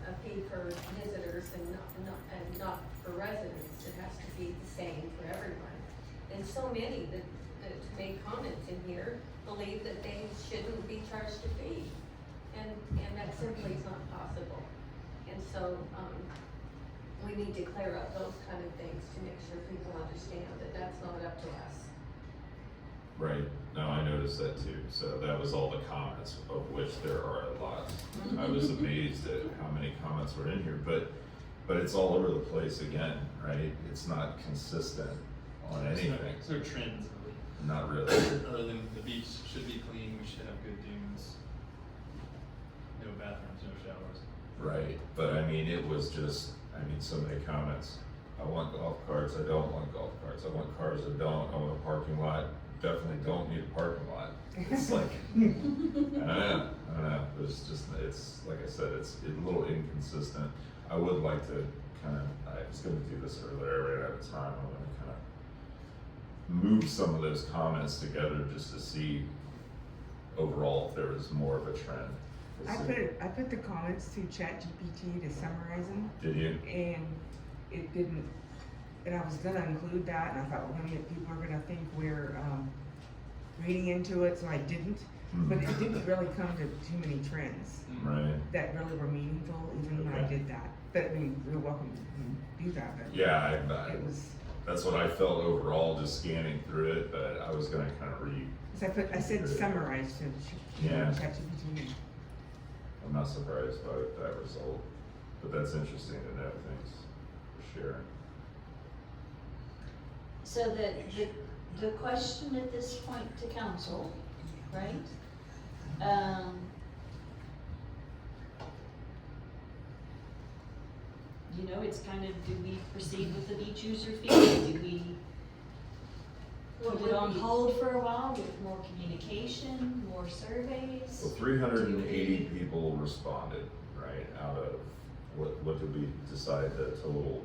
a fee for visitors and not for residents. It has to be the same for everyone. And so many that made comments in here believe that they shouldn't be charged a fee. And that simply is not possible. And so, we need to clear up those kind of things to make sure people understand that that's not up to us. Right, no, I noticed that too, so that was all the comments, of which there are a lot. I was amazed at how many comments were in here, but it's all over the place again, right? It's not consistent on anything. There's no trends, really. Not really. Other than the beach should be clean, we should have good dunes. No bathrooms, no showers. Right, but I mean, it was just, so many comments. I want golf carts, I don't want golf carts, I want cars, I don't, I want a parking lot, definitely don't need a parking lot. It's like, I don't know, there's just, it's, like I said, it's a little inconsistent. I would like to I was gonna do this earlier, right out of time, I'm gonna kind of move some of those comments together just to see overall if there was more of a trend. I put the comments to ChatGPT to summarize them, Did you? and it didn't, and I was gonna include that, and I thought, well, maybe people are gonna think we're, reading into it, so I didn't. But it didn't really come to too many trends Right. that really were meaningful, even when I Okay. did that. But, I mean, you're welcome to do that, but. Yeah, It was, that's what I felt overall, just scanning through it, but I was gonna kind of read. so I said summarize to Yeah. ChatGPT. I'm not surprised by that result, but that's interesting to know. Thanks for sharing. So the question at this point to council, right? You know, it's kind of, do we proceed with the beach user fee? Do we put it on hold for a while with more communication, more surveys? So 380 people responded, right, out of, what did we decide the total?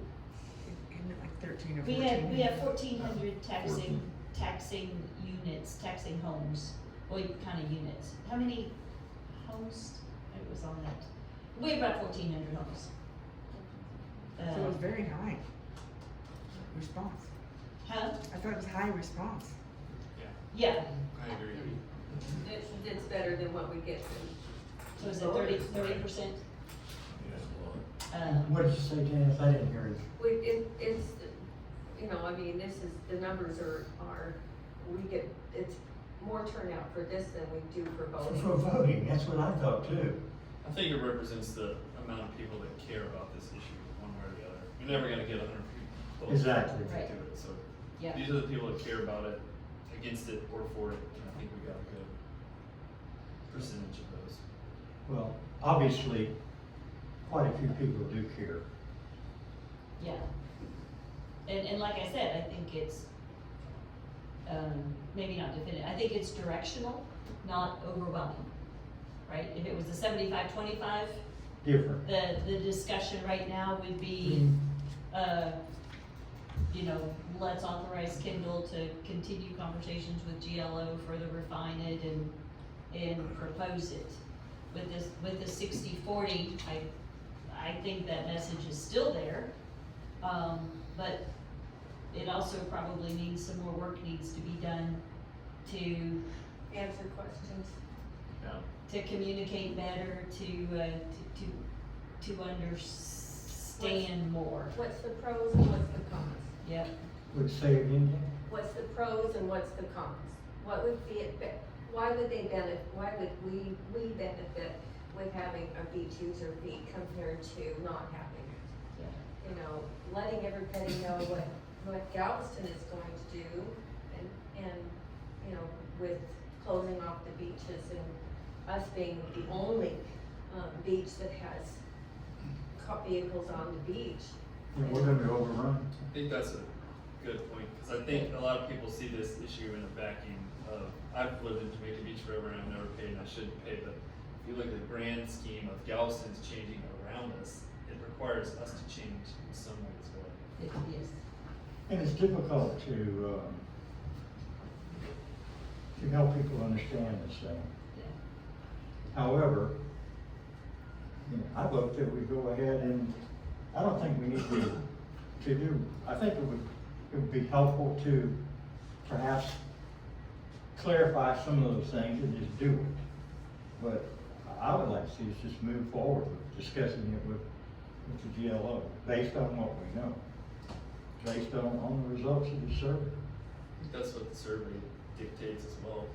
Isn't it like 13 or We 14? have 1,400 14. taxing units, taxing homes, well, kind of units. How many homes? It was on that. We have about 1,400 homes. So it was very high response. Huh? I thought it was high response. Yeah, I agree. It's better than what we get so is it 30%? What did you say, Janice? I didn't hear you. It's, you know, I mean, the numbers are, we get, it's more turnout for this than we do for voting. For voting, that's what I thought too. I think it represents the amount of people that care about this issue, one way or the other. You're never gonna get 100 people. Exactly. To Right. do it, so. Yeah. These are the people that care about it, against it, or for it, and I think we got a good percentage of those. Well, obviously, quite a few people do care. Yeah. And like I said, I think it's, maybe not definitive, I think it's directional, not overwhelming, right? If it was a 75-25, Different. the discussion right now would be, you know, let's authorize Kindle to continue conversations with GLO, further refine it and propose it. With the 60-40, I think that message is still there, but it also probably means some more work needs to be done to Answer questions. to communicate better, to understand more. What's the pros and what's the cons? Yep. Would say again, Jan? What's the pros and what's the cons? What would be it, why would they benefit, why would we benefit with having a beach user fee compared to not having it? Yeah. You know, letting everybody know what Galveston is going to do and, you know, with closing off the beaches and us being the only, beach that has vehicles on the beach. And we're gonna be overrun. I think that's a good point, because I think a lot of people see this issue in a vacuum of, I've lived in Jamaica Beach forever and I've never paid and I shouldn't pay, but if you look at the grand scheme of Galveston's changing around us, it requires us to change in some way as well. Yes. And it's difficult to help people understand this thing. Yeah. However, you know, I vote that we go ahead and, I don't think we need to do, I think it would be helpful to perhaps clarify some of those things and just do it. But I would like to see us just move forward with discussing it with the GLO, based on what we know, based on the results of the survey. I think that's what the survey dictates as well.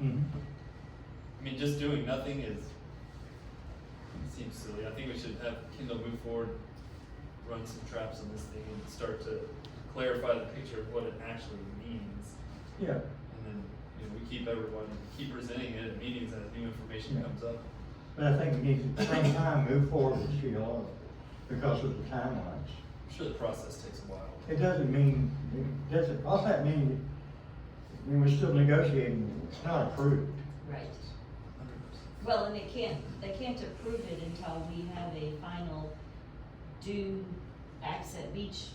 Mm-hmm. I mean, just doing nothing seems silly. I think we should have Kindle move forward, run some traps on this thing, and start to clarify the picture of what it actually means. Yeah. And then, you know, we keep presenting it at meetings as new information Yeah. comes up. But I think we need to, at the same time, move forward with GLO because of the timelines. I'm sure the process takes a while. It doesn't mean, all that means, I mean, we're still negotiating, it's not approved. Right. Well, and they can't approve it until we have a final due beach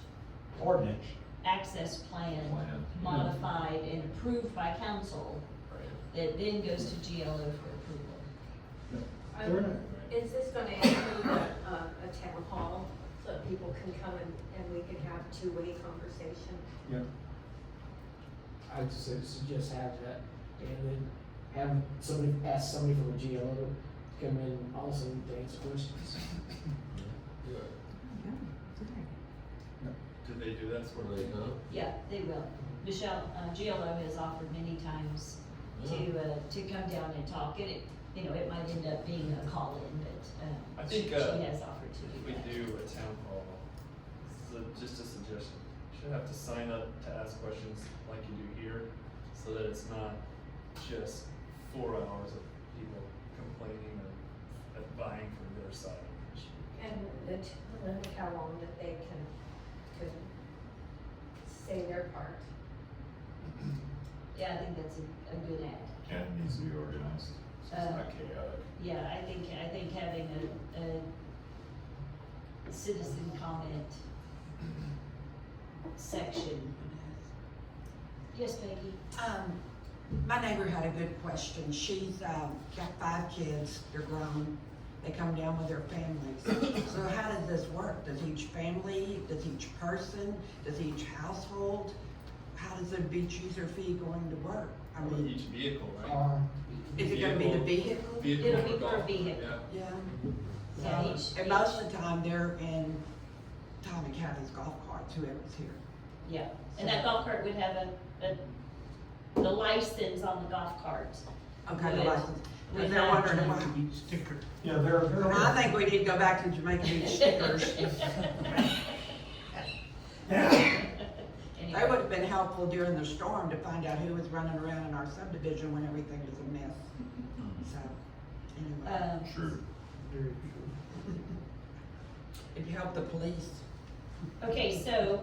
Ordinance. access plan Plan. modified and approved by council, Right. that then goes to GLO for approval. They're not- Is this gonna include a town hall, so that people can come and we can have two-way conversation? Yeah. I would suggest have that, and then have somebody, ask somebody from the GLO to come in also to answer questions. Did they do that sort of thing? Yeah, they will. Michelle, GLO has offered many times to come down and talk. It might end up being a call-in, I but think, she has offered to If do we that. do a town hall, just a suggestion, you should have to sign up to ask questions like you do here, so that it's not just 4 hours of people complaining or vying for their side of the issue. And how long that they can say their part. Yeah, I think that's a good ad. And it needs to be organized, so it's not chaotic. Yeah, I think having a citizen comment section. Yes, Peggy? My neighbor had a good question. She's got 5 kids, they're grown, they come down with their families. So how does this work? Does each family, does each person, does each household, how does the beach user fee going to work? I Or mean, each vehicle, right? Car. is it gonna be the vehicle? It'll be for per golf, vehicle. yeah. Yeah. Yeah, And most of the time, they're in Tommy County's golf carts, whoever's here. Yeah, and that golf cart would have the license on the golf cart. Okay, the Would- license. would And they're have- wondering why. Sticker. Yeah, they're. Well, I think we need to go back to Jamaica Beach stickers. They would have been helpful during the storm to find out who was running around in our subdivision when everything was a mess. So, anyway, True. if you help the police. Okay, so,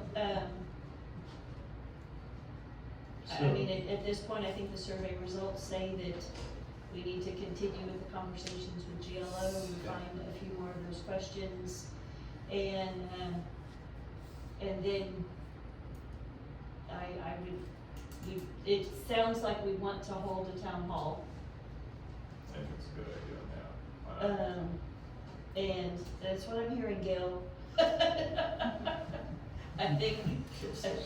I mean, at this point, I think the survey results say that we need to continue with the conversations with GLO and find a few more of those questions. And then it sounds like we want to hold a town hall. I think it's a good idea, yeah. And that's what I'm hearing, Gail. I think.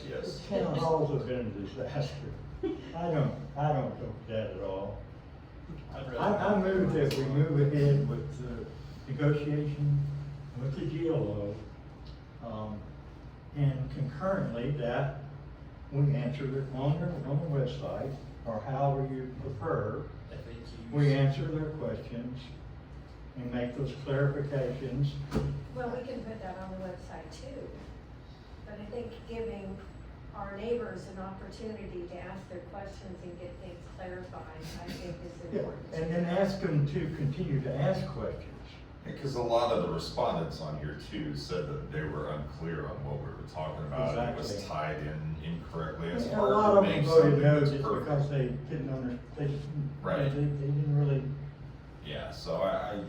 Yes. Town halls have been a disaster. I don't know that at all. I move that we move ahead with the negotiation with the GLO, and concurrently that we answer it on the website, or however you prefer. We answer their questions and make those clarifications. Well, we can put that on the website too, but I think giving our neighbors an opportunity to ask their questions and get things clarified, I think is Yeah, important. and then ask them to continue to ask questions. Because a lot of the respondents on here too said that they were unclear on what we were talking about. It was Exactly. tied in incorrectly. It's And a hard lot to of them make voted something no that's just perfect. because they didn't Right. they didn't really. Yeah, so I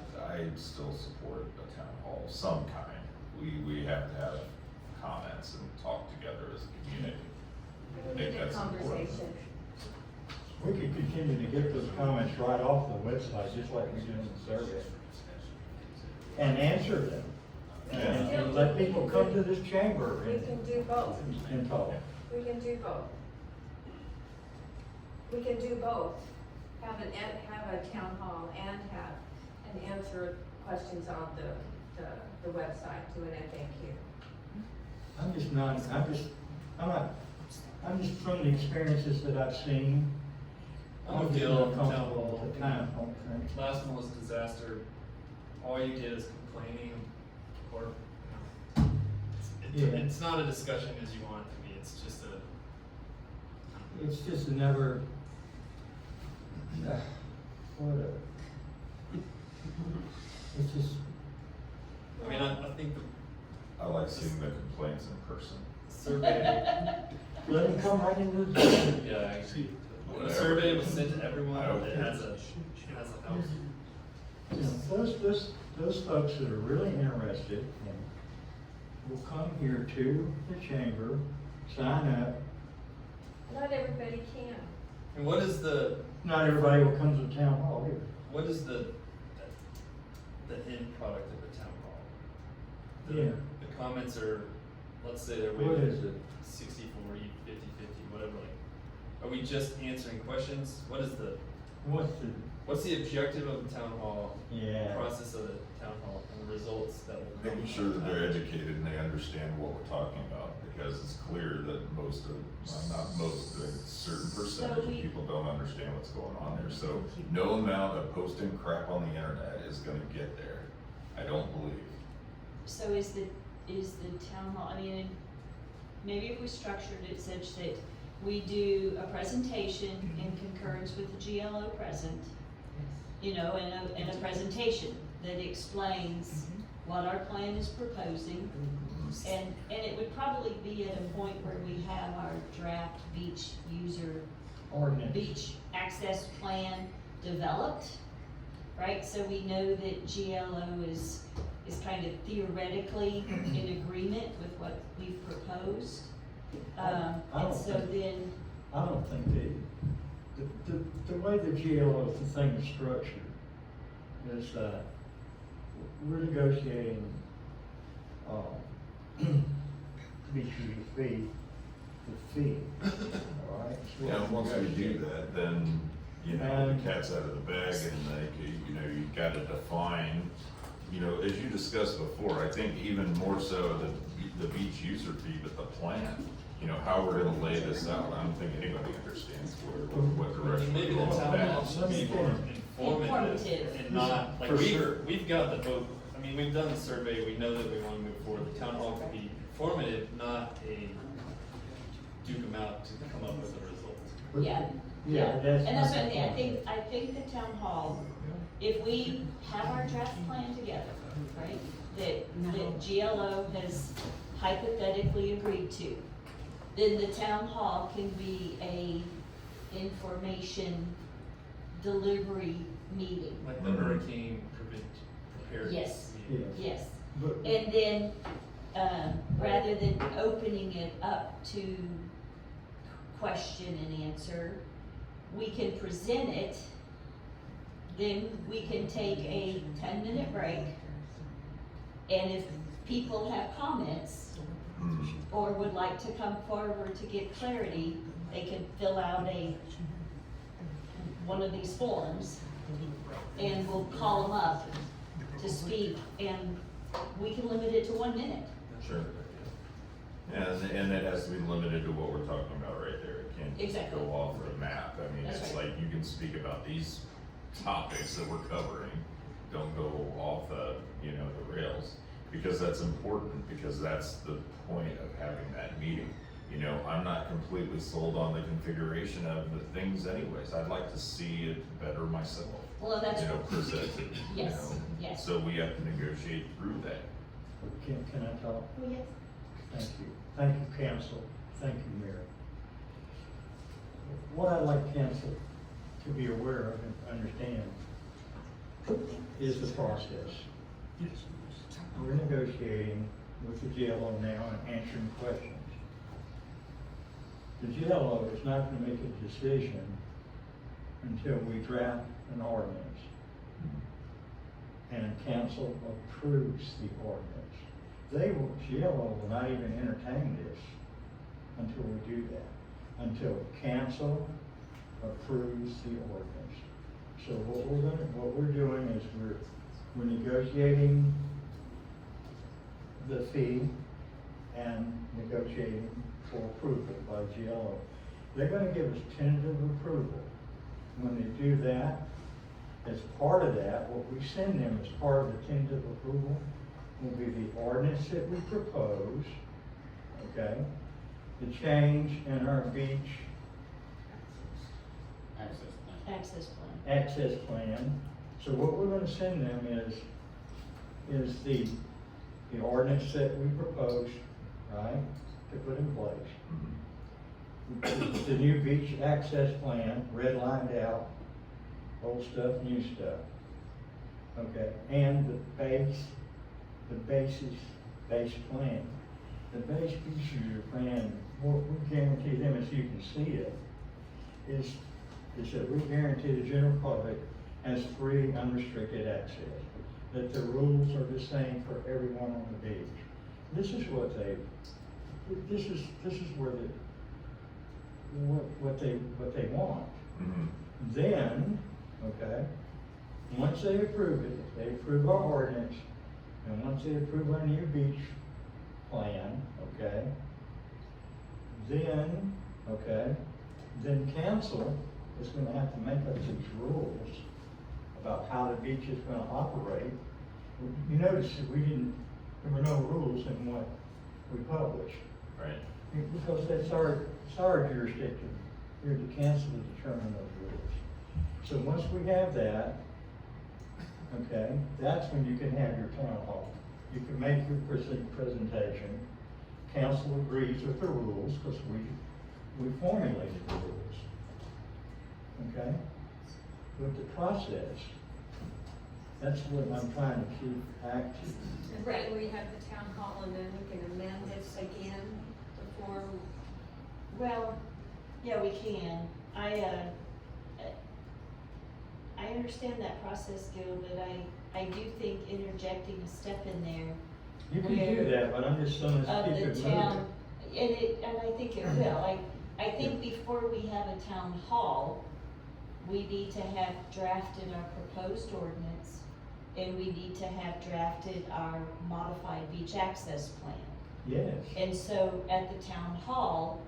still support a town hall of some kind. We have to have comments and talk together as a community. I We think need a that's important. conversation. We could continue to get those comments right off the website, just like we do in the survey. And answer them. And let people come to this chamber We can do both. and talk. We can do both. We can do both. Have a town hall and answer questions on the website, do an FAQ. I'm just from the experiences that I've seen. I'm with just Gil not on the town comfortable hall. with the town hall thing. Last one was a disaster. All you get is complaining, or, Yeah. it's not a discussion as you want it to be, it's just a. It's just never, whatever. It's just, I mean, I think I like seeing the complaints in person. the survey, let them come right into the chamber. yeah, I see. When the Whatever. survey was sent to everyone, I don't it care. has a house. You know, those folks that are really interested will come here to the chamber, sign up. Not everybody can. And what is the, Not everybody will come to the town hall either. what is the end product of the town hall? Yeah. The comments are, let's say they're What weighted is it? 60, 40, 50, 50, whatever, like, are we just answering questions? What is the, what's the objective of the town hall? Yeah. Process of the town hall and the results that will come? Making sure that they're educated and they understand what we're talking about, because it's clear that most of, well, not most, but a certain percentage of people don't understand what's going on there. So no amount of posting crap on the internet is gonna get there, I don't believe. So is the town hall, I mean, maybe if we structured it such that we do a presentation in concurrence with the GLO present, you know, and a presentation that explains what our plan is proposing. And it would probably be at a point where we have our draft beach user Ordinance. beach access plan developed, right? So we know that GLO is kind of theoretically in agreement with what we've proposed. I And don't so think- then, I don't think the way the GLO thing is structured is, we're negotiating, beach user fee, the fee, all right? So Yeah, we're once we do negotiating. that, then, you know, the cat's out of the bag, and like, you know, you've gotta define, you know, as you discussed before, I think even more so the beach user fee, but the plan, you know, how we're gonna lay this out. I don't think anybody understands what direction Maybe we're the going town with hall that. should be more informative Informative. and not, like, For sure. we've got the vote, I mean, we've done the survey, we know that we wanna move forward. The town hall could be informative, not a duke them out to come up with a result. yeah. Yeah, that's. And that's what not I the think, point. I think the town hall, if we have our draft plan together, right, that GLO has hypothetically agreed to, then the town hall can be a information delivery meeting. Like the hurricane preparedness Yes. meeting. Yes, But- and then, rather than opening it up to question and answer, we can present it, then we can take a 10-minute break. And if people have comments or would like to come forward to get clarity, they can fill out one of these forms, and we'll call them up to speak, and we can limit it to 1 minute. Sure. And it has to be limited to what we're talking about right there. It can't just Exactly. go off the map. I mean, That's it's right. like you can speak about these topics that we're covering. Don't go off the, you know, the rails, because that's important, because that's the point of having that meeting. You know, I'm not completely sold on the configuration of the things anyways. I'd like to see it better myself. Well, that's. You know, presented, you Yes, know. yes. So we have to negotiate through that. Can I talk? Oh, yes. Thank you. Thank you, council. Thank you, Mayor. What I'd like council to be aware of and understand is the process. We're negotiating with the GLO now and answering questions. The GLO is not gonna make a decision until we draft an ordinance and council approves the ordinance. GLO will not even entertain this until we do that, until council approves the ordinance. So what we're doing is we're negotiating the fee and negotiating for approval by GLO. They're gonna give us tentative approval. When they do that, as part of that, what we send them as part of the tentative approval will be the ordinance that we propose, okay? The change in our beach access plan. So what we're gonna send them is the ordinance that we proposed, right, to put in place. The new beach access plan, redlined out, old stuff, new stuff. Okay, and the base plan. The base beach user plan, what we guarantee them, as you can see it, is that we guarantee the general public has free, unrestricted access. That the rules are the same for everyone on the beach. This is what they where what they want. Mhm. Then, okay, once they approve it, if they approve our ordinance, and once they approve our new beach plan, okay, then council is gonna have to make up these rules about how the beach is gonna operate. You notice that there were no rules in what we published. Right. Because it's our jurisdiction, here the council to determine those rules. So once we have that, okay, that's when you can have your town hall. You can make your presentation, council agrees with the rules, because we formulated the rules. Okay? With the process, that's what I'm trying to keep active. Right, we have the town hall and then we can amend this again before. Well, yeah, we can. I understand that process, Gil, but I do think interjecting a step in there. You can do that, but I'm just saying, let's keep Of it the moving. town, and I think it will. I think before we have a town hall, we need to have drafted our proposed ordinance, and we need to have drafted our modified beach access plan. Yes. And so at the town hall,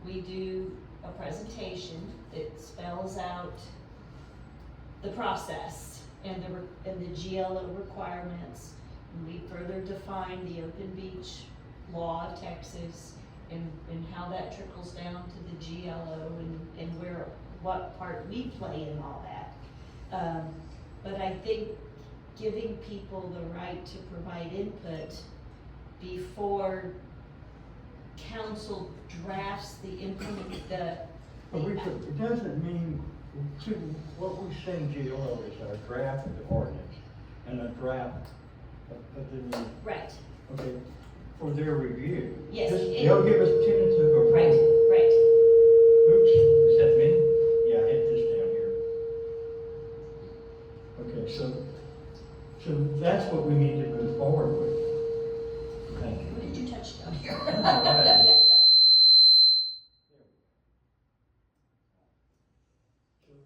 we do a presentation that spells out the process and the GLO requirements. And we further define the open beach law of Texas and how that trickles down to the GLO and what part we play in all that. But I think giving people the right to provide input before council drafts But it doesn't mean, what we send GLO is our draft of the ordinance and a draft of the new. Right, Okay, for their review. Yes, They'll give us tentative approval. right. Oops, is that me? Yeah, I hit this down here. Okay, so that's what we need to move forward with. Thank you. What did you touch down here? All right. So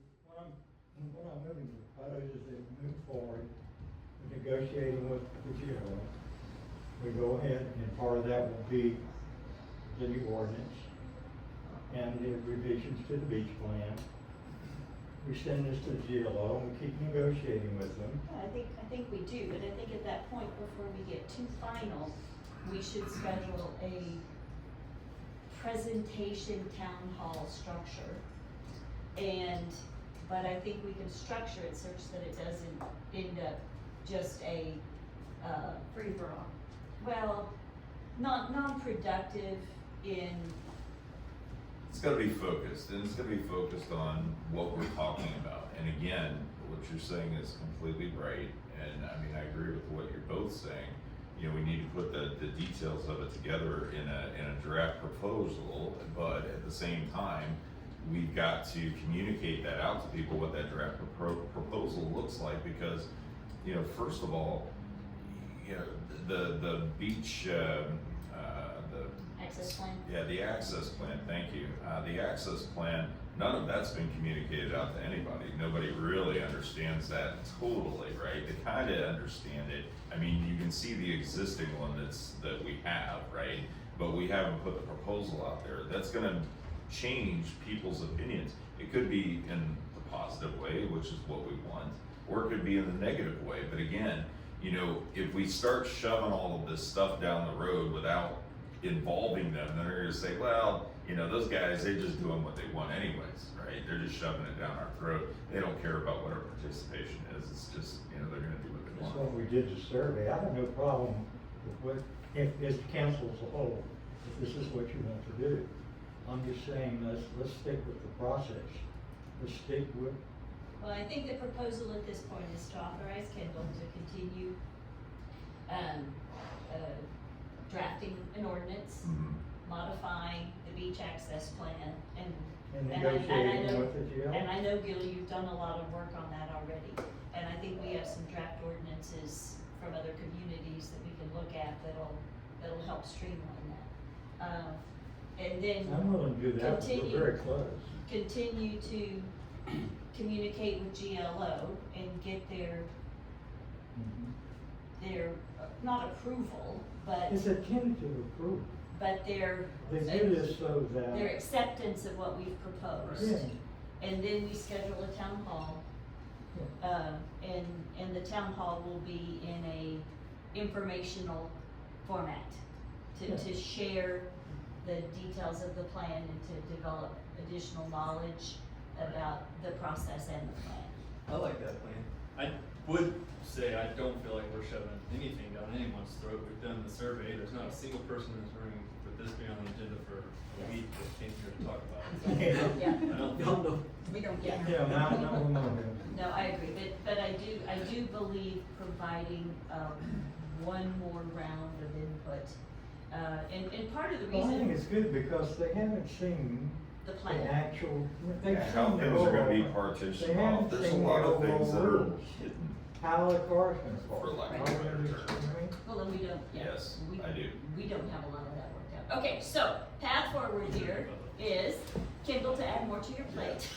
what I'm moving to propose is that we move forward with negotiating with the GLO. We go ahead, and part of that will be the new ordinance and the revisions to the beach plan. We send this to the GLO, and we keep negotiating with them. I think we do, but I think at that point, before we get too final, we should schedule a presentation town hall structure. But I think we can structure it such that it doesn't end up just a, Free for all. well, non-productive in, It's gotta be focused, and it's gonna be focused on what we're talking about. And again, what you're saying is completely right, and I mean, I agree with what you're both saying. You know, we need to put the details of it together in a draft proposal, but at the same time, we've got to communicate that out to people, what that draft proposal looks like, because, you know, first of all, you know, the beach, access plan. yeah, the access plan, thank you. The access plan, none of that's been communicated out to anybody. Nobody really understands that totally, right? They kinda understand it. I mean, you can see the existing limits that we have, right? But we haven't put the proposal out there. That's gonna change people's opinions. It could be in the positive way, which is what we want, or it could be in the negative way. But again, you know, if we start shoving all of this stuff down the road without involving them, then they're gonna say, well, you know, those guys, they're just doing what they want anyways, right? They're just shoving it down our throat. They don't care about what our participation is. It's just, you know, they're gonna do what they That's want. why we did the survey. I have no problem with what, if the council as a whole, if this is what you want to do. I'm just saying, let's stick with the process. Let's stick with. Well, I think the proposal at this point is to authorize Kendall to continue, drafting an ordinance, modifying the beach access plan, and And And I negotiating know- with the jail. and I know, Gil, you've done a lot of work on that already, and I think we have some draft ordinances from other communities that we can look at that'll help streamline that. And then I'm willing to do that, but continue- we're very close. continue to communicate with GLO and get their, not approval, but, It's a tentative approval. but their. They do this so that. Their acceptance of what we've proposed. Yeah. And then we schedule a town hall. And the town hall will be in a informational format to share the details of the plan and to develop additional knowledge about the process and the plan. I like that plan. I would say I don't feel like we're shoving anything down anyone's throat. We've done the survey. There's not a single person in this room with this being on the agenda for a week that came here to talk about it. Yeah. I don't think. We don't Yeah. Yeah, no. No, I agree, but I do believe providing, one more round of input. And part of the Well, I think reason, it's good because they haven't seen the the plan. actual, they've How seen the things are gonna be overall- partitioned they haven't off, there's a seen the lot of things that are overall hidden. How the car's gonna fall. For lack of a How better it's term. gonna be. Well, and we don't, yeah. Yes, we- I do. We don't have a lot of that worked out. Okay, so path forward here is Kendall to add more to your plate.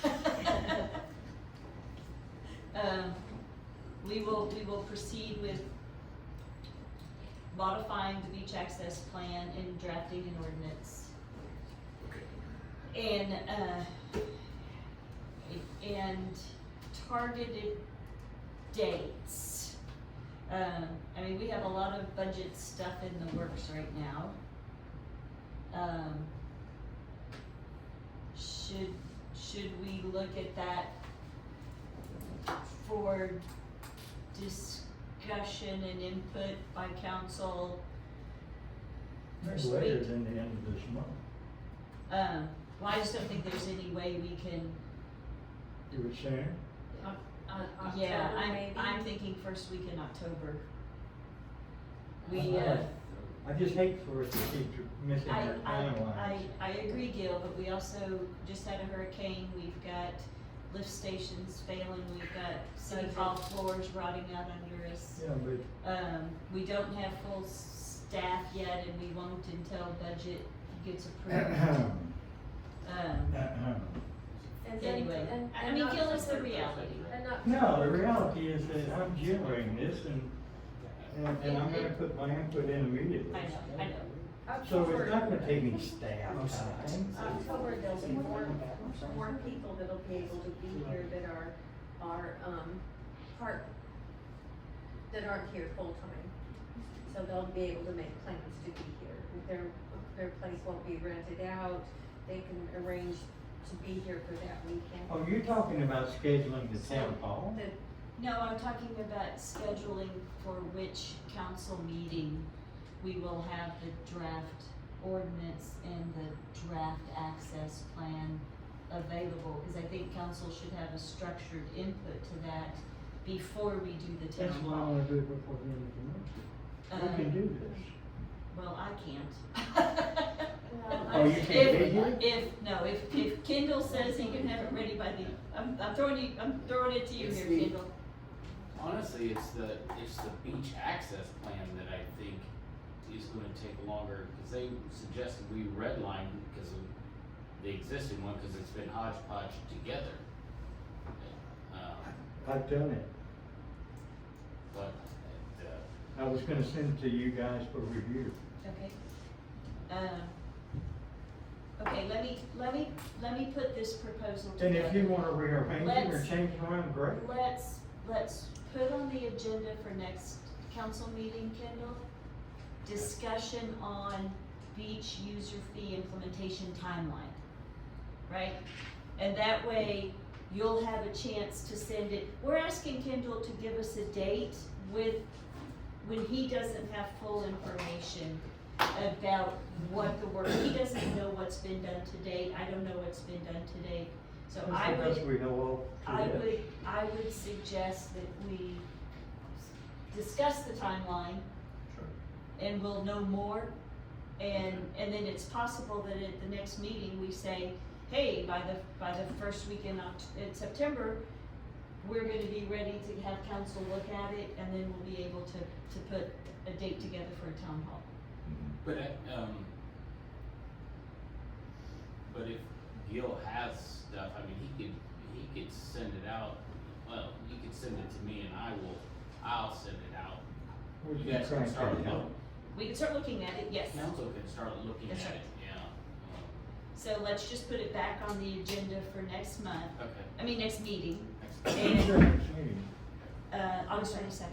We will proceed with modifying the beach access plan and drafting an ordinance. And targeted dates. I mean, we have a lot of budget stuff in the works right now. Should we look at that for discussion and input by council first No later week? than the end of this month. Well, I just don't think there's any way we can, You were saying? yeah, October, maybe? I'm thinking first week in October. We, I just hate for us to keep missing our timelines. I agree, Gil, but we also just had a hurricane, we've got lift stations failing, we've got city hall floors rotting out under us. Yeah, but We don't have full staff yet, and we won't until budget gets approved. And then- Anyway, and- I and mean, not Gil, it's the for- reality. And not. no, the reality is that I'm generating this and I'm gonna put my input in immediately. I know. So it's not gonna take me staff time. October, there'll be more people that'll be able to be here that are that aren't here full-time. So they'll be able to make plans to be here. Their place won't be rented out, they can arrange to be here for that weekend. Oh, you're talking about scheduling the town hall? No, I'm talking about scheduling for which council meeting we will have the draft ordinance and the draft access plan available, because I think council should have a structured input to that before we do the That's town why I hall. wanna do it before the end of the month. We can do this. Well, I can't. Oh, you can't be here? If Kendall says he can have it ready by I'm throwing it to you It's here, the- Kendall. Honestly, it's the beach access plan that I think is gonna take longer, because they suggested we redline because of the existing one, because it's been hodgepodge together. I've done it. But, I was gonna send it to you guys for review. Okay. Okay, let me put this proposal And together. if you wanna rearrange it or Let's- change it around, great. Let's put on the agenda for next council meeting, Kendall, discussion on beach user fee implementation timeline, right? And that way, you'll have a chance to send it, we're asking Kendall to give us a date when he doesn't have full information about what the work, he doesn't know what's been done to date, I don't know what's been done to date. So I That's the would, best we know of today. I would suggest that we discuss the timeline and we'll know more. And then it's possible that at the next meeting, we say, hey, by the first week in September, we're gonna be ready to have council look at it, and then we'll be able to put a date together for a town hall. But if Gil has stuff, I mean, he could send it out, well, he could send it to me and I'll send it out. You guys can start looking. We can start looking at it, yes. Council can start looking That's at right. it, yeah. So let's just put it back on the agenda for next month, Okay. next meeting, Sure, and, next meeting. August 22nd.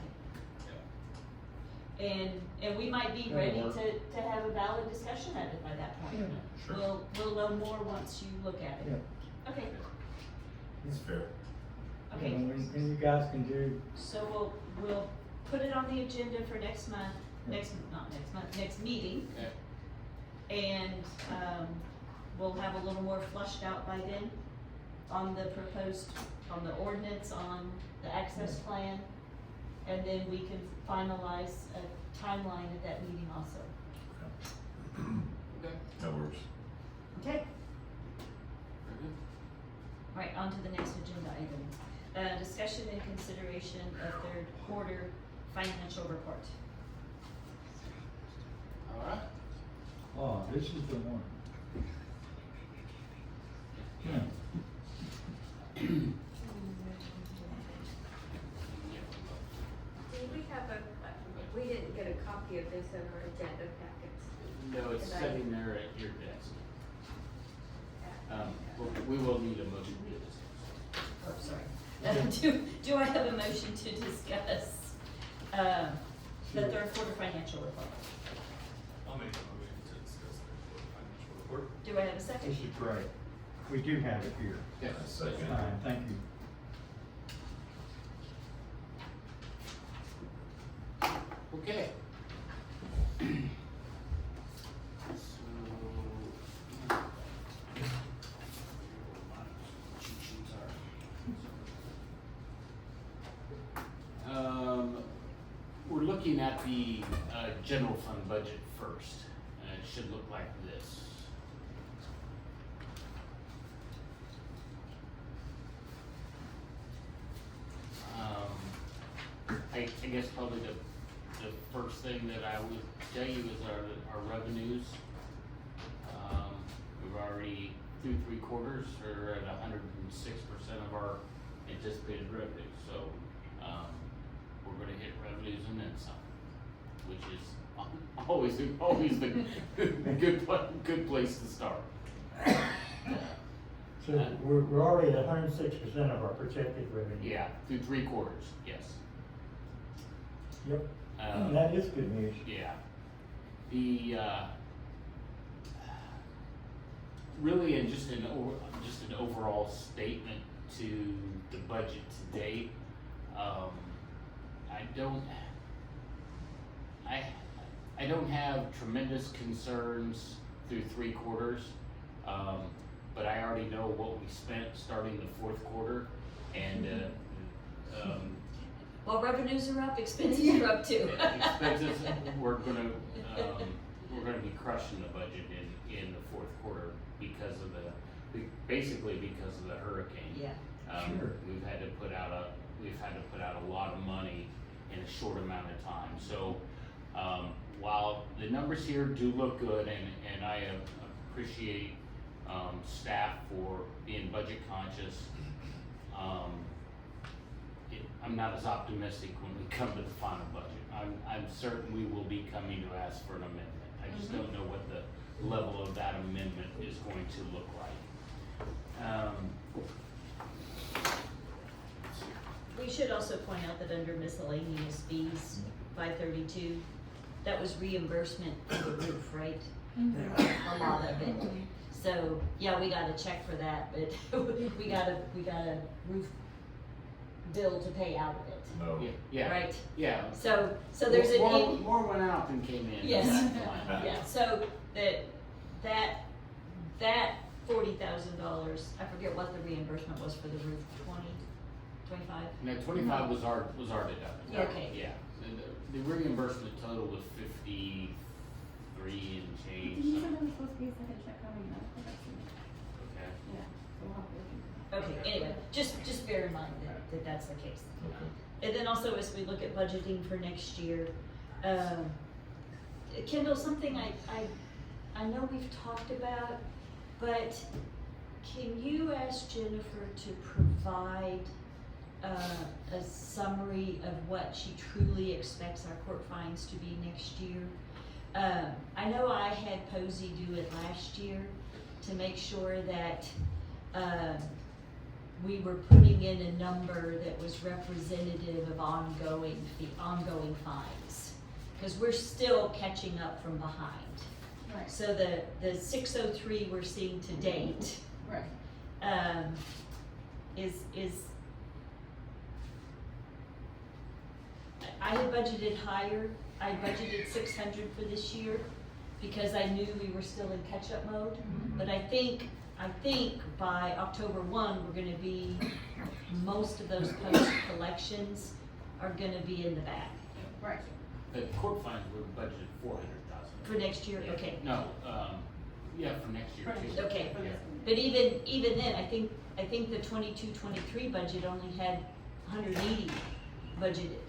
And we might be That'll ready work. to have a valid discussion at it by that point. Sure. We'll know more once you look at it. Okay, It's fair. okay. And you guys can do, So we'll put it on the agenda for next month, next meeting. Okay. And, we'll have a little more flushed out by then on the proposed, on the ordinance, on the access plan. And then we can finalize a timeline at that meeting also. Okay. That works. Okay? Very good. Right, on to the next agenda item. Discussion and consideration of third quarter financial report. All right. oh, this is the one. Yeah. Do we have we didn't get a copy of this in our agenda packets. No, it's Did I- sitting there at your desk. We will need a motion to do this. Oh, sorry. Do I have a motion to discuss, the third quarter financial report? I'll make a motion to discuss the financial report. Do I have a second? This is great. We do have it here. Yes. Second. Fine, thank you. Okay. We're looking at the, general fund budget first, and it should look like this. I guess probably the first thing that I would tell you is our revenues. We've already, through 3 quarters, are at 106% of our anticipated revenue, so, we're gonna hit revenues and then some, which is always the good place to start. So we're already at 106% of our projected revenue. Yeah, through 3 quarters, yes. Yep. Um, That is good news. Yeah. The, really, in just an overall statement to the budget to date, I don't have tremendous concerns through 3 quarters, but I already know what we spent starting the 4th quarter, and, Well, revenues are up, expenses are up too. expenses, we're gonna be crushing the budget in the 4th quarter because of basically because of the hurricane. Yeah. Sure. We've had to put out a lot of money in a short amount of time. So, while the numbers here do look good, and I appreciate, staff for being budget conscious, I'm not as optimistic when we come to the final budget. I'm certain we will be coming to ask for an amendment. I just don't know what the level of that amendment is going to look like. We should also point out that under miscellaneous fees, 532, that was reimbursement for the roof, right? A lot of it. So, yeah, we got a check for that, but we got a roof bill to pay out of it, No. Yeah, right? yeah. So there's an More went out than came in. Yes. That's fine. Yeah, so that $40,000, I forget what the reimbursement was for the roof, 25? No, 25 was our deductible. Yeah. Okay. Yeah, and the reimbursement total was 53 and change. Did you say there was supposed to be a second check coming? No, I forgot to. Okay. Yeah, so we'll have to look into that. Okay, anyway, just bear in mind that that's the case. And then also as we look at budgeting for next year, Kendall, something I know we've talked about, but can you ask Jennifer to provide a summary of what she truly expects our court fines to be next year? I know I had Posey do it last year to make sure that we were putting in a number that was representative of ongoing fines. Because we're still catching up from behind. Right. So the 603 we're seeing to date Right. is I had budgeted higher. I budgeted 600 for this year because I knew we were still in catch-up mode. Mm-hmm. But I think by October 1, we're gonna be, most of those post-collections are gonna be in the bag. Right. The court fines were budgeted 400,000. For next year, okay. No, yeah, for next year too. Okay, Yeah. but even then, I think the 22-23 budget only had 180 budgeted,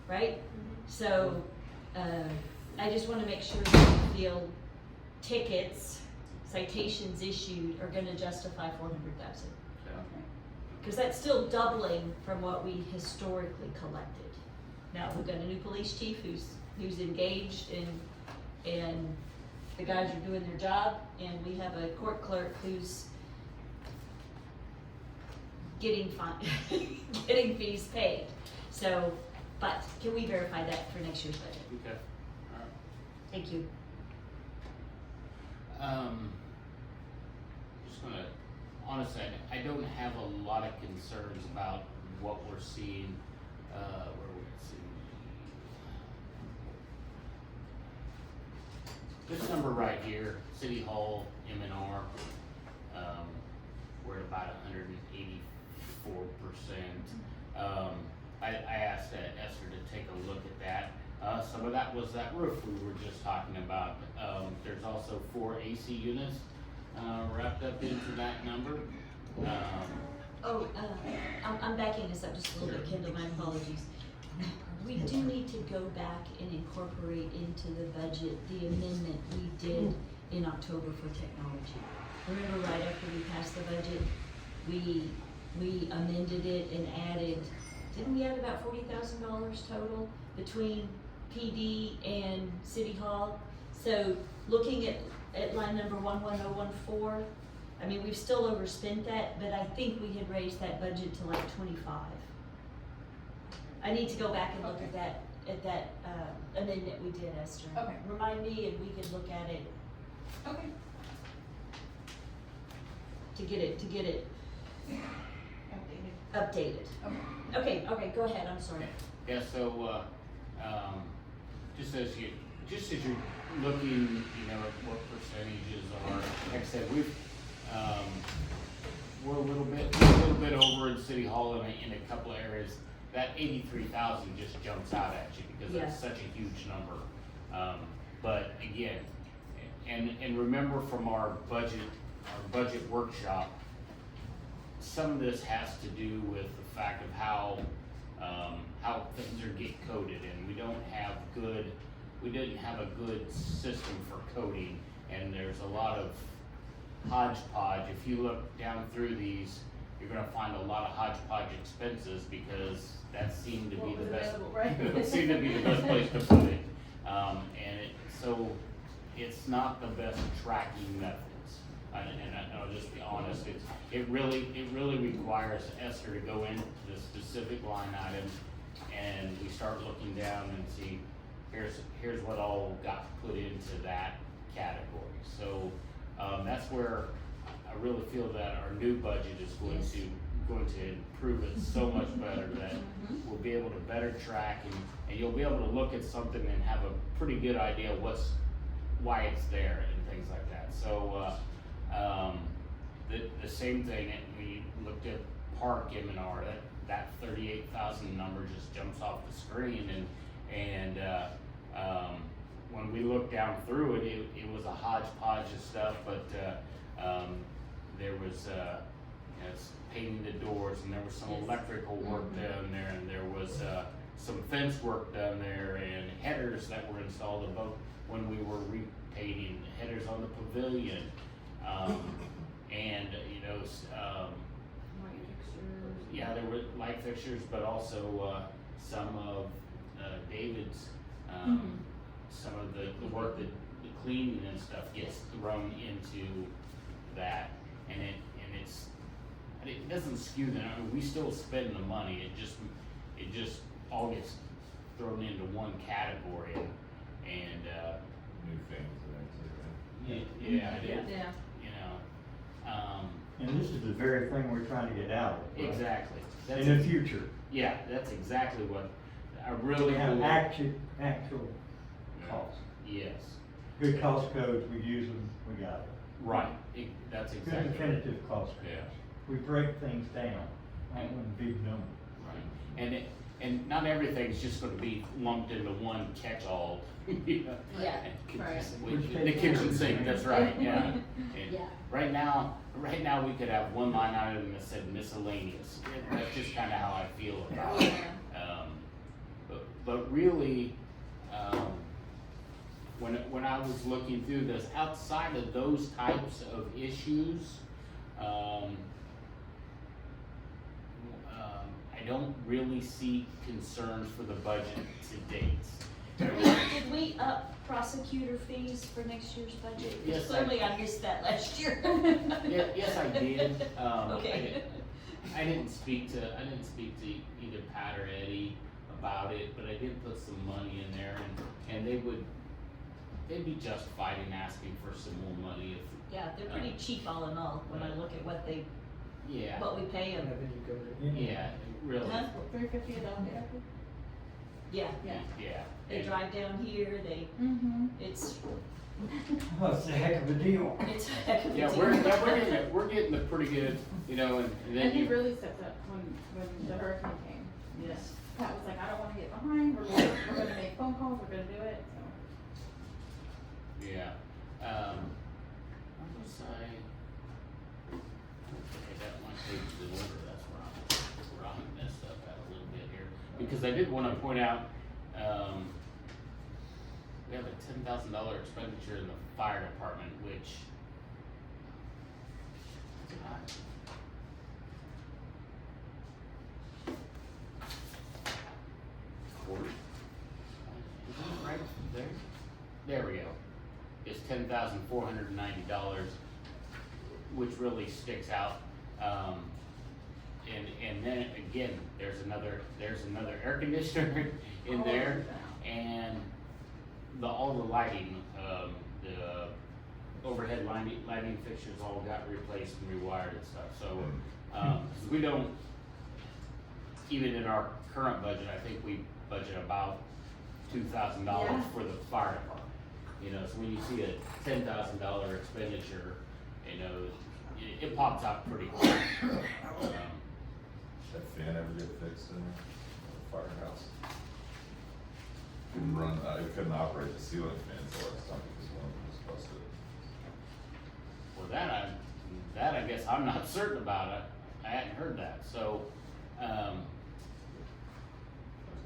right? So, I just wanna make sure that we feel tickets, citations issued are gonna justify 400,000. Yeah. Cause that's still doubling from what we historically collected. Now, we've got a new police chief who's engaged and the guys are doing their job, and we have a court clerk who's getting getting fees paid. So, but can we verify that for next year's budget? Okay, all right. Thank you. Just gonna, honestly, I don't have a lot of concerns about what we're seeing, where we're seeing. This number right here, City Hall, M&R, we're at about 184%. I asked Esther to take a look at that. Some of that was that roof we were just talking about. There's also 4 AC units wrapped up into that number. I'm backing this up just a little bit, Kendall, my apologies. We do need to go back and incorporate into the budget the amendment we did in October for technology. Remember right after we passed the budget, we amended it and added, didn't we add about $40,000 total between PD and City Hall? So looking at line number 11014, I mean, we've still overspent that, but I think we had raised that budget to like 25. I need to go back and look at that amendment we did, Esther. Okay. Remind me and we can look at it Okay. to get it Updated. updated. Okay, go ahead, I'm sorry. Yeah, so, just as you're looking, at what percentages are, like I said, we're a little bit over in City Hall in a couple of areas. That 83,000 just jumps out at you because that's such a huge number. But again, and remember from our budget workshop, some of this has to do with the fact of how things are get coded, and we didn't have a good system for coding, and there's a lot of hodgepodge. If you look down through these, you're gonna find a lot of hodgepodge expenses because that seemed to be the best. Right? Seemed to be the best place to put it, so it's not the best tracking methods. And I'll just be honest, it really requires Esther to go into the specific line items, and we start looking down and see, here's what all got put into that category. So that's where I really feel that our new budget is going to improve it so much better that we'll be able to better track, and you'll be able to look at something and have a pretty good idea why it's there and things like that. So the same thing, we looked at Park M&R, that 38,000 number just jumps off the screen, and when we looked down through it, it was a hodgepodge of stuff, but there was painting the doors, and there was some electrical work down there, and there was some fence work done there, and headers that were installed above when we were repainting, headers on the pavilion, and yeah, there were light fixtures, but also some of David's, some of the work that the cleaning and stuff gets thrown into that, and it doesn't skew the number. We still spend the money. It just all gets thrown into one category, and New things that yeah, Yeah. you know, And this is the very thing we're trying to get out of. Right? exactly. In the future. Yeah, that's exactly what I really We have believe. actual costs. Yes, Good cost codes, we use them, we got it. right. That's Good exactly right. definitive cost codes. Yeah. We break things down, not one big number. Right. And not everything's just gonna be lumped into one catch-all. Yeah, right. The kitchen sink, that's right, yeah. And Yeah. Right now, we could have one line item that said miscellaneous. That's just kinda how I feel about it. But really, when I was looking through this, outside of those types of issues, I don't really see concerns for the budget to date. Did we up prosecutor fees for next year's budget? Yes, Clearly I missed that last year. Yeah, yes, I did. Okay. I didn't speak to either Pat or Eddie about it, but I did put some money in there, and they'd be justified in asking for some more money if. Yeah, they're pretty cheap all in all, when I look at what we pay them. Revenue goes in. Yeah, really. Huh? $350 a dog. Yeah, Yeah. Yeah. they drive down here, it's Oh, it's a heck of a deal. a heck of a Yeah, deal. we're getting a pretty good, and then And he you, really stepped up when the hurricane came. Yes. Pat was like, I don't wanna get behind, we're gonna make phone calls, we're gonna do it, so. yeah. What was I got my pages in order, that's where I messed up at a little bit here. Because I did wanna point out, we have a $10,000 expenditure in the fire department, which. Right there. There we go. It's $10,490, which really sticks out. And then again, there's another air conditioner in there, and all the lighting, the overhead lighting fixtures all got replaced and rewired and stuff. So, 'cause we don't, even in our current budget, I think we budget about $2,000 for the fire department. So when you see a $10,000 expenditure, it pops out pretty quick. That fan ever get fixed in the firehouse? Couldn't run, it couldn't operate the ceiling fans the last time because one of them was busted. Well, that I guess I'm not certain about it. I hadn't heard that, so, It was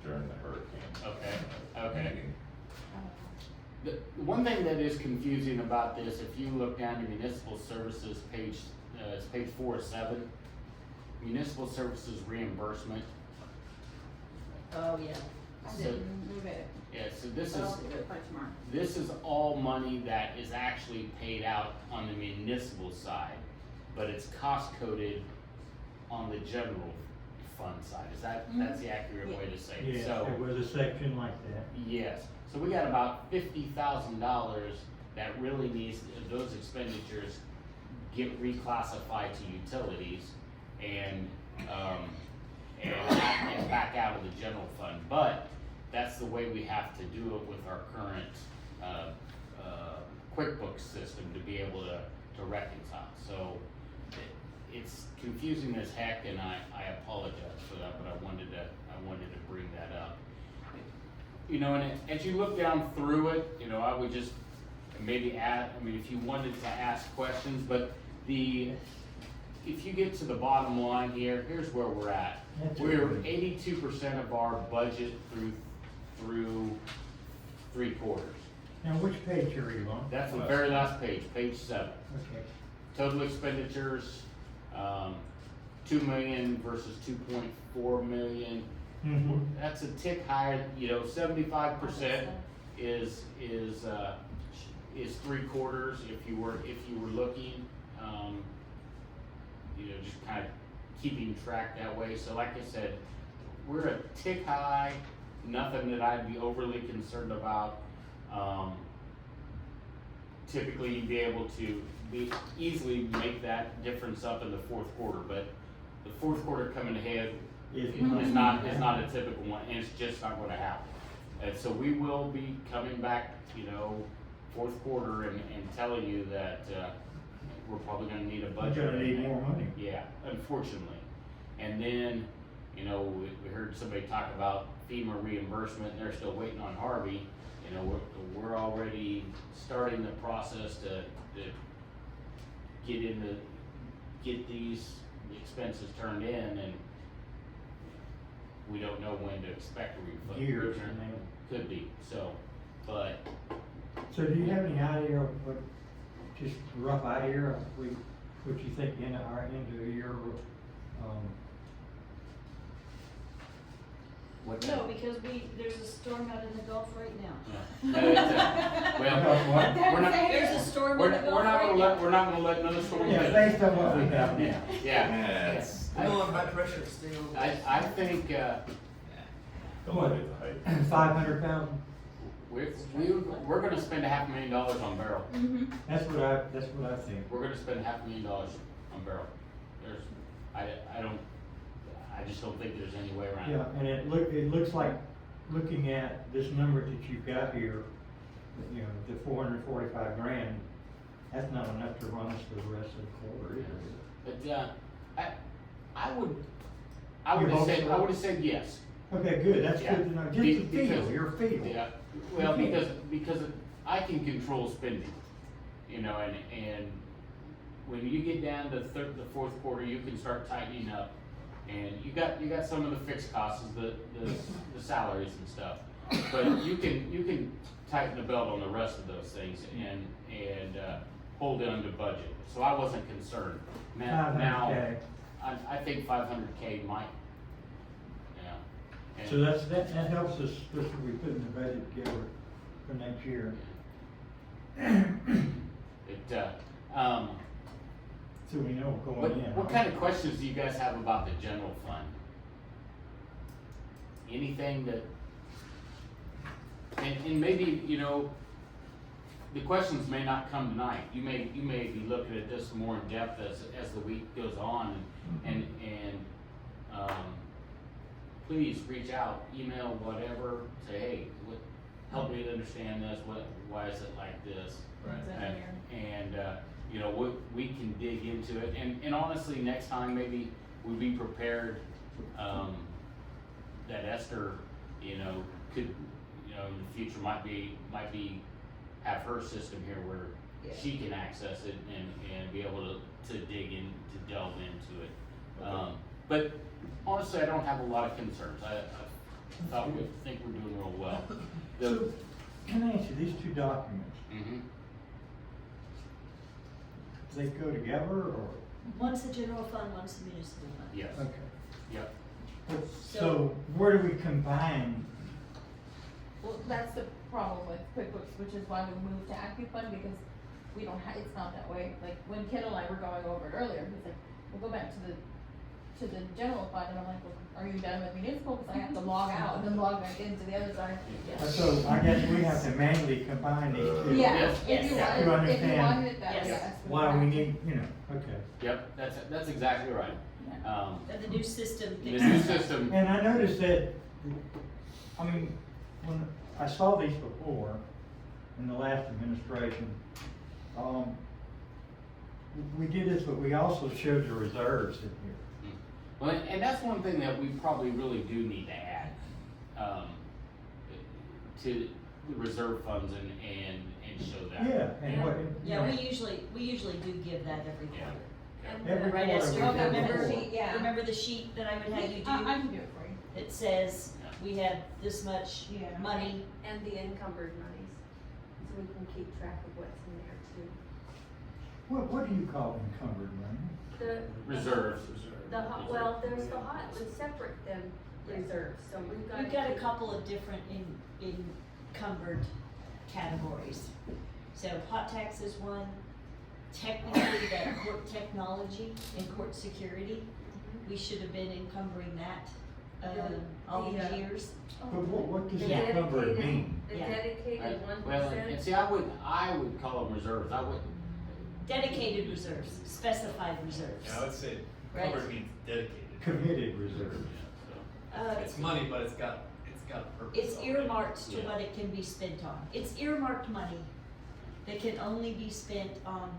during the hurricane. Okay. Meeting. The one thing that is confusing about this, if you look down to municipal services page, it's page 4 of 7, municipal services reimbursement. Oh, yeah. I So- didn't move it. Yeah, so this I'll is, do it by tomorrow. this is all money that is actually paid out on the municipal side, but it's cost coded on the general fund side. That's the accurate way to say it. Yeah, So, it was a section like that. yes, so we got about $50,000 that really needs, those expenditures get reclassified to utilities and back out of the general fund. But that's the way we have to do it with our current, QuickBooks system to be able to reconcile. So it's confusing as heck, and I apologize for that, but I wanted to bring that up. You know, and as you look down through it, you know, I would just maybe add, I mean, if you wanted to ask questions, but if you get to the bottom line here, here's where we're at. We're 82% of our budget through 3/4. Now, which page are you on? That's the very last page, page 7. Okay. Total expenditures, 2 million versus 2.4 million. Mhm. That's a tick higher, you know, 75% is 3/4 if you were looking, you know, just kind of keeping track that way. So like I said, we're a tick high, nothing that I'd be overly concerned about. Typically you'd be able to easily make that difference up in the 4th quarter, but the 4th quarter coming ahead is not a typical one, and it's just not gonna happen. And so we will be coming back, you know, 4th quarter and telling you that, we're probably gonna need a budget. We're gonna need more money. Yeah, unfortunately. And then, you know, we heard somebody talk about FEMA reimbursement, and they're still waiting on Harvey. You know, we're already starting the process to get these expenses turned in, and we don't know when to expect a refund. Years, Return. man. Could be, so, but So do you have any idea of what, just a rough idea of what you think in our end of the year, what? No, because there's a storm out in the Gulf right now. No, well, we're not. There's a storm in the Gulf right now. We're not gonna let another storm. Yeah, hit. based on what we got now. Yeah. high pressure still. I think, Don't let it hype. 500,000? we're gonna spend $500,000 on barrel. That's what I think. We're gonna spend $500,000 on barrel. I just don't think there's any way around it. Yeah, and it looks like, looking at this number that you've got here, you know, the 445 grand, that's not enough to run us for the rest of the quarter either. But, I would You hope have so? said yes. Okay, good, that's Yeah. good to know, just Be- a feel, because- your feel. Yeah, well, Okay. because I can control spending, you know, and when you get down to the 4th quarter, you can start tightening up. And you got some of the fixed costs, the salaries and stuff, but you can tighten the belt on the rest of those things and hold on to budget. So I wasn't concerned. Now, 500K. I think 500K might, yeah. And- So that helps us, just what we put in the budget together for next year. So we know going in. What kind of questions do you guys have about the general fund? Anything that, and maybe, you know, the questions may not come tonight. You may be looking at this more in depth as the week goes on, and please reach out, email, whatever, say, hey, help me to understand this, why is it like this? Right. And you know, we can dig into it, and honestly, next time, maybe we'll be prepared, that Esther, you know, could, you know, in the future might be, have her system here where she can access it and be able to dig in, to delve into it. Okay. But honestly, I don't have a lot of concerns. I think we're doing real well. So, can I ask you, these two documents, Mhm. they go together or? One's the general fund, one's the municipal fund. Yes. Okay. Yep. So where do we combine? Well, that's the problem with QuickBooks, which is why we moved to AccuFund, because we don't have, it's not that way. Like, when Kendall and I were going over it earlier, he's like, we'll go back to the general fund, and I'm like, well, are you done with municipal? Cause I have to log out and then log back into the other side. So I guess we have to manually combine these two. Yeah, Yes. if you Yes. want, To if you understand wanted it that way, Yes. yes. why we need, you know, okay. Yep, that's exactly right. And the new system. The new system, And I noticed that, I mean, when I saw these before, in the last administration, we did this, but we also showed the reserves in here. Well, and that's one thing that we probably really do need to add, to the reserve funds and show that. Yeah, and what? Yeah, we usually do give that every Yeah. quarter. And Every Right, quarter Esther, we do remember, before. Yeah. remember the sheet that I would have you do? I can do it for you. It says, we have this much Yeah. money, And the encumbered monies, so we can keep track of what's in there too. What do you call encumbered money? The. Reserves. Well, there's the hot, it's separate than reserves, so we've got. we've got a couple of different encumbered categories. So hot tax is one, technically that court technology and court security, we should have been encumbering that, all these years. But what does Yeah. encumbered mean? The Yeah. dedicated 1%. Well, and see, I would call them reserves, I wouldn't. Dedicated reserves, specified reserves. Yeah, I would say Right. covered means dedicated. Committed reserves. It's money, but it's got a purpose. It's already. earmarked to Yeah. what it can be spent on. It's earmarked money that can only be spent on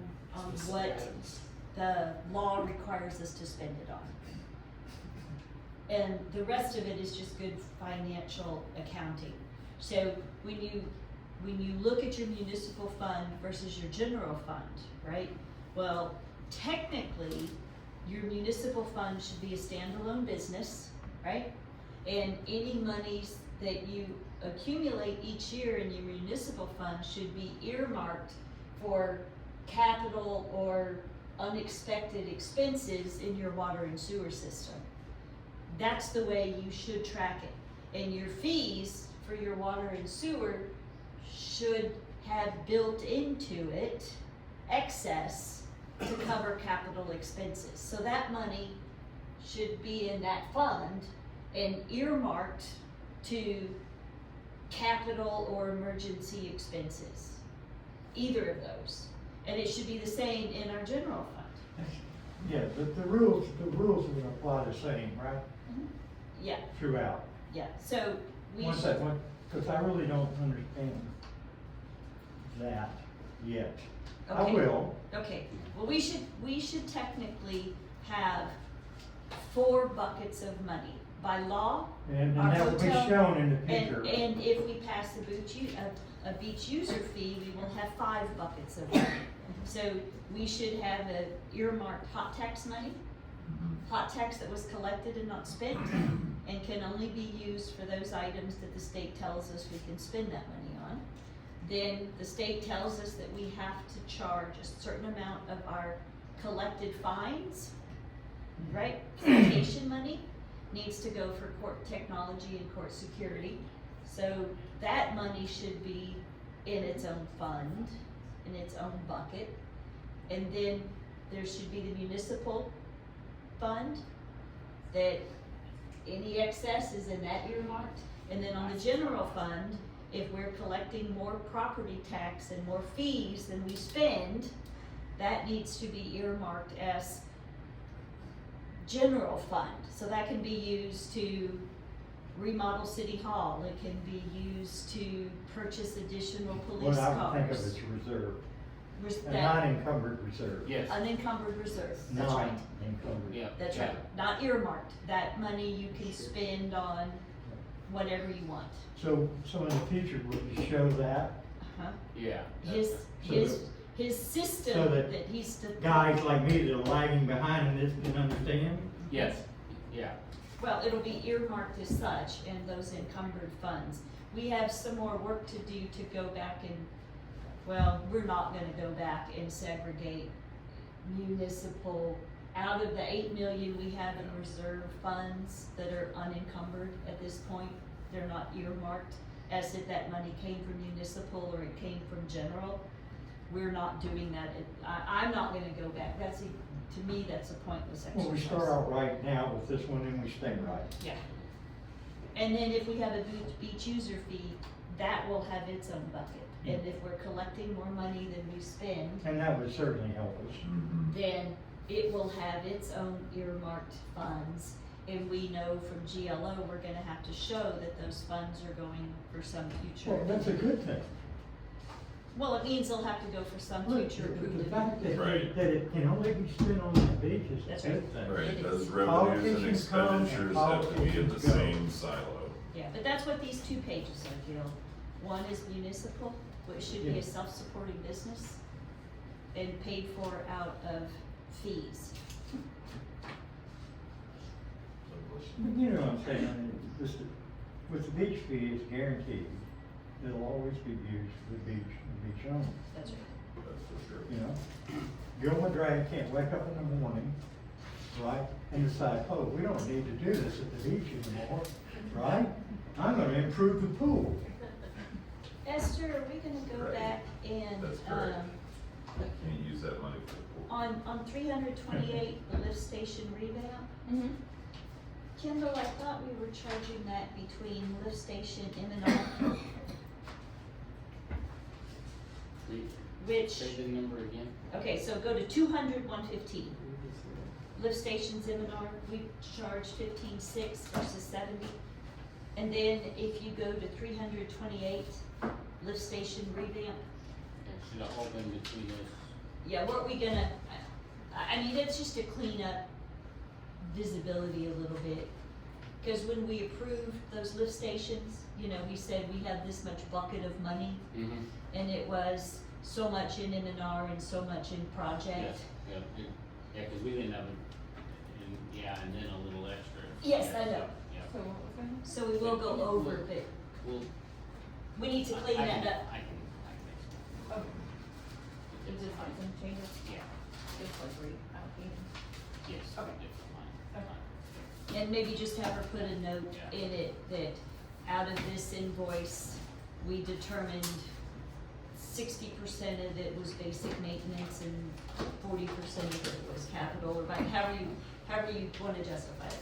what the law requires us to spend it on. And the rest of it is just good financial accounting. So when you look at your municipal fund versus your general fund, right? Well, technically, your municipal fund should be a standalone business, right? And any monies that you accumulate each year in your municipal fund should be earmarked for capital or unexpected expenses in your water and sewer system. That's the way you should track it. And your fees for your water and sewer should have built into it excess to cover capital expenses. So that money should be in that fund and earmarked to capital or emergency expenses. Either of those. And it should be the same in our general fund. Yeah, but the rules are gonna apply the same, right? Yeah, Throughout. yeah, so we One should, second, because I really don't understand that yet. I Okay. will. okay, well, we should technically have 4 buckets of money. By law, And our that will be hotel- shown in the picture. and if we pass a beach user fee, we will have 5 buckets of money. So we should have a earmarked hot tax money, hot tax that was collected and not spent, and can only be used for those items that the state tells us we can spend that money on. Then the state tells us that we have to charge a certain amount of our collected fines, right? Citation money needs to go for court technology and court security. So that money should be in its own fund, in its own bucket. And then there should be the municipal fund, that any excess is in that earmarked. And then on the general fund, if we're collecting more property tax and more fees than we spend, that needs to be earmarked as general fund. So that can be used to remodel City Hall, it can be used to purchase additional police What I would think of cars. as reserve, a That non-encumbered reserve. Yes. unencumbered reserve, that's right. Non-encumbered. Yeah. That's yeah. right, not earmarked, that money you can spend on whatever you want. So in the future, will you show that? Uh-huh. Yeah. His, So his system so that that he's to. Guys like me that are lagging behind in this can understand? Yes, yeah. Well, it'll be earmarked as such in those encumbered funds. We have some more work to do to go back and, well, we're not gonna go back and segregate municipal, out of the 8 million we have in reserve funds that are unencumbered at this point, they're not earmarked as if that money came from municipal or it came from general. We're not doing that. I'm not gonna go back. To me, that's a pointless exercise. Well, we start out right now with this one and we stay right. Yeah. And then if we have a beach user fee, that will have its own bucket. And if we're collecting more money than we spend, And that would certainly help us. then it will have its own earmarked funds. And we know from GLO, we're gonna have to show that those funds are going for some future. Well, that's a good thing. Well, it means they'll have to go for some Look, future the approved fact that, Right. that it can only be spent on the beach is That's a right. good thing. Right, It those is. revenues and Politicians come and expenditures have to be in the politicians go. same silo. Yeah, but that's what these 2 pages are, Gil. One is municipal, which should be Yeah. a self-supporting business and paid for out of fees. You know what I'm saying, I mean, with the beach fee, it's guaranteed, it'll always be used for the beach and beach only, That's right. That's for sure. you know? Gil McGrath can't wake up in the morning, right, and decide, oh, we don't need to do this at the beach anymore, right? I'm gonna improve the pool. Esther, are we gonna go Right. back and, That's correct. Can't use that money for the pool. on 328, the lift station revamp? Mm-hmm. Kendall, I thought we were charging that between lift station M&R, which, Say the number again. okay, so go to 200, 115. Lift stations M&R, we charge 15.6 versus 70. And then if you go to 328, lift station revamp, It should have all been between us. yeah, what we gonna, I mean, it's just to clean up visibility a little bit. Cause when we approved those lift stations, you know, we said we have this much bucket of money, Mm-hmm. and it was so much in M&R and so much in project. Yeah, cause we didn't have and then a little extra. Yes, Yeah, I know. Yeah. So what was that? So we will go over, but Well, we need to clean I that can- up. I can explain. Okay. Is this like some changes? Yeah, Just like reallocating? yes. Okay. different line. Okay. And maybe just have her put a note Yeah. in it that out of this invoice, we determined 60% of it was basic maintenance and 40% of it was capital, or like, however you wanna justify it.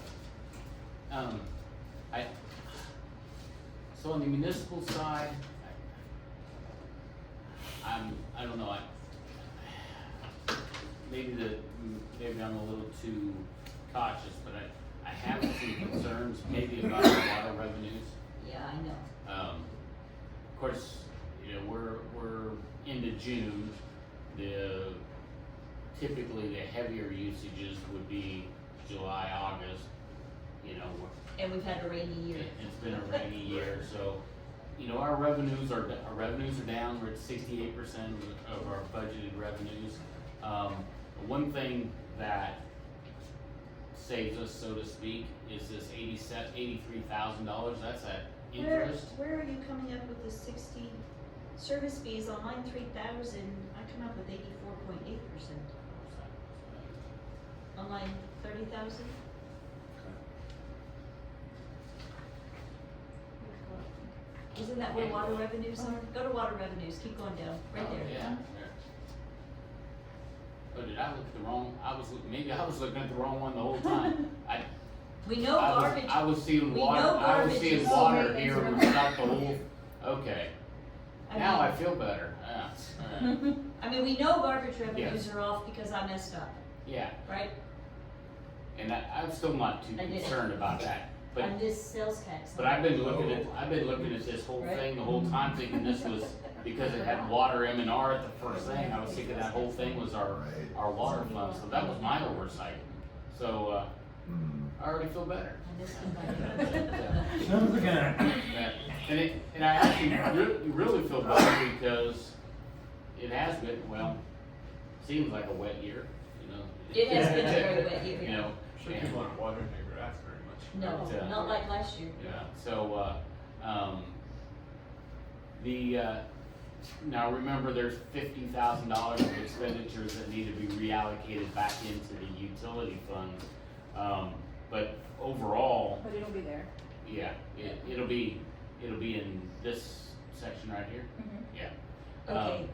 So on the municipal side, I don't know, maybe I'm a little too cautious, but I have some concerns maybe about the water revenues. Yeah, I know. Of course, you know, we're into June, typically the heavier usages would be July, August, you know, And we've had a rainy year. it's been a rainy year, so, you know, our revenues are down, we're at 68% of our budgeted revenues. One thing that saves us, so to speak, is this $83,000, that's at interest. Where are you coming up with the 60 service fees on line 3,000? I come up with 84.8%. On line 30,000? Isn't that where water revenues are? Go to water revenues, keep going down, right Oh, there. yeah. Oh, did I look at the wrong, maybe I was looking at the wrong one the whole time. We know garbage. I was seeing we water, know I was garbage seeing is water always here around. without the whole, okay. Now mean- I feel better, yeah, alright, I mean, we know garbage revenues Yes. are off because I messed up, yeah, right? and I'm still not too I did. concerned about that, but, On this sales tax. but I've been looking at this whole Right. thing the whole time thinking this was, because it had water M&R at the first thing, I was thinking that whole thing was our water fund, so that was my oversight. So, I already feel better. I missed it. Son of a gun. Yeah. And I actually really feel better because it has been, well, seems like a wet year, you know. It has been a very wet year. You know, Sure, and- people aren't watering their grass very much. No, Yeah. not like last year. yeah, so, now remember, there's $50,000 of expenditures that need to be reallocated back into the utility funds. But overall, But it'll be there. yeah, it'll be in this section right here, Mm-hmm. yeah. Okay,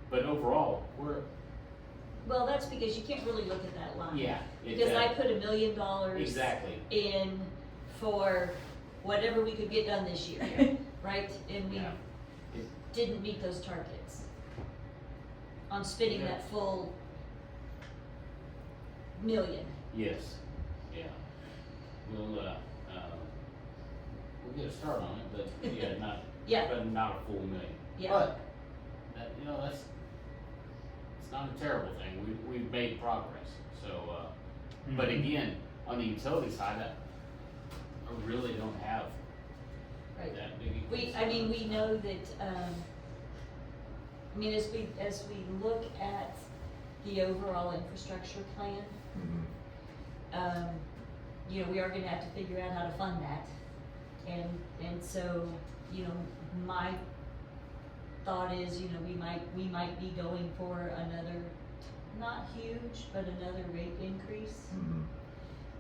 But overall, well, that's because you can't really look at that line. yeah. Because I put $1 million Exactly, in for whatever we could get done this year, right? And we yeah, didn't meet those targets on spending Yeah. that full million. yes, yeah. We'll get a start on it, but yeah, Yeah. but not a full million. Yeah. But that, you know, it's not a terrible thing, we've made progress, so, but again, on the utility side, I really don't have Right. that big. We know that, as we look at the overall infrastructure plan, we are gonna have to figure out how to fund that. And so, my thought is, we might be going for another, not huge, but another rate increase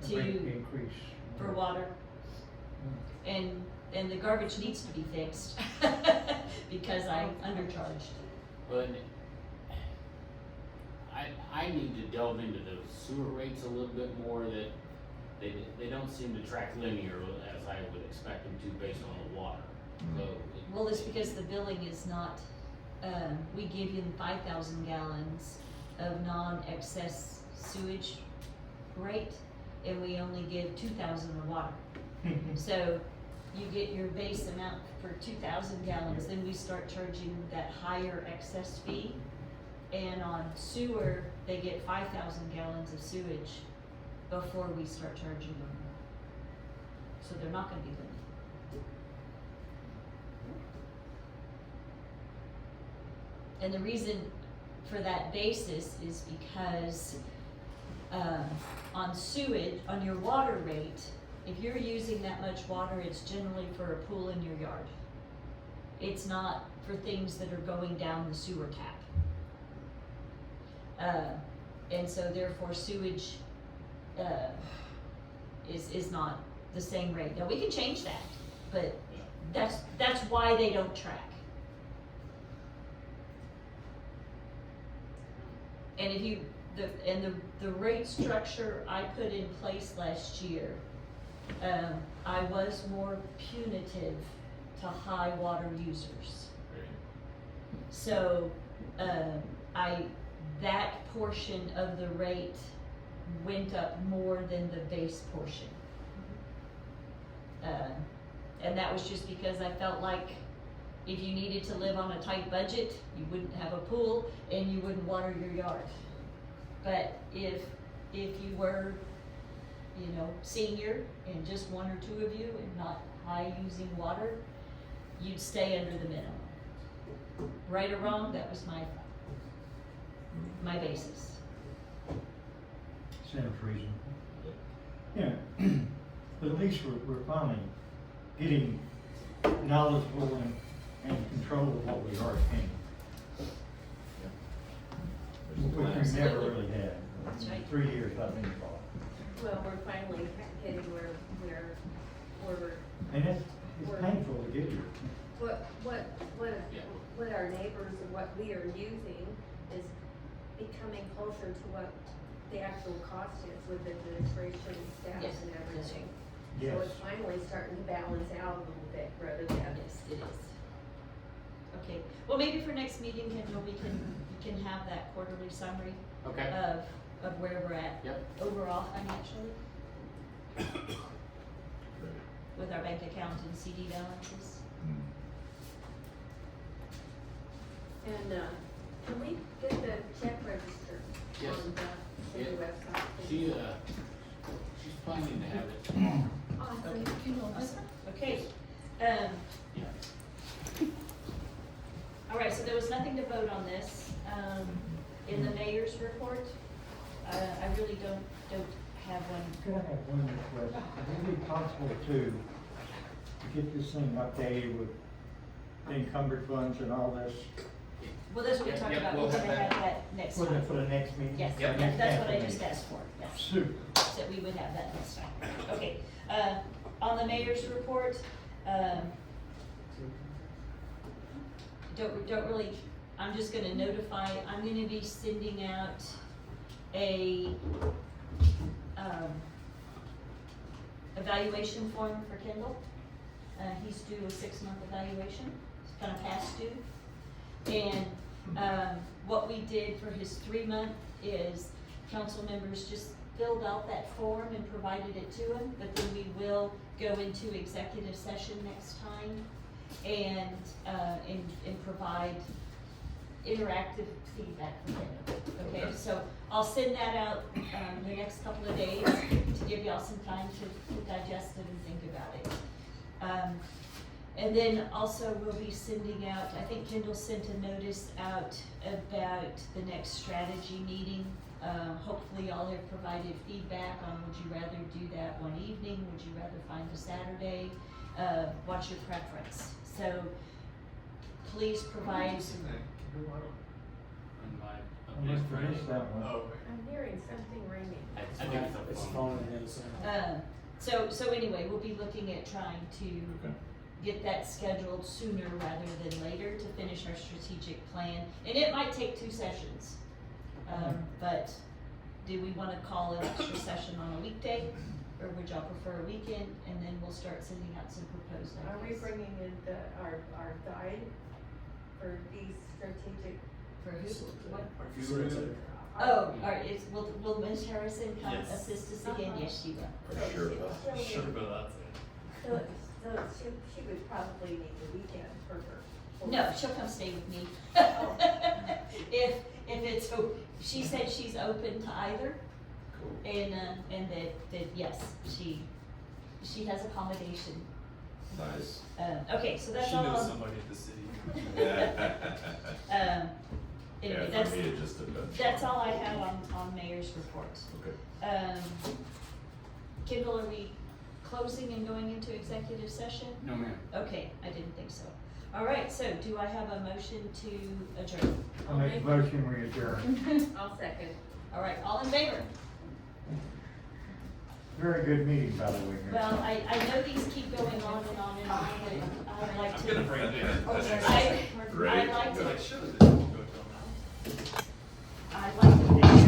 Rate increase. for water. And the garbage needs to be fixed because I undercharged. But I need to delve into those sewer rates a little bit more, that they don't seem to track linear as I would expect them to based on the water. So Well, it's because the billing is not, we give you 5,000 gallons of non-excess sewage rate, and we only give 2,000 of water. So you get your base amount for 2,000 gallons, then we start charging that higher excess fee. And on sewer, they get 5,000 gallons of sewage before we start charging them. So they're not gonna be limited. And the reason for that basis is because, on sewage, on your water rate, if you're using that much water, it's generally for a pool in your yard. It's not for things that are going down the sewer tap. And so therefore sewage, is not the same rate. Now, we can change that, but that's why they don't track. And the rate structure I put in place last year, I was more punitive to high water users. So, that portion of the rate went up more than the base portion. And that was just because I felt like if you needed to live on a tight budget, you wouldn't have a pool and you wouldn't water your yard. But if you were, senior and just one or two of you and not high using water, you'd stay under the minimum. Right or wrong, that was my basis. Sounds reasonable. Yeah, but at least we're finally getting knowledgeable and control of what we are paying. Which we never really had. That's right. 3 years I've been involved. Well, we're finally getting where And it's painful to get here. what our neighbors and what we are using is becoming closer to what the actual cost is with administration, staff, Yes. and everything. Yes. So it's finally starting to balance out a little bit rather than. Yes, it is. Okay, well, maybe for next meeting, Kendall, we can have that quarterly summary Okay. of where we're at. Yep. Overall financially. With our bank account and CD balances. And, can we get the check register Yes. on the city Yeah. website? She's planning to have it tomorrow. Awesome. Okay, Yeah. all right, so there was nothing to vote on this. In the mayor's report, I really don't have one. Could I have one request? Would it be possible to get this thing updated with the encumbered funds and all this? Well, that's what we Yep, talked yep, about, we'll we're have gonna that. have that next For time. the next meeting? Yes, Yep. that's what I Next just meeting. asked for, yes. Super. That we would have that next time. Okay, on the mayor's report, don't really, I'm just gonna notify, I'm gonna be sending out a, evaluation form for Kendall. He's due a 6-month evaluation, it's kind of past due. And, what we did for his 3-month is council members just filled out that form and provided it to him, but then we will go into executive session next time and provide interactive feedback from Kendall. Okay, Okay. so I'll send that out, the next couple of days to give y'all some time to digest it and think about it. And then also we'll be sending out, I think Kendall sent a notice out about the next strategy meeting. Hopefully y'all have provided feedback on would you rather do that one evening, would you rather find a Saturday? What's your preference? So please provide. I must have missed that one. Oh, I'm hearing something ringing. I think It's it's a phone phone. and then it's, So anyway, we'll be looking at trying to Okay. get that scheduled sooner rather than later to finish our strategic plan. And it might take 2 sessions. But do we wanna call an extra session on a weekday? Or would y'all prefer a weekend? And then we'll start sending out some proposed Are we ideas. bringing in our guide for these strategic? For who? What? Our Oh, alright, will Ms. Harrison come Yes. assist us again? Yes, she will. For sure. Sure, but that's it. So she would probably need the weekend for her. No, she'll come stay with me. Oh. If it's, she said she's open to either, Cool. and that yes, she has accommodation. Nice. Okay, so that's She all. knows somebody at the city. Anyway, Yeah, for me, it just depends. that's all I have on mayor's reports. Okay. Kendall, are we closing and going into executive session? No, ma'am. Okay, I didn't think so. All right, so do I have a motion to adjourn? I make a motion, we adjourn. I'll second. All right, all in favor? Very good meeting, by the way. Mayor. Well, I know these keep going on and on and on, but I'd like I'm to. gonna bring it in. I Great. like to. I should have.